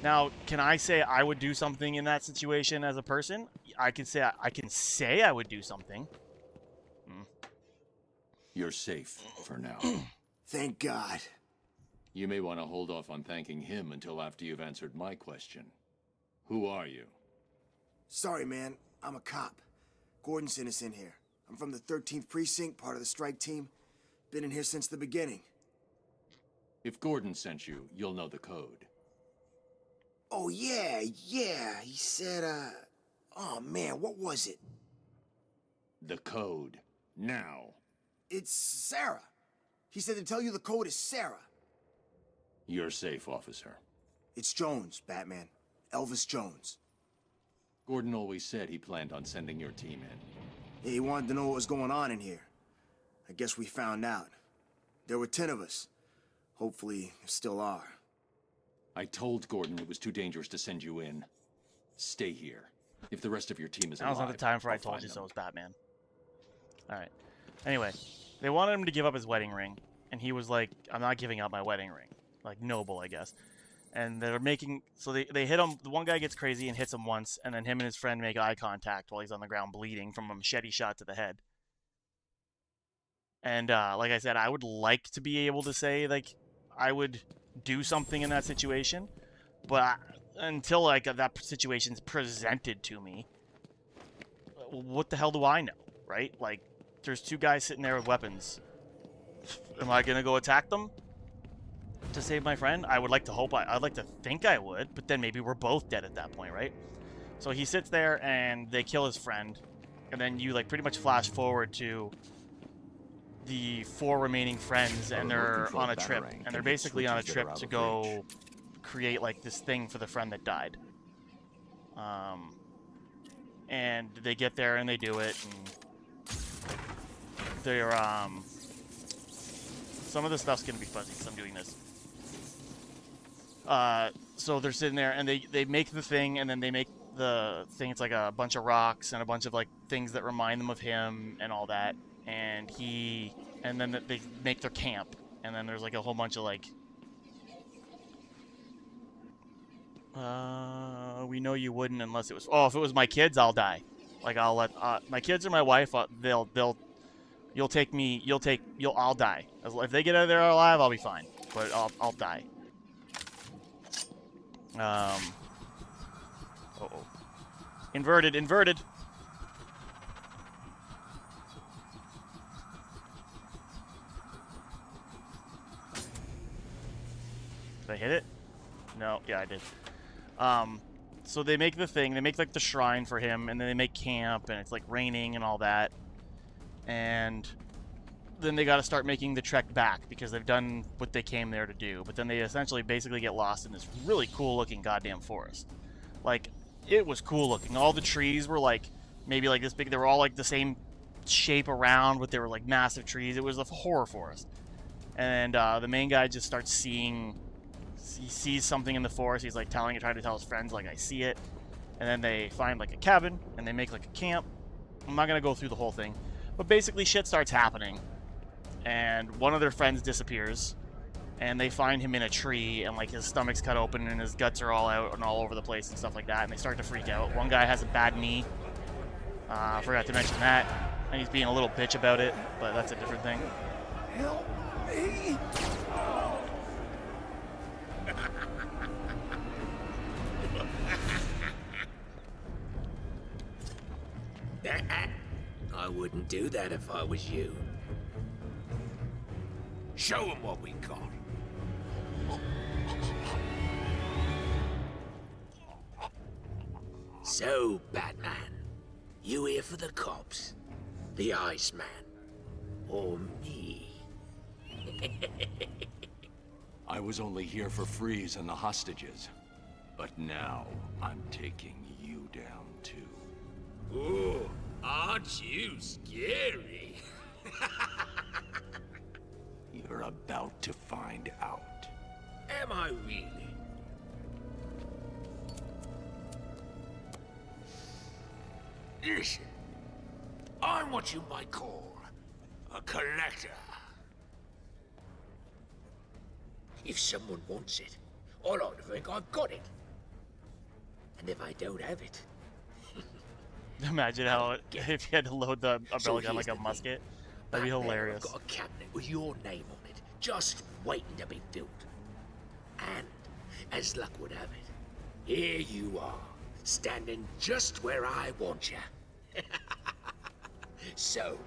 now, can I say I would do something in that situation as a person? I can say I would do something. You're safe for now. Thank God. You may want to hold off on thanking him until after you've answered my question. Who are you? Sorry, man. I'm a cop. Gordon sent us in here. I'm from the 13th Precinct, part of the strike team. Been in here since the beginning. If Gordon sent you, you'll know the code. Oh, yeah. He said, oh, man, what was it? The code. Now. It's Sarah. He said to tell you the code is Sarah. You're safe, officer. It's Jones, Batman. Elvis Jones. Gordon always said he planned on sending your team in. Yeah, he wanted to know what was going on in here. I guess we found out. There were 10 of us. Hopefully, there still are. I told Gordon it was too dangerous to send you in. Stay here. If the rest of your team is alive, Now's not the time for I told you so, it's Batman. Alright. Anyway, they wanted him to give up his wedding ring, and he was like, I'm not giving up my wedding ring. Like, noble, I guess. And they're making, so they hit him, the one guy gets crazy and hits him once, and then him and his friend make eye contact while he's on the ground bleeding from a machete shot to the head. And, like I said, I would like to be able to say, like, I would do something in that situation, but until, like, that situation's presented to me, what the hell do I know, right? Like, there's two guys sitting there with weapons. Am I gonna go attack them to save my friend? I would like to hope I'd like to think I would, but then maybe we're both dead at that point, right? So he sits there and they kill his friend, and then you, like, pretty much flash forward to the 4 remaining friends, and they're on a trip, and they're basically on a trip to go create, like, this thing for the friend that died. And they get there and they do it, and they're, some of the stuff's gonna be fuzzy because I'm doing this. So they're sitting there and they make the thing, and then they make the thing, it's like a bunch of rocks and a bunch of, like, things that remind them of him and all that. And then they make their camp, and then there's, like, a whole bunch of, like, we know you wouldn't unless it was, oh, if it was my kids, I'll die. Like, I'll let, my kids or my wife, I'll die. If they get out of there alive, I'll be fine, but I'll die. Uh-oh. Inverted. Did I hit it? No. Yeah, I did. So they make the thing. They make, like, the shrine for him, and then they make camp, and it's, like, raining and all that. And then they got to start making the trek back because they've done what they came there to do. But then they essentially basically get lost in this really cool-looking goddamn forest. Like, it was cool-looking. All the trees were, like, maybe, like, this big. They were all, like, the same shape around, but they were, like, massive trees. It was a horror forest. And the main guy just starts seeing... He sees something in the forest. He's, like, trying to tell his friends, like, I see it. And then they find like a cabin, and they make like a camp. I'm not gonna go through the whole thing, but basically shit starts happening, and one of their friends disappears, and they find him in a tree, and like his stomach's cut open, and his guts are all out and all over the place and stuff like that, and they start to freak out. One guy has a bad knee. I forgot to mention that, and he's being a little bitch about it, but that's a different thing. Help me! I wouldn't do that if I was you. Show him what we got. So, Batman, you here for the cops, the Iceman, or me? I was only here for Freeze and the hostages. But now, I'm taking you down too. Ooh, aren't you scary? You're about to find out. Am I really? Listen, I'm what you might call a collector. If someone wants it, I like to think I've got it. And if I don't have it... Imagine how if you had to load the umbrella gun like a musket. That'd be hilarious. I've got a cabinet with your name on it, just waiting to be filled. And, as luck would have it, here you are, standing just where I want you. So,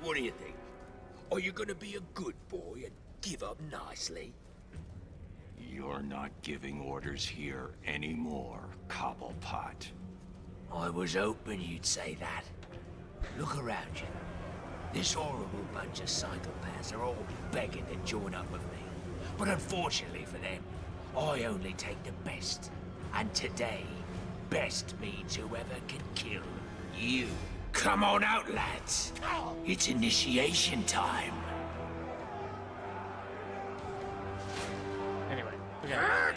what do you think? Are you gonna be a good boy and give up nicely? You're not giving orders here anymore, Cobblepot. I was hoping you'd say that. Look around you. This horrible bunch of psychopaths are all begging to join up with me. But unfortunately for them, I only take the best. And today, best means whoever can kill you. Come on out, lads. It's initiation time. Anyway, okay.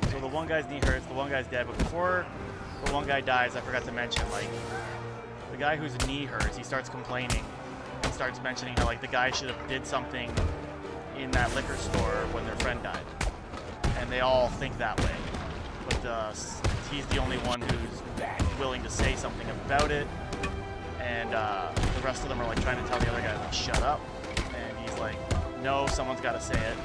So the one guy's knee hurts, the one guy's dead, but before the one guy dies, I forgot to mention, like, the guy whose knee hurts, he starts complaining. He starts mentioning how, like, the guy should have did something in that liquor store when their friend died. And they all think that way. But he's the only one who's willing to say something about it. And the rest of them are, like, trying to tell the other guy, like, shut up. And he's like, no, someone's got to say it.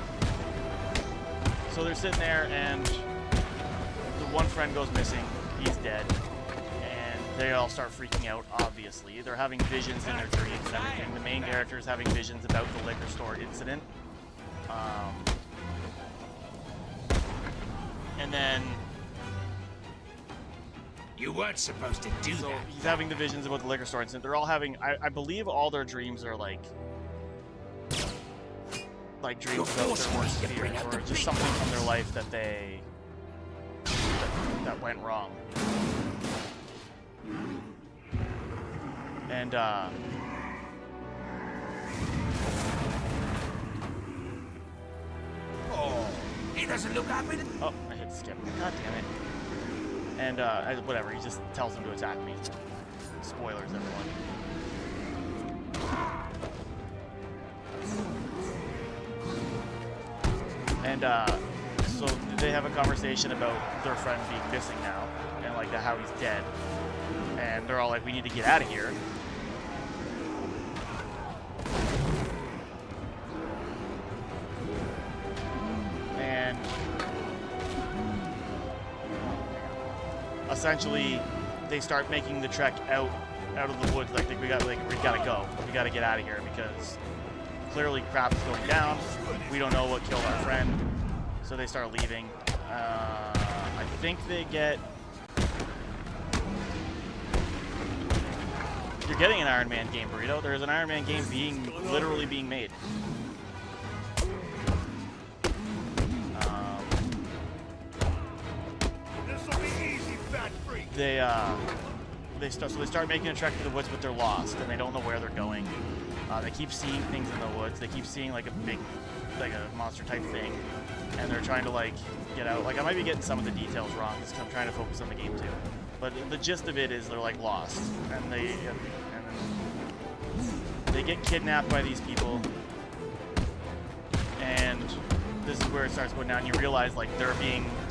So they're sitting there, and the one friend goes missing. He's dead. And they all start freaking out, obviously. They're having visions in their dreams and everything. The main character is having visions about the liquor store incident. And then... You weren't supposed to do that. He's having the visions about the liquor store incident. They're all having... I believe all their dreams are like dreams about their worst fears, or just something from their life that they... that went wrong. And, Oh, he doesn't look happy. Oh, I hit skip. God damn it. And, whatever, he just tells them to attack me. Spoilers, everyone. And, so they have a conversation about their friend being missing now, and, like, how he's dead. And they're all like, we need to get out of here. And essentially, they start making the trek out of the woods. Like, we gotta go. We gotta get out of here because clearly crap is going down. We don't know what killed our friend, so they start leaving. I think they get... You're getting an Iron Man game, Burrito. There's an Iron Man game literally being made. This'll be easy, fat freak. They start making a trek to the woods, but they're lost and they don't know where they're going. They keep seeing things in the woods. They keep seeing like a big, like a monster type thing, and they're trying to like get out. Like I might be getting some of the details wrong because I'm trying to focus on the game too. But the gist of it is they're like lost, and they get kidnapped by these people, and this is where it starts going down. You realize like they're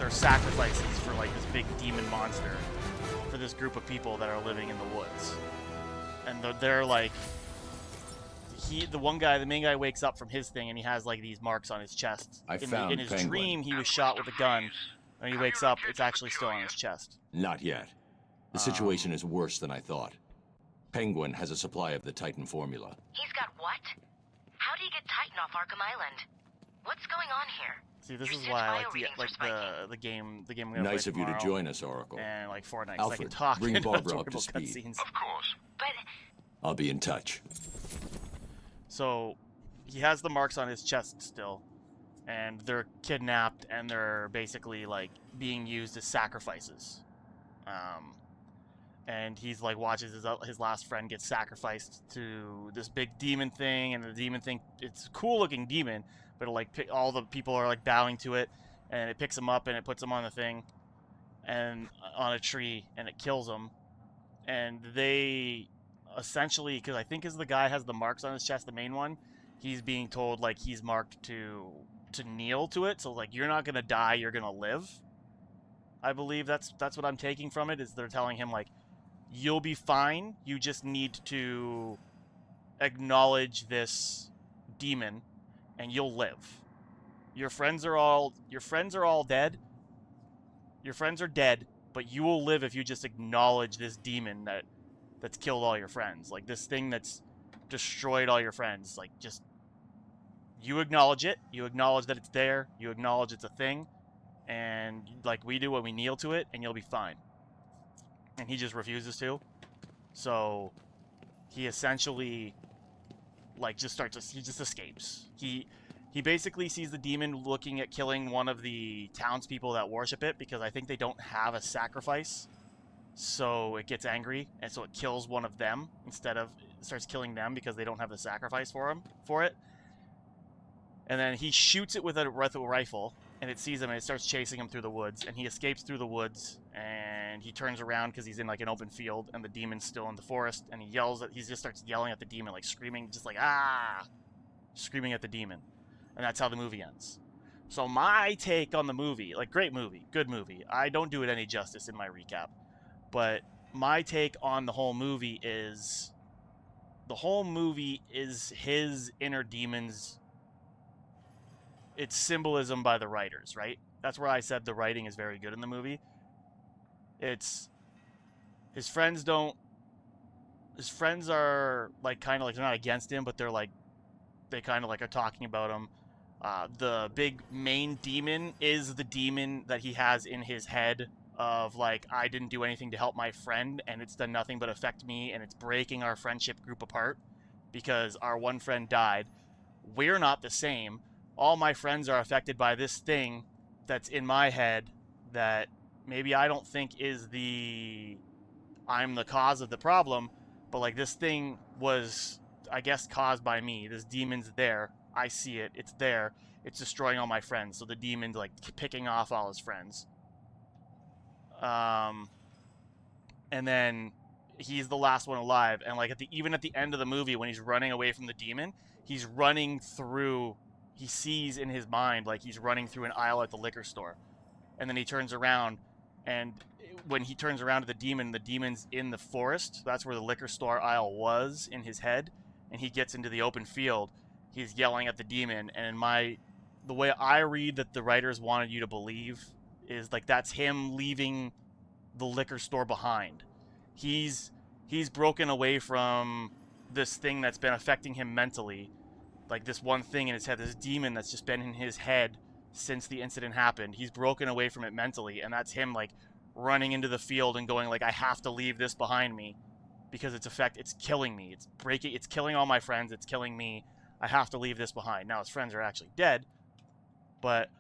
sacrifices for like this big demon monster for this group of people that are living in the woods, and they're like. The main guy wakes up from his thing and he has like these marks on his chest. In his dream, he was shot with a gun. When he wakes up, it's actually still on his chest. Not yet. The situation is worse than I thought. Penguin has a supply of the Titan formula. He's got what? How do you get Titan off Arkham Island? What's going on here? See, this is why I like the game. I'm gonna nice play of you to tomorrow, join us, Oracle. And like Fortnite, Alfred, I can talk. bring Barbara up to horrible speed. cutscenes. Of course. But I'll be in touch. So, he has the marks on his chest still, and they're kidnapped, and they're basically like being used as sacrifices. And he's like watches his last friend get sacrificed to this big demon thing, and the demon thing, it's a cool looking demon, but it, like all the people are like bowing to it, and it picks him up and it puts him on the thing, and on a tree, and it kills him, and they. Essentially, because I think as the guy has the marks on his chest, the main one, he's being told like he's marked to kneel to it. So like you're not gonna die, you're gonna live. I believe that's what I'm taking from it. Is they're telling him like you'll be fine. You just need to acknowledge this demon, and you'll live. Your friends are all dead. Your friends are dead, but you will live if you just acknowledge this demon that's killed all your friends. Like, this thing that's destroyed all your friends. Like, just... You acknowledge it. You acknowledge that it's there. You acknowledge it's a thing. And, like we do when we kneel to it, and you'll be fine. And he just refuses to. So, he essentially, like, he just escapes. He basically sees the demon looking at killing one of the townspeople that worship it, because I think they don't have a sacrifice. So it gets angry, and so it kills one of them instead of starts killing them because they don't have the sacrifice for it. And then he shoots it with a rifle, and it sees him, and it starts chasing him through the woods. And he escapes through the woods, and he turns around because he's in like an open field, and the demon's still in the forest. And he just starts yelling at the demon, like screaming, just like ah, screaming at the demon. And that's how the movie ends. So my take on the movie, like great movie, good movie. I don't do it any justice in my recap. But my take on the whole movie is his inner demons. It's symbolism by the writers, right? That's where I said the writing is very good in the movie. It's his friends are like kind of like they're not against him, but they kind of like are talking about him. The big main demon is the demon that he has in his head. Of like, I didn't do anything to help my friend, and it's done nothing but affect me, and it's breaking our friendship group apart because our one friend died. We're not the same. All my friends are affected by this thing that's in my head that maybe I don't think I'm the cause of the problem, but like this thing was, I guess, caused by me. This demon's there. I see it. It's there. It's destroying all my friends. So the demon's like picking off all his friends. And then he's the last one alive, and like even at the end of the movie when he's running away from the demon, he's running through, he sees in his mind like he's running through an aisle at the liquor store, and then he turns around, and when he turns around to the demon's in the forest. That's where the liquor store aisle was in his head, and he gets into the open field. He's yelling at the demon, and the way I read that the writers wanted you to believe is like that's him leaving the liquor store behind. He's broken away from this thing that's been affecting him mentally, like this one thing in his head, this demon that's just been in his head since the incident happened. He's broken away from it mentally, and that's him like running into the field and going like, I have to leave this behind me because it's killing me. It's killing all my friends. It's killing me. I have to leave this behind. Now his friends are actually dead, but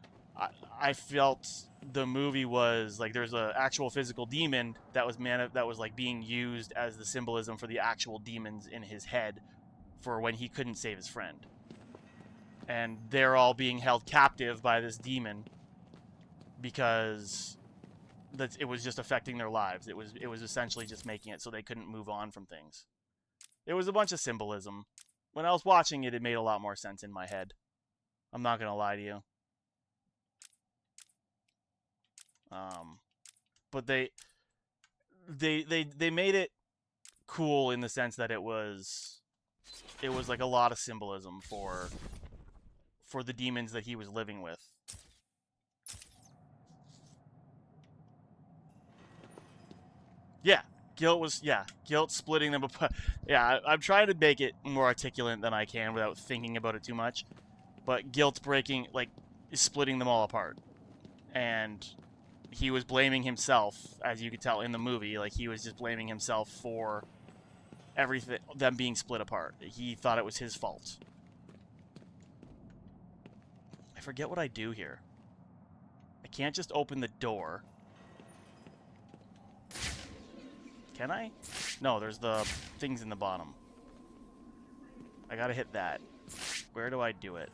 I felt the movie was like there's an actual physical demon that was like being used as the symbolism for the actual demons in his head for when he couldn't save his friend. And they're all being held captive by this demon because it was just affecting their lives. It was essentially just making it so they couldn't move on from things. It was a bunch of symbolism. When I was watching it, it made a lot more sense in my head. I'm not gonna lie to you. But they made it cool in the sense that it was like a lot of symbolism for the demons that he was living with. Yeah, guilt splitting them apart. Yeah, I'm trying to make it more articulate than I can without thinking about it too much. But guilt breaking, like, splitting them all apart. And he was blaming himself, as you could tell in the movie. Like, he was just blaming himself for everything, them being split apart. He thought it was his fault. I forget what I do here. I can't just open the door. Can I? No, there's the things in the bottom. I gotta hit that. Where do I do it?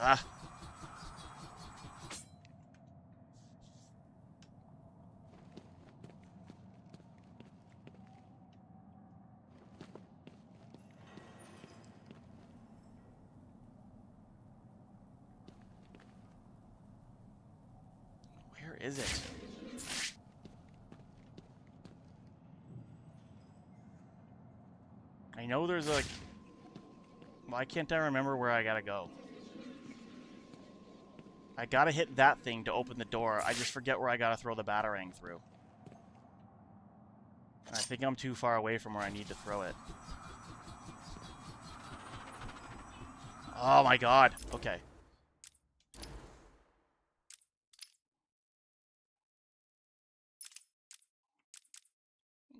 Ah. Where is it? I know there's a... Why can't I remember where I gotta go? I gotta hit that thing to open the door. I just forget where I gotta throw the batarang through. I think I'm too far away from where I need to throw it. Oh my god. Okay.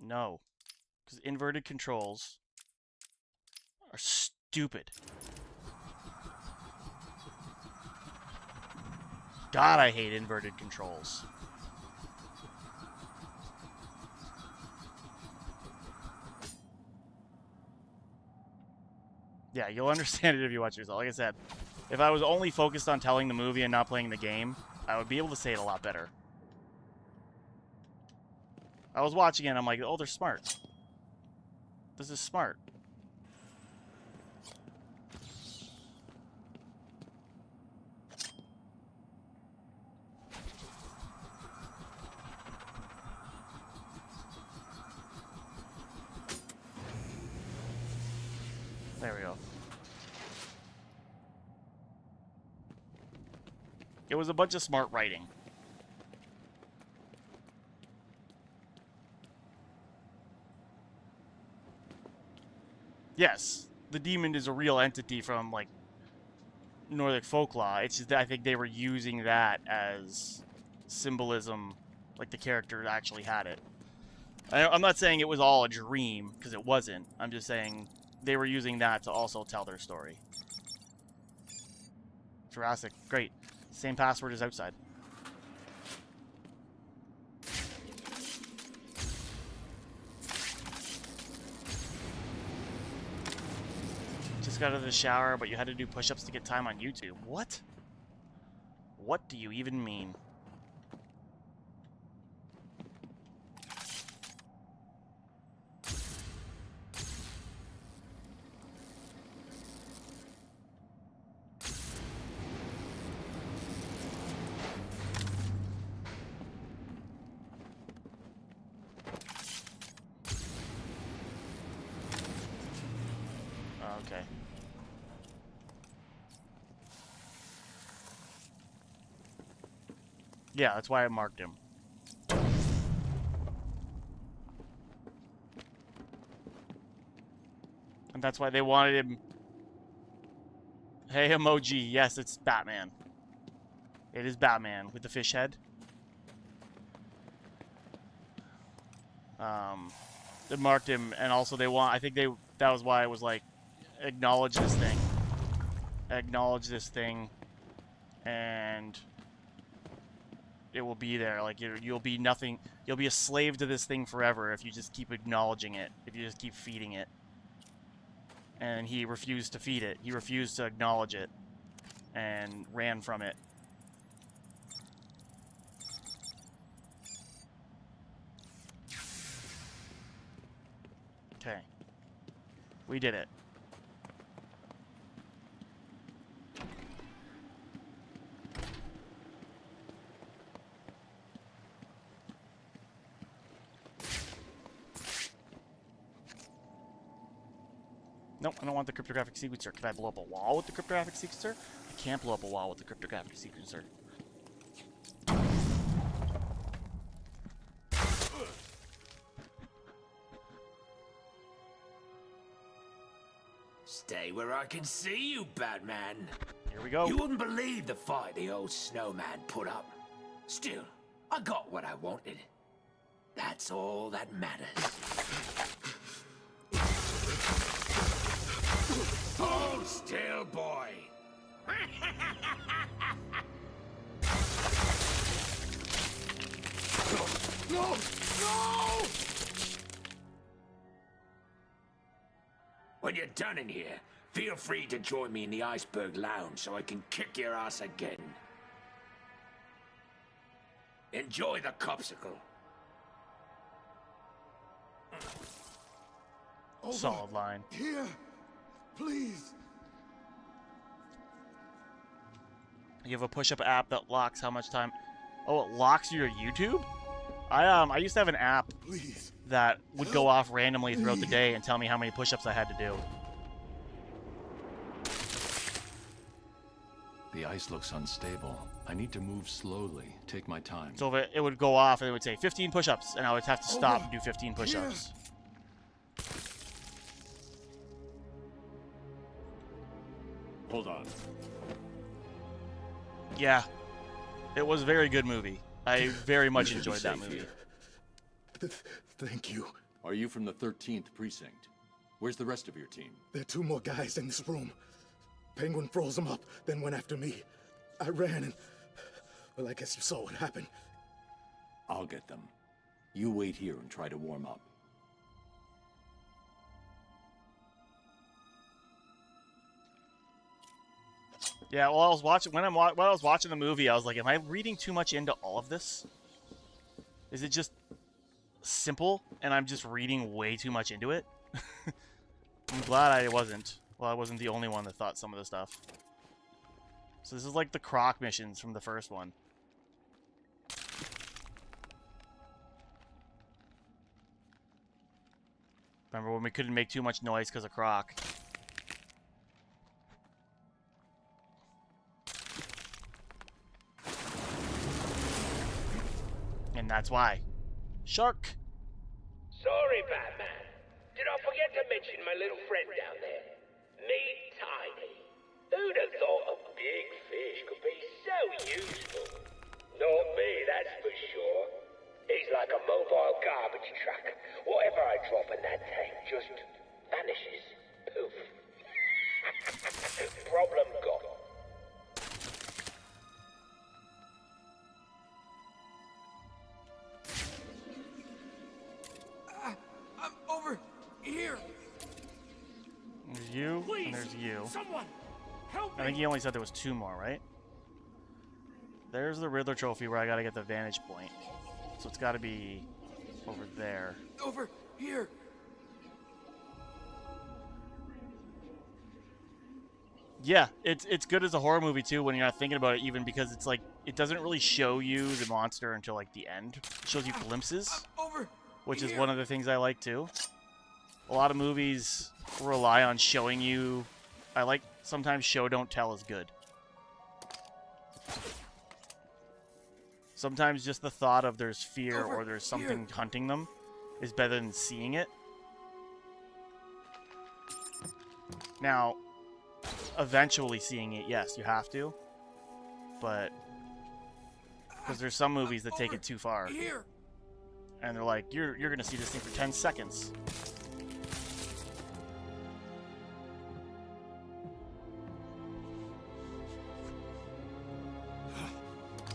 No. Because inverted controls are stupid. God, I hate inverted controls. Yeah, you'll understand it if you watch yourself. Like I said, if I was only focused on telling the movie and not playing the game, I would be able to say it a lot better. I was watching it and I'm like, oh, they're smart. This is smart. There we go. It was a bunch of smart writing. Yes, the demon is a real entity from, like, Nordic folklore. It's just that I think they were using that as symbolism, like the character actually had it. I'm not saying it was all a dream, because it wasn't. I'm just saying they were using that to also tell their story. Jurassic, great. Same password as outside. Just got out of the shower, but you had to do push-ups to get time on YouTube. What? What do you even mean? Okay. Yeah, that's why I marked him. And that's why they wanted him. Hey, emoji. Yes, it's Batman. It is Batman with the fish head. They marked him, and also they want. I think that was why it was like, acknowledge this thing. Acknowledge this thing, and it will be there. Like you'll be nothing. You'll be a slave to this thing forever if you just keep acknowledging it. If you just keep feeding it. And he refused to feed it. He refused to acknowledge it, and ran from it. Okay. We did it. Nope, I don't want the cryptographic sequencer. Can I blow up a wall with the cryptographic sequencer? I can't blow up a wall with the cryptographic sequencer. Stay where I can see you, Batman. Here we go. You wouldn't believe the fight the old snowman put up. Still, I got what I wanted. That's all that matters. Hold still, boy. No! No! When you're done in here, feel free to join me in the Iceberg Lounge so I can kick your ass again. Enjoy the copsicle. Solid line. Here, please. You have a push-up app that locks how much time... Oh, it locks your YouTube? I used to have an app that would go off randomly throughout the day and tell me how many push-ups I had to do. The ice looks unstable. I need to move slowly. Take my time. So if it would go off and it would say 15 push-ups, and I would have to stop and do 15 push-ups. Hold on. Yeah. It was a very good movie. I very much enjoyed that movie. Thank you. Are you from the 13th precinct? Where's the rest of your team? There are 2 more guys in this room. Penguin froze them up, then went after me. I ran and... Well, I guess you saw what happened. I'll get them. You wait here and try to warm up. Yeah, well, I was watching when I was watching the movie, I was like, am I reading too much into all of this? Is it just simple and I'm just reading way too much into it? I'm glad I wasn't. Well, I wasn't the only one that thought some of the stuff. So this is like the Croc missions from the first one. Remember when we couldn't make too much noise because of Croc? And that's why. Shark! Sorry, Batman. Did I forget to mention my little friend down there? Meet Tiny. Who'd have thought a big fish could be so useful? Not me, that's for sure. He's like a mobile garbage truck. Whatever I drop in that tank just vanishes. Poof. Problem gone. I'm over here. There's you, and there's you. Someone, help I think he only said there was 2 more, right? There's the Riddler trophy where I gotta get the vantage point. So it's gotta be over there. Over here. Yeah, it's good as a horror movie too when you're not thinking about it, even because it's like it doesn't really show you the monster until like the end. It shows you glimpses, which is one of the things I like too. A lot of movies rely on showing you. I like sometimes show don't tell is good. Sometimes just the thought of there's fear or there's something hunting them is better than seeing it. Now, eventually seeing it, yes, you have to. But because there's some movies that take it too far. And they're like, you're gonna see this thing for 10 seconds.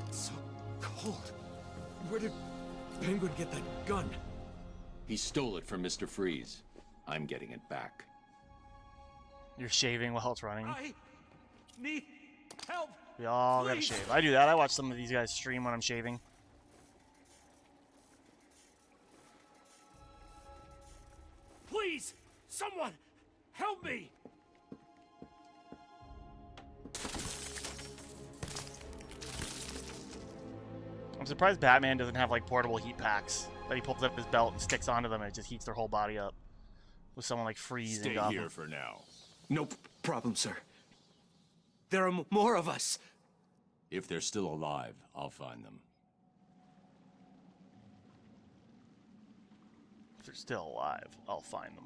It's so cold. Hold. Where did Penguin get that gun? He stole it from Mr. Freeze. I'm getting it back. You're shaving while it's running. I need help. We all gotta Please. shave. I do that. I watch some of these guys stream when I'm shaving. Please, someone, help me. I'm surprised Batman doesn't have like portable heat packs that he pulls up his belt and sticks onto them and it just heats their whole body up. With someone like Freeze Stay and Gotham. here for now. No problem, sir. There are more of us. If they're still alive, I'll find them. If they're still alive, I'll find them.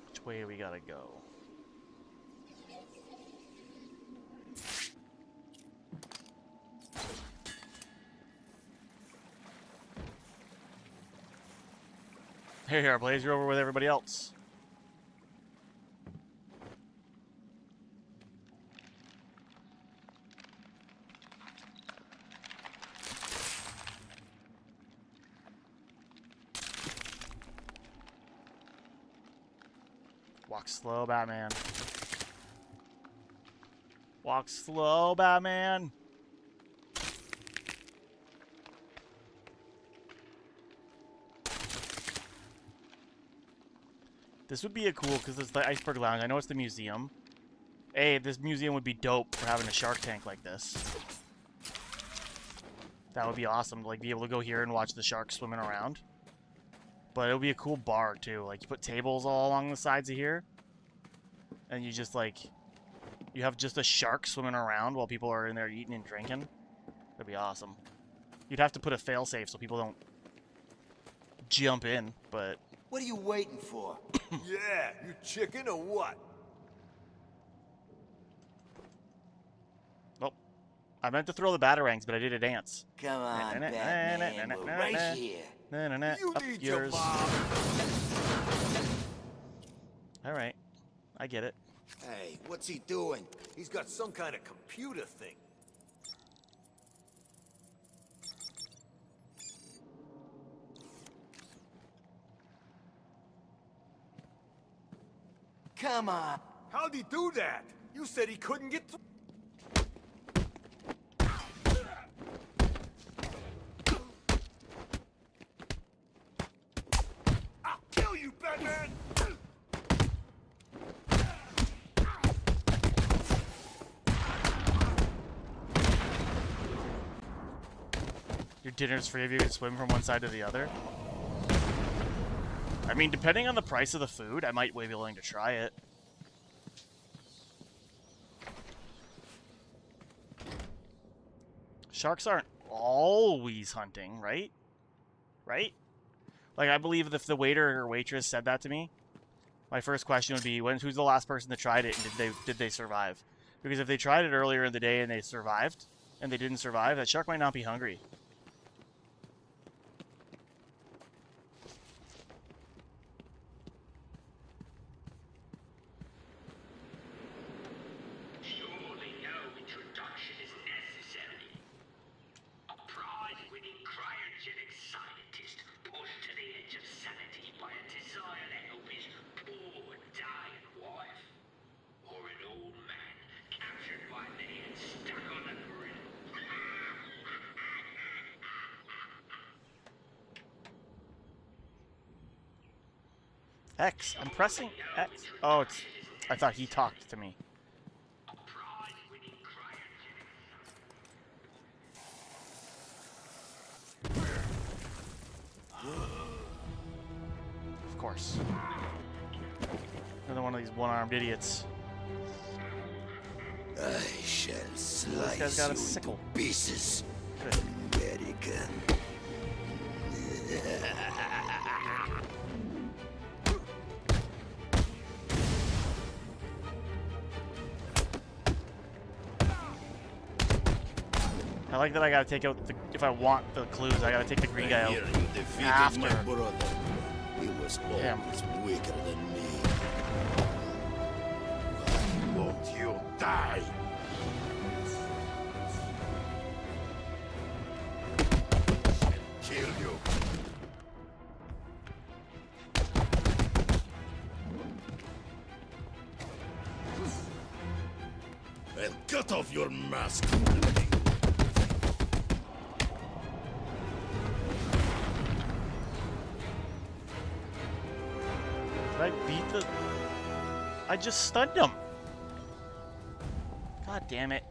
Which way we gotta go? Here you are, Blaze. You're over with everybody else. Walk slow, Batman. Walk slow, Batman. This would be a cool, because it's the Iceberg Lounge. I know it's the museum. Hey, this museum would be dope for having a shark tank like this. That would be awesome to like be able to go here and watch the sharks swimming around. But it would be a cool bar too. Like you put tables all along the sides of here, and you just like you have just a shark swimming around while people are in there eating and drinking. That'd be awesome. You'd have to put a failsafe so people don't jump in, but What are you waiting for? Yeah, you chicken or what? oh, I meant to throw the batarangs, but I did a dance. Come on, Batman. We're right here. You Up need your yours. mom. All right, I get it. Hey, what's he doing? He's got some kind of computer thing. Come on. How'd he do that? You said he couldn't get through. I'll kill you, Batman! Your dinner's free if you can swim from one side to the other. I mean, depending on the price of the food, I might be willing to try it. Sharks aren't always hunting, right? Right? Like, I believe if the waiter or waitress said that to me, my first question would be, who's the last person that tried it, and did they survive? Because if they tried it earlier in the day and they survived, and they didn't survive, that shark might not be hungry. Surely no introduction is necessary. A prize-winning cryogenic scientist pushed to the edge of sanity by a desire to help his poor, dying wife. Or an old man captured by me and stuck on a grill. X. I'm pressing X. Oh, it's. I thought he talked to me. Of course. Another one of these one-armed idiots. I shall This guy's slice got a you sickle. into pieces. Good. American. I like that I gotta take out the. If I want the clues, I gotta take the green guy out Here you defeated after. my brother. He was Damn. always weaker than me. I won't let you die. Kill you. I'll cut off your mask. Did I beat the... I just stunned him. God damn it.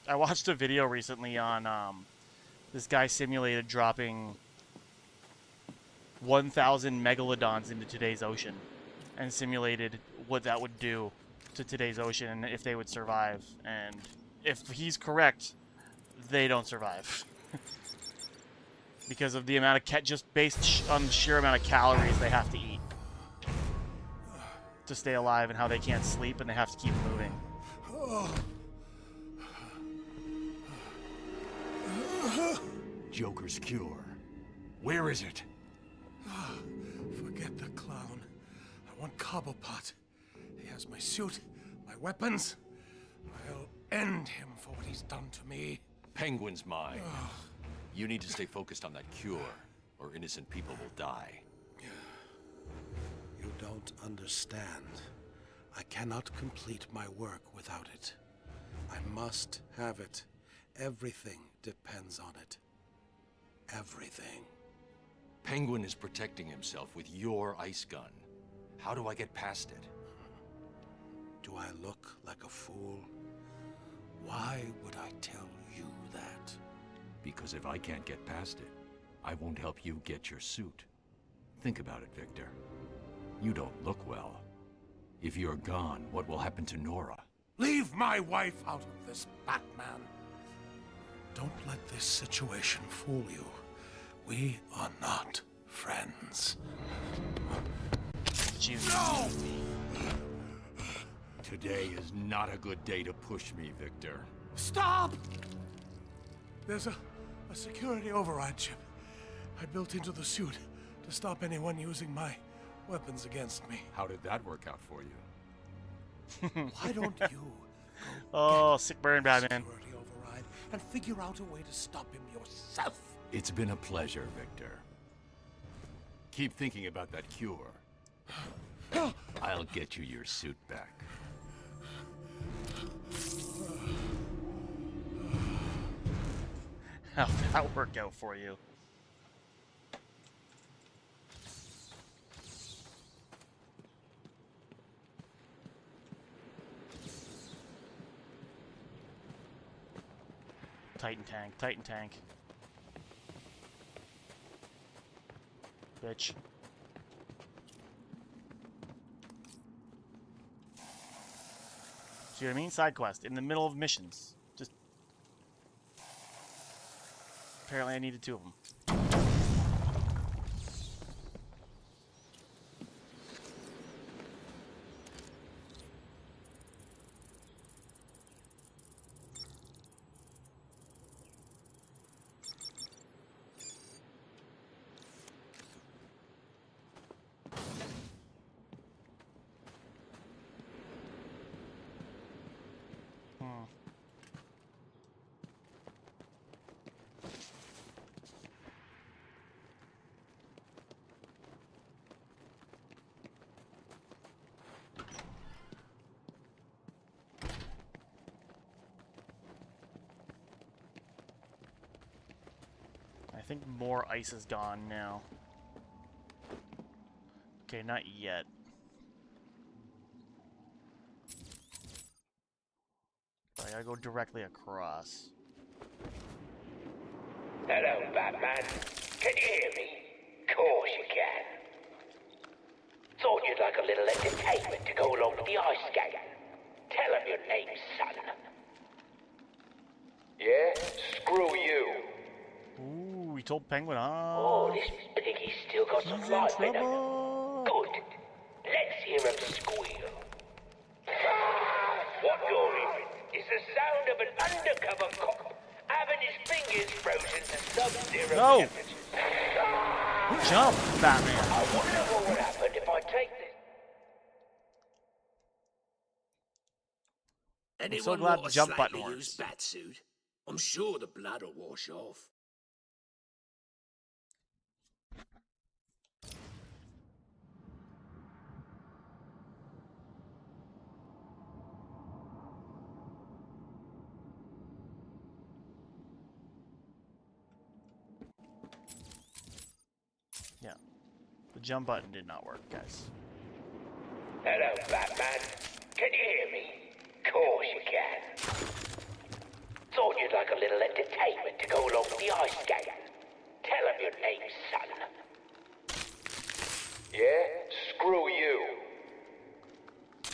I watched a video recently on this guy simulated dropping 1,000 megalodons into today's ocean and simulated what that would do to today's ocean and if they would survive. And if he's correct, they don't survive. Because of the amount of just based on the sheer amount of calories they have to eat to stay alive, and how they can't sleep and they have to keep moving. Joker's cure. Where is it? Forget the clown. I want Cobblepot. He has my suit, my weapons. I'll end him for what he's done to me. Penguin's mine. You need to stay focused on that cure, or innocent people will die. You don't understand. I cannot complete my work without it. I must have it. Everything depends on it. Everything. Penguin is protecting himself with your ice gun. How do I get past it? Do I look like a fool? Why would I tell you that? Because if I can't get past it, I won't help you get your suit. Think about it, Victor. You don't look well. If you're gone, what will happen to Nora? Leave my wife out of this, Batman. Don't let this situation fool you. We are not friends. No! Today is not a good day to push me, Victor. Stop! There's a security override chip I built into the suit to stop anyone using my weapons against me. How did that work out for you? Why don't you Oh, sick burn, Batman. security override and figure out a way to stop him yourself? It's been a pleasure, Victor. Keep thinking about that cure. I'll get you your suit back. How'd that work out for you? Titan tank, Titan tank. Bitch. See what I mean? Side quest in the middle of missions. Just apparently I needed two of them. I think more ice is gone now. Okay, not yet. But I gotta go directly across. Hello, Batman. Can you hear me? Course you can. Thought you'd like a little entertainment to go along with the ice game. Tell him your name, son. Yeah? Screw you. Ooh, we told Penguin, Oh, this piggy's still got some life in him. Good. Let's hear him squeal. What you're hearing is the sound of an undercover cop having his fingers frozen to sub-zero temperatures. Jump, Batman. I wonder what would happen if I take this. I'm so glad the jump button works. Batsuit? I'm sure the blood will wash off. Yeah. The jump button did not work, guys. Hello, Batman. Can you hear me? Course you can. Thought you'd like a little entertainment to go along with the ice skating. Tell him your name, son. Yeah? Screw you.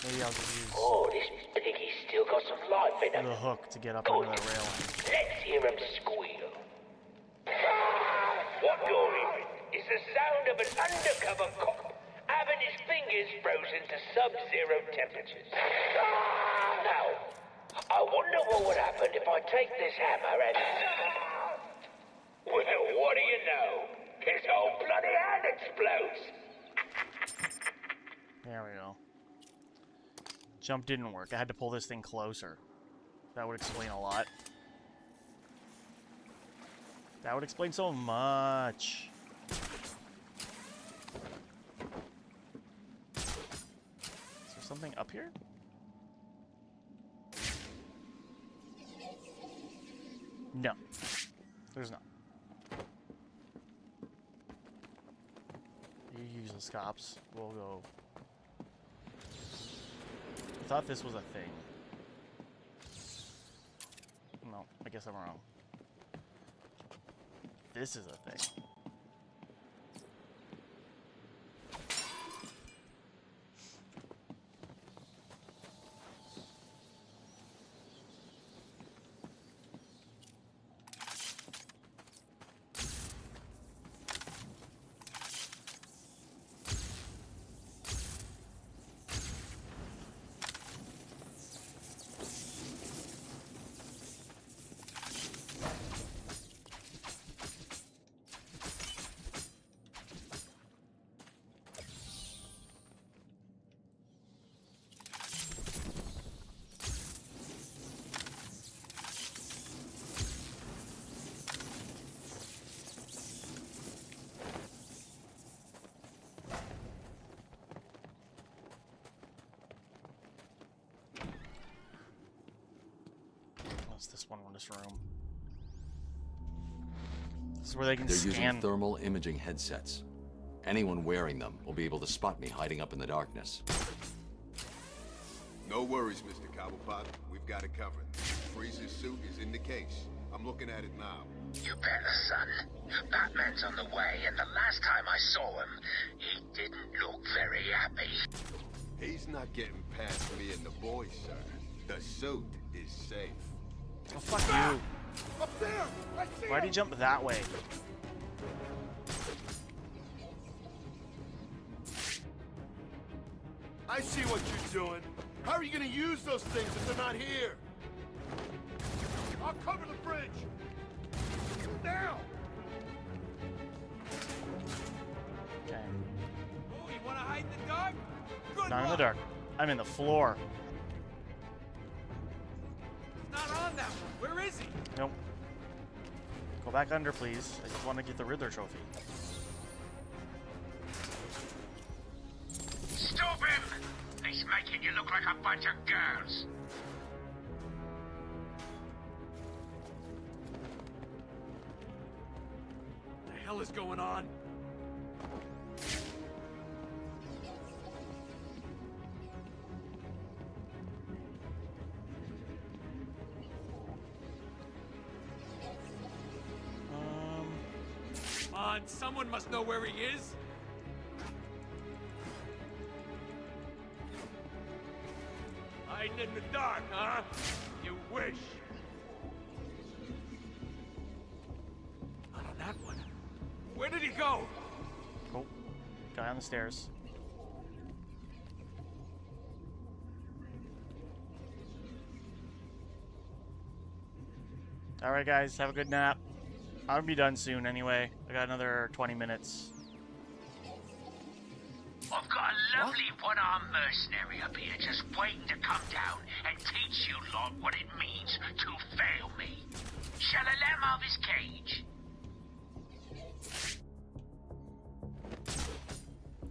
Maybe I'll just use Oh, this piggy's still got some life in him. the hook to get up over the railing. Let's hear him squeal. What you're hearing is the sound of an undercover cop having his fingers frozen to sub-zero temperatures. Now, I wonder what would happen if I take this hammer and... Well, what do you know? His whole bloody hand explodes. There we go. Jump didn't work. I had to pull this thing closer. That would explain a lot. That would explain so much. Is there something up here? No. There's not. You useless cops. We'll go. I thought this was a thing. No, I guess I'm wrong. This is a thing. This one in this room. This is where they can They're scan. using thermal imaging headsets. Anyone wearing them will be able to spot me hiding up in the darkness. No worries, Mr. Cobblepot. We've got it covered. Freeze's suit is in the case. I'm looking at it now. You better, son. Batman's on the way, and the last time I saw him, he didn't look very happy. He's not getting past me and the boys, sir. The suit is safe. Oh, fuck you. Up there! I see Why'd he jump that way? I see what you're doing. How are you gonna use those things if they're not here? I'll cover the bridge. Now! Okay. Oh, you wanna hide in the dark? Good Not in the luck. dark. I'm in the floor. He's not on that one. Where is he? Nope. Go back under, please. I just want to get the Riddler trophy. Stop him! He's making you look like a bunch of girls. What the hell is going on? Come on, someone must know where he is. Hiding in the dark, huh? You wish. Not on that one. Where did he go? Oh, guy on the stairs. Alright guys, have a good nap. I'll be done soon anyway. I got another 20 minutes. lovely one-armed mercenary up here just waiting to come down and teach you lot what it means to fail me. Shall I let him out of his cage?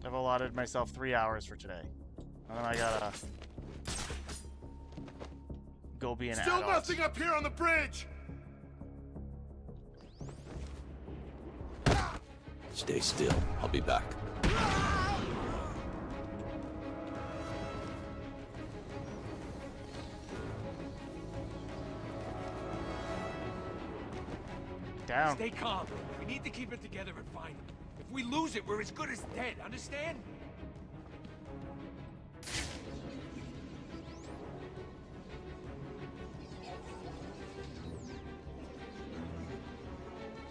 I've allotted myself 3 hours for today. And then I gotta go be an Still adult. nothing up here on the bridge! Stay still. I'll be back. Down. Stay calm. We need to keep it together and find him. If we lose it, we're as good as dead, understand? Is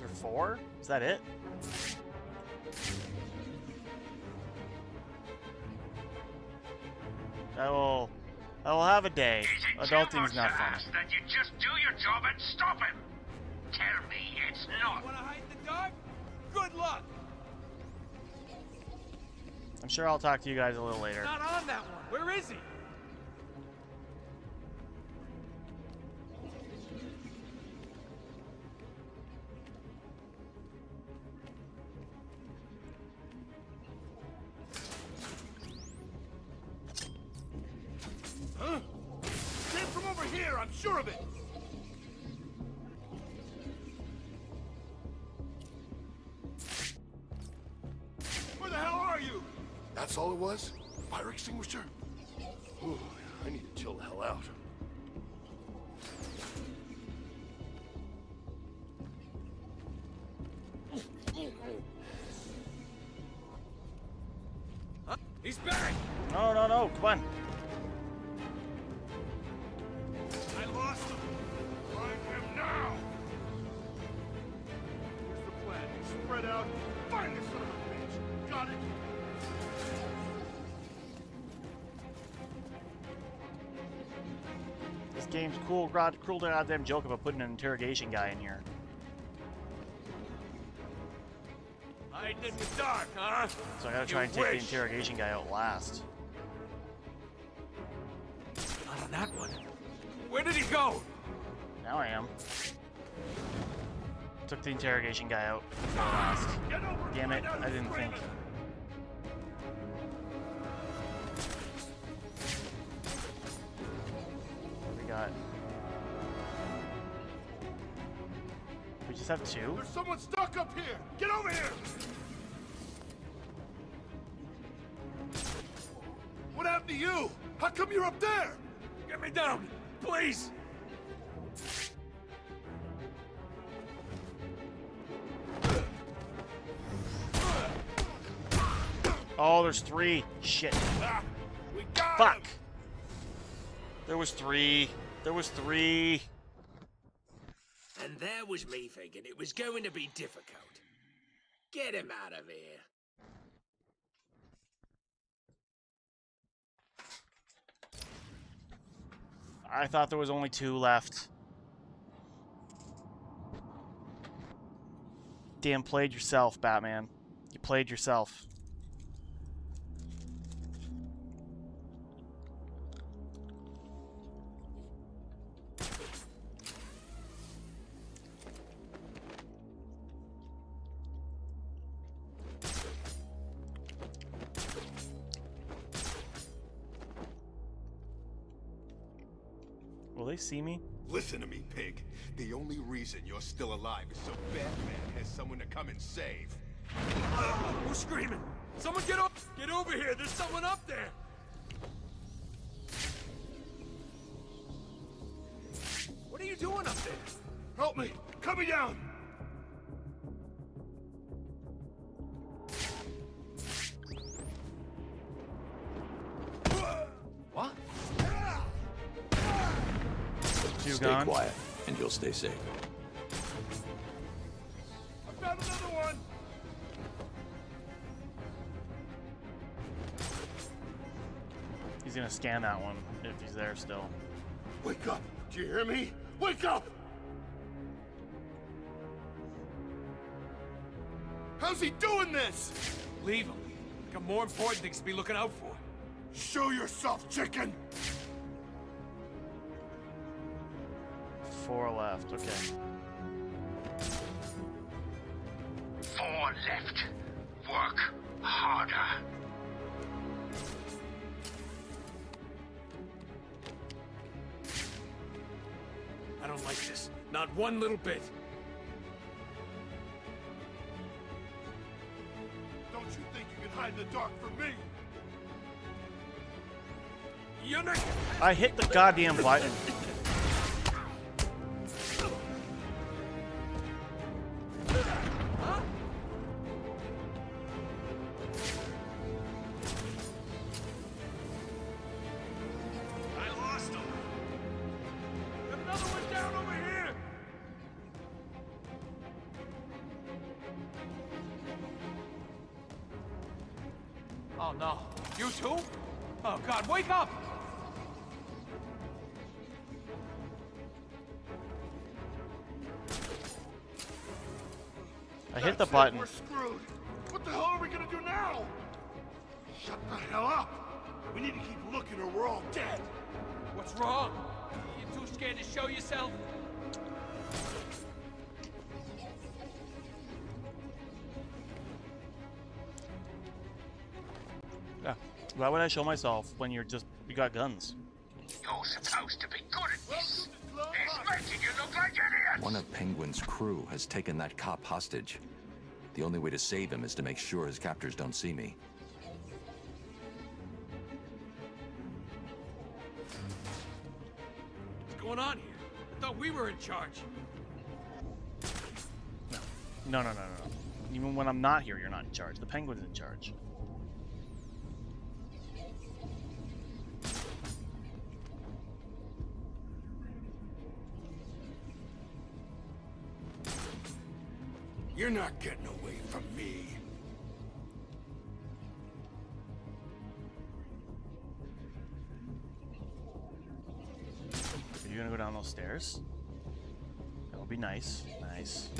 there 4? Is that it? I will have a day. Adulting's not fun. That you just do your job and stop him. Tell me it's not. Wanna hide in the dark? Good luck. I'm sure I'll talk to you guys a little later. Not on that one. Where is he? Huh? Came from over here, I'm sure of it! Where the hell are you? That's all it was? Fire extinguisher? Ooh, I need to chill the hell out. Huh? He's back! No, no, no, come on. I lost him! Find him now! Here's the plan. Spread out, find this son of a bitch! Got it? This game's cool, cruel to goddamn joke about putting an interrogation guy in here. Hiding in the dark, huh? So I gotta try and take the interrogation guy out last. Not on that one. Where did he go? Now I am. Took the interrogation guy out last. Damn it, I didn't think. We got... We just have 2? There's someone stuck up here! Get over here! What happened to you? How come you're up there? Get me down, please! Oh, there's 3. Shit. We got Fuck. him. There was 3. There was 3. And there was me thinking it was going to be difficult. Get him out of here. I thought there was only 2 left. Damn, played yourself, Batman. You played yourself. Will they see me? Listen to me, pig. The only reason you're still alive is so Batman has someone to come and save. Who's screaming? Someone get up! Get over here! There's someone up there! What are you doing up there? Help me! Cut me down! What? Two Stay gone. quiet, and you'll stay safe. I found another one! He's gonna scan that one if he's there still. Wake up! Do you hear me? Wake up! How's he doing this? Leave him. got more important things to be looking out for. Show yourself, chicken! 4 left, okay. 4 left. Work harder. I don't like this. Not one little bit. Don't you think you can hide in the dark from me? You're not... I hit the goddamn button. I lost him. Another one down over here. Oh no. You too? Oh God, wake up! I hit the That's it, button. We're screwed. What the hell are we gonna do now? Shut the hell up. We need to keep looking or we're all dead. What's wrong? You too scared to show yourself? Yeah. Why would I show myself when you got guns? You're supposed to be good at this. It's making you look like idiots. One of Penguin's crew has taken that cop hostage. The only way to save him is to make sure his captors don't see me. What's going on here? I thought we were in charge. No. Even when I'm not here, you're not in charge. The Penguin's in charge. You're not getting away from me. Are you gonna go down those stairs? That would be nice. Nice.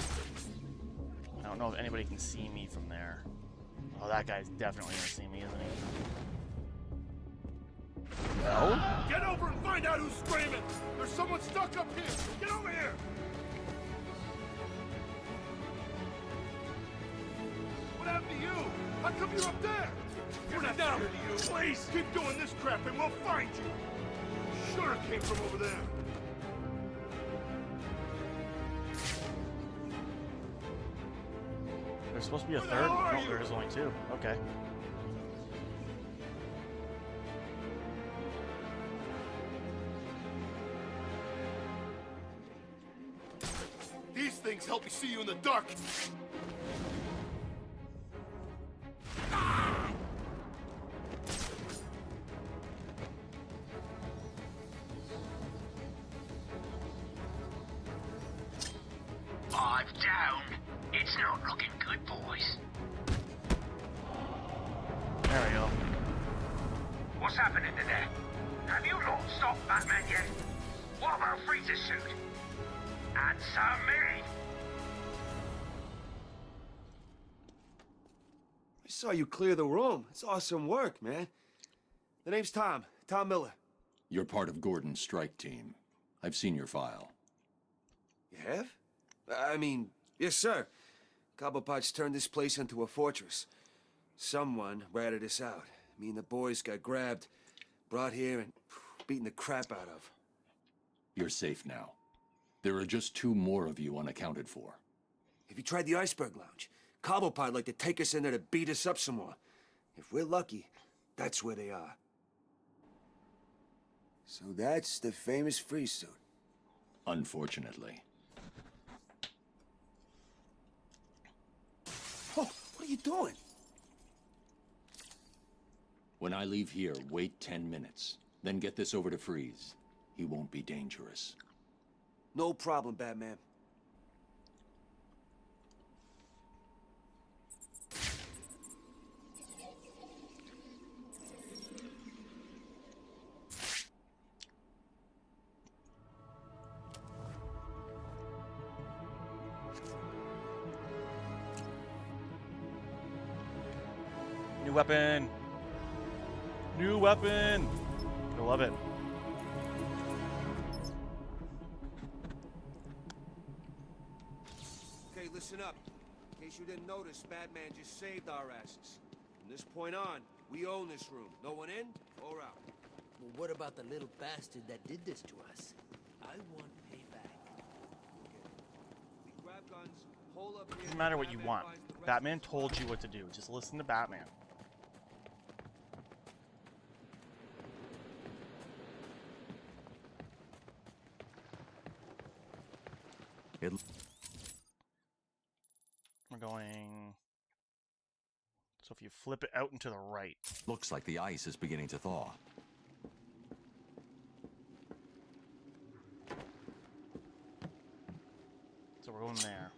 I don't know if anybody can see me from there. Oh, that guy's definitely gonna see me, isn't he? No? Get over and find out who's screaming! There's someone stuck up here! Get over here! What happened to you? How come you're up there? We're not down to you. Please, keep doing this crap and we'll find you. Sure it came from over there. There's supposed to be a Where the third. hell are No, you? there's only 2. Okay. These things help me see you in the dark. Five down. It's not looking good, boys. There we go. What's happening to there? Have you lot stopped Batman yet? What about Freeze's suit? Answer me! I saw you clear the room. It's awesome work, man. The name's Tom. Tom Miller. You're part of Gordon's strike team. I've seen your file. You have? I mean, yes, sir. Cobblepot's turned this place into a fortress. Someone ratted us out. Me and the boys got grabbed, brought here, and beaten the crap out of. You're safe now. There are just 2 more of you unaccounted for. Have you tried the Iceberg Lounge? Cobblepot'd like to take us in there to beat us up some more. If we're lucky, that's where they are. So that's the famous freeze suit. Unfortunately. Oh, what are you doing? When I leave here, wait 10 minutes. Then get this over to Freeze. He won't be dangerous. No problem, Batman. New weapon. New weapon. I love it. Okay, listen up. In case you didn't notice, Batman just saved our asses. From this point on, we own this room. No one in or out. Well, what about the little bastard that did this to us? I want payback. We grab guns, hole up here. Doesn't matter what you Batman want. finds the rest Batman of the told squad. you what to do. Just listen to Batman. It We're going... So if you flip it out and to the right. looks like the ice is beginning to thaw. So we're going there.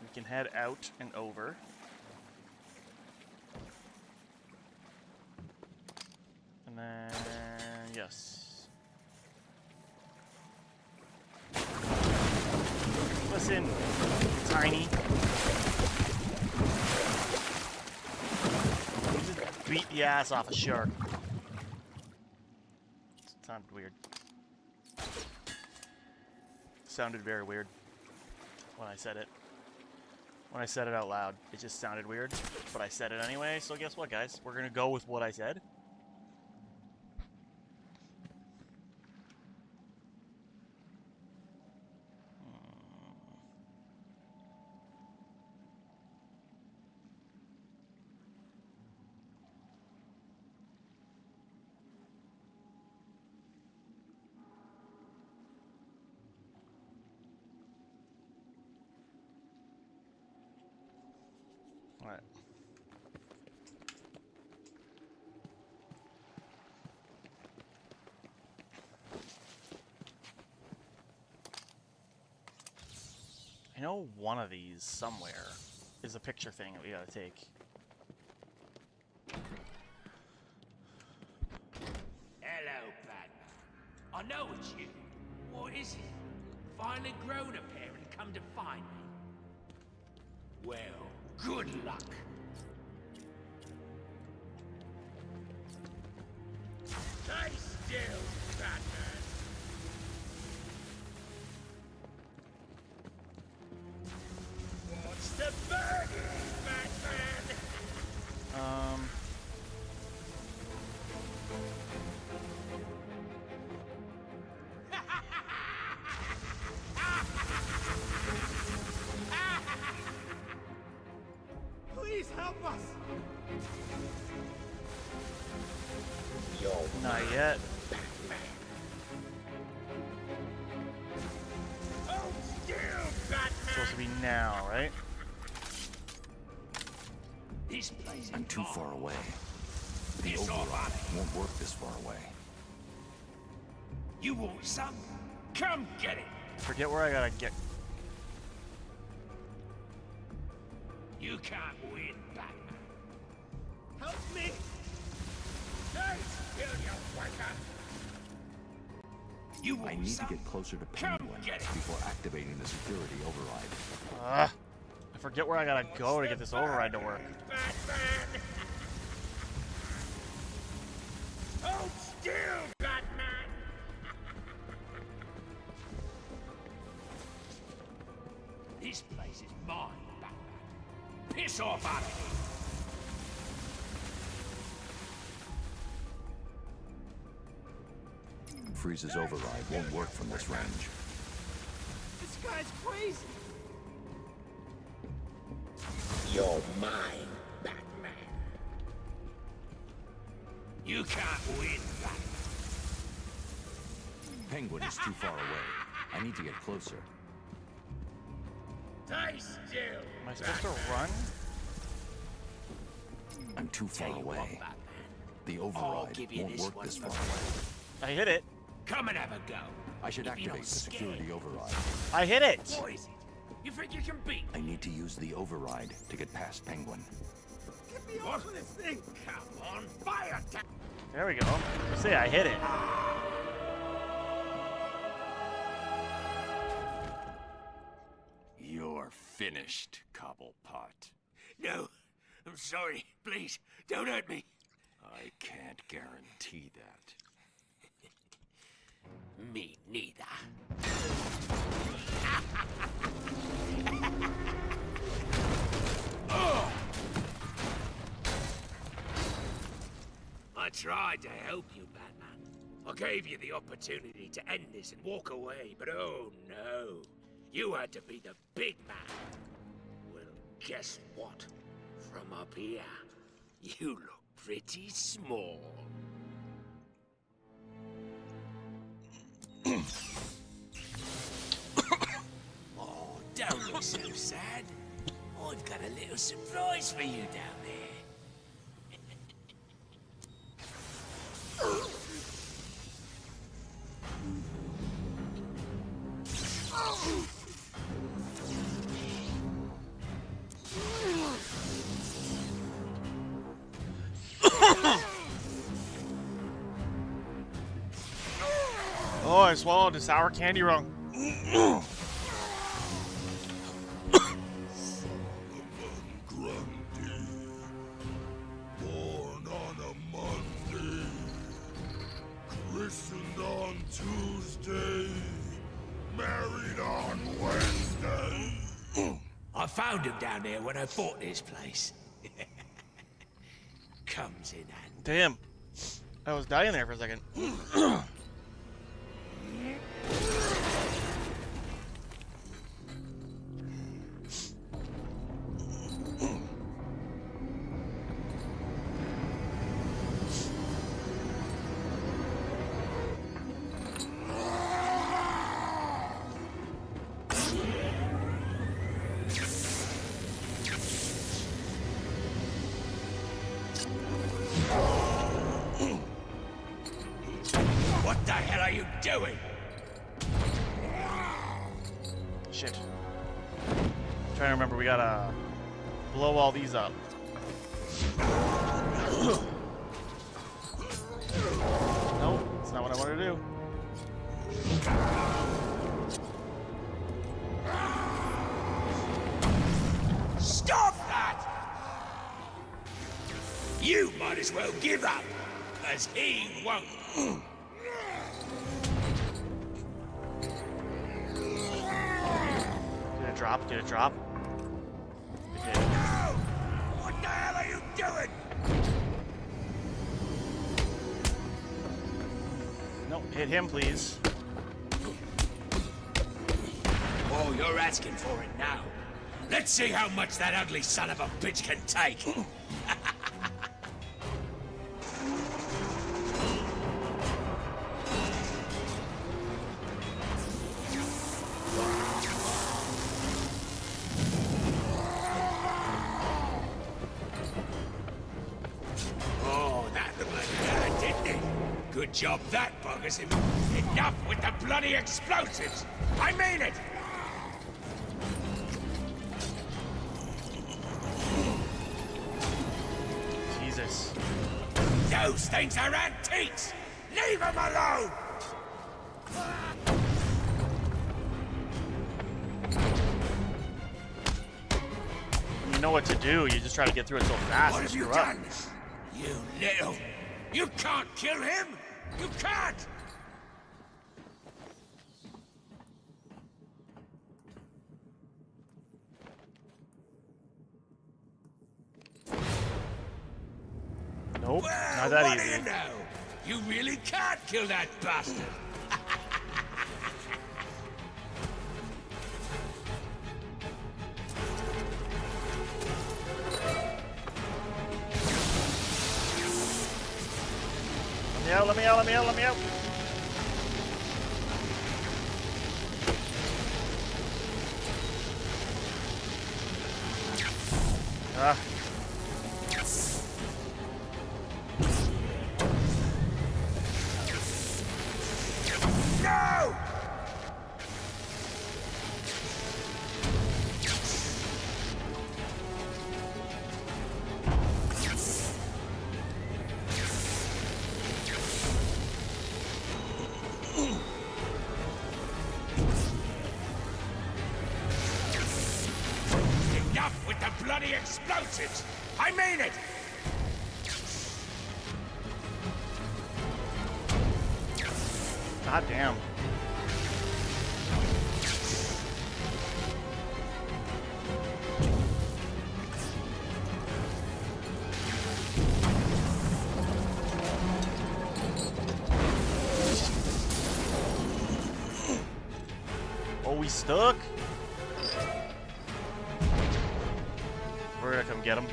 We can head out and over. And then, yes. Listen, tiny. You just beat the ass off a shark. Sounded weird. Sounded very weird when I said it. When I said it out loud, it just sounded weird. But I said it anyway, so guess what, guys? We're gonna go with what I said. Alright. I know one of these somewhere is a picture thing that we gotta take. Hello, Batman. I know it's you. What is it? Finally grown up here and come to find me? Well, good luck. Stay still, Batman. What's the burden, Batman? Please help us! Not yet. Hold still, Batman. Supposed to be now, right? This place I'm too far away. The Piss off, override Ollie. won't work this far away. You want some? Come get it. Forget where I gotta get. You can't win, Batman. Help me! Stay still, you wanker. You want I need some? to get closer to Come Penguin get it. before activating the security override. I forget where I gotta go to get this override to work. Batman! Hold still, Batman! This place is mine, Batman. Piss off out of here! Freeze's override won't work from this range. This guy's crazy! You're mine, Batman. You can't win, Batman. Penguin is too far away. I need to get closer. Stay still. Am I supposed to run? I'm too far Tell you what, away. Batman. The I'll override give you won't this work one this for far away. I hit it. Come and have a go. I should If you activate don't the scare security override. I hit it. What is it? You think you can beat I need to use the override to get past Penguin. Get me off of this thing! Come on, fire attack! There we go. See, I hit it. finished, Cobblepot. No, I'm sorry. Please, don't hurt me. I can't guarantee that. Me neither. I tried to help you, Batman. I gave you the opportunity to end this and walk away, but oh no. You had to be the big man. Well, guess what? From up here, you look pretty small. Oh, don't look so sad. I've got a little surprise for you down there. Oh, I swallowed a sour candy wrong. Born on a Monday, christened on Tuesday, married on Wednesday. I found him down there when I bought this place. Comes in handy. Damn. I was dying there for a second. What the hell are you doing? Shit. Trying to remember, we gotta blow all these up. Nope, that's not what I wanted to do. Stop that! You might as well give up, as he won't. Did it drop? Did it drop? It did. No! What the hell are you doing? Nope, hit him, please. Oh, you're asking for it now. Let's see how much that ugly son of a bitch can take. Oh, that looked like that, didn't it? Good job that buggers him. Enough with the bloody explosives! I mean it! Jesus. Those things are antiques! Leave them alone! You know what to do, you just try to get through it so fast. What and have you screw up. done? You little... You can't kill him! You can't! Nope, Well, not that what easy. do you know? You really can't kill that bastard! Let me out, let me out, let me out, let me out. Ah. No! any explosives! I mean it! God damn. Oh, we stuck? We're gonna come get him.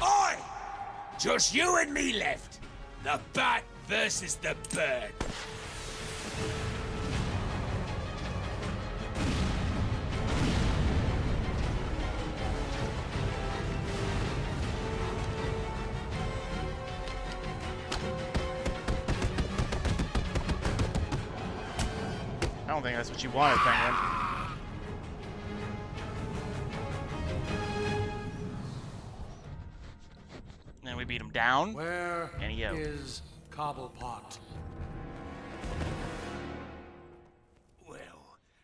Oi! Just you and me left. The bat versus the bird. I don't think that's what you wanted, Penguin. And we beat him down. Where and he out. is Cobblepot? Well,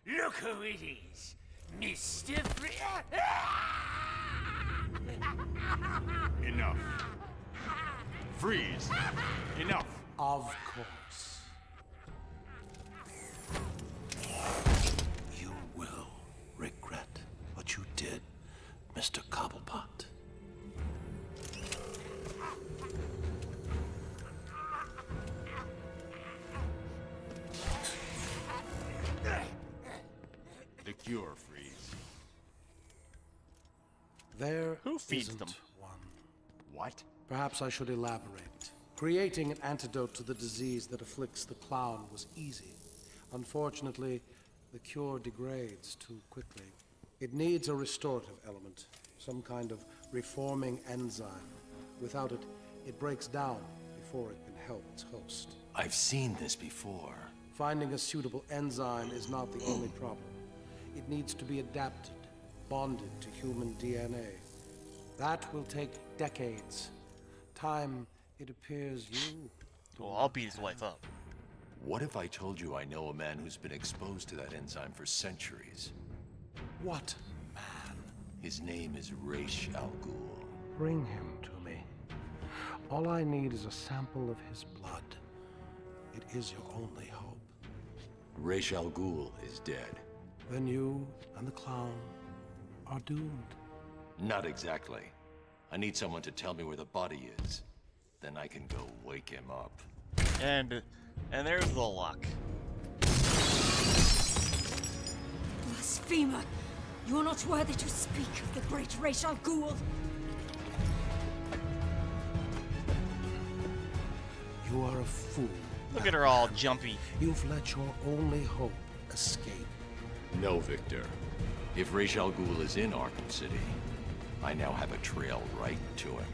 look who it is. Mr. Enough. Freeze. Enough. Of course. You will regret what you did, Mr. Cobblepot. The cure, Freeze. There Who feeds isn't them? one. What? Perhaps I should elaborate. Creating an antidote to the disease that afflicts the clown was easy. Unfortunately, the cure degrades too quickly. It needs a restorative element, some kind of reforming enzyme. Without it, it breaks down before it can help its host. I've seen this before. Finding a suitable enzyme is not the only problem. It needs to be adapted, bonded to human DNA. That will take decades. Time, it appears you... Well, I'll beat his wife up. What if I told you I know a man who's been exposed to that enzyme for centuries? What man? His name is Ra's al Ghul. Bring him to me. All I need is a sample of his blood. It is your only hope. Ra's al Ghul is dead. Then you and the clown are doomed. Not exactly. I need someone to tell me where the body is. Then I can go wake him up. And there's the luck. Blasphemer! You are not worthy to speak of the great Ra's al Ghul. You are a fool. Look at her all jumpy. You've let your only hope escape. No, Victor. If Ra's al Ghul is in Arkham City, I now have a trail right to him.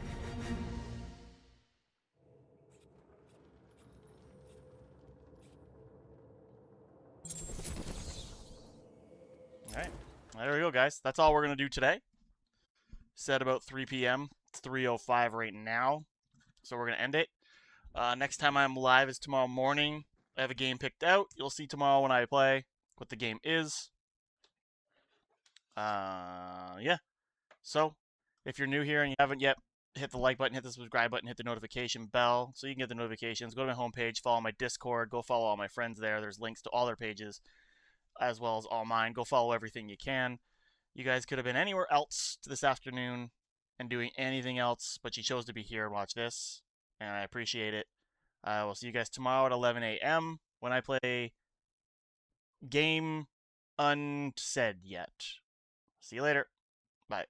Alright. There we go, guys. That's all we're going to do today. Set about 3 p.m. It's 3:05 right now. So we're going to end it. Next time I'm live is tomorrow morning. I have a game picked out. You'll see tomorrow when I play what the game is. Yeah. So, if you're new here and you haven't yet, hit the like button, hit the subscribe button, hit the notification bell so you can get the notifications. Go to my homepage, follow my Discord, go follow all my friends there. There's links to all their pages as well as all mine. Go follow everything you can. You guys could have been anywhere else this afternoon and doing anything else, but you chose to be here and watch this, and I appreciate it. I will see you guys tomorrow at 11 a.m. when I play Game Unsaid Yet. See you later. Bye.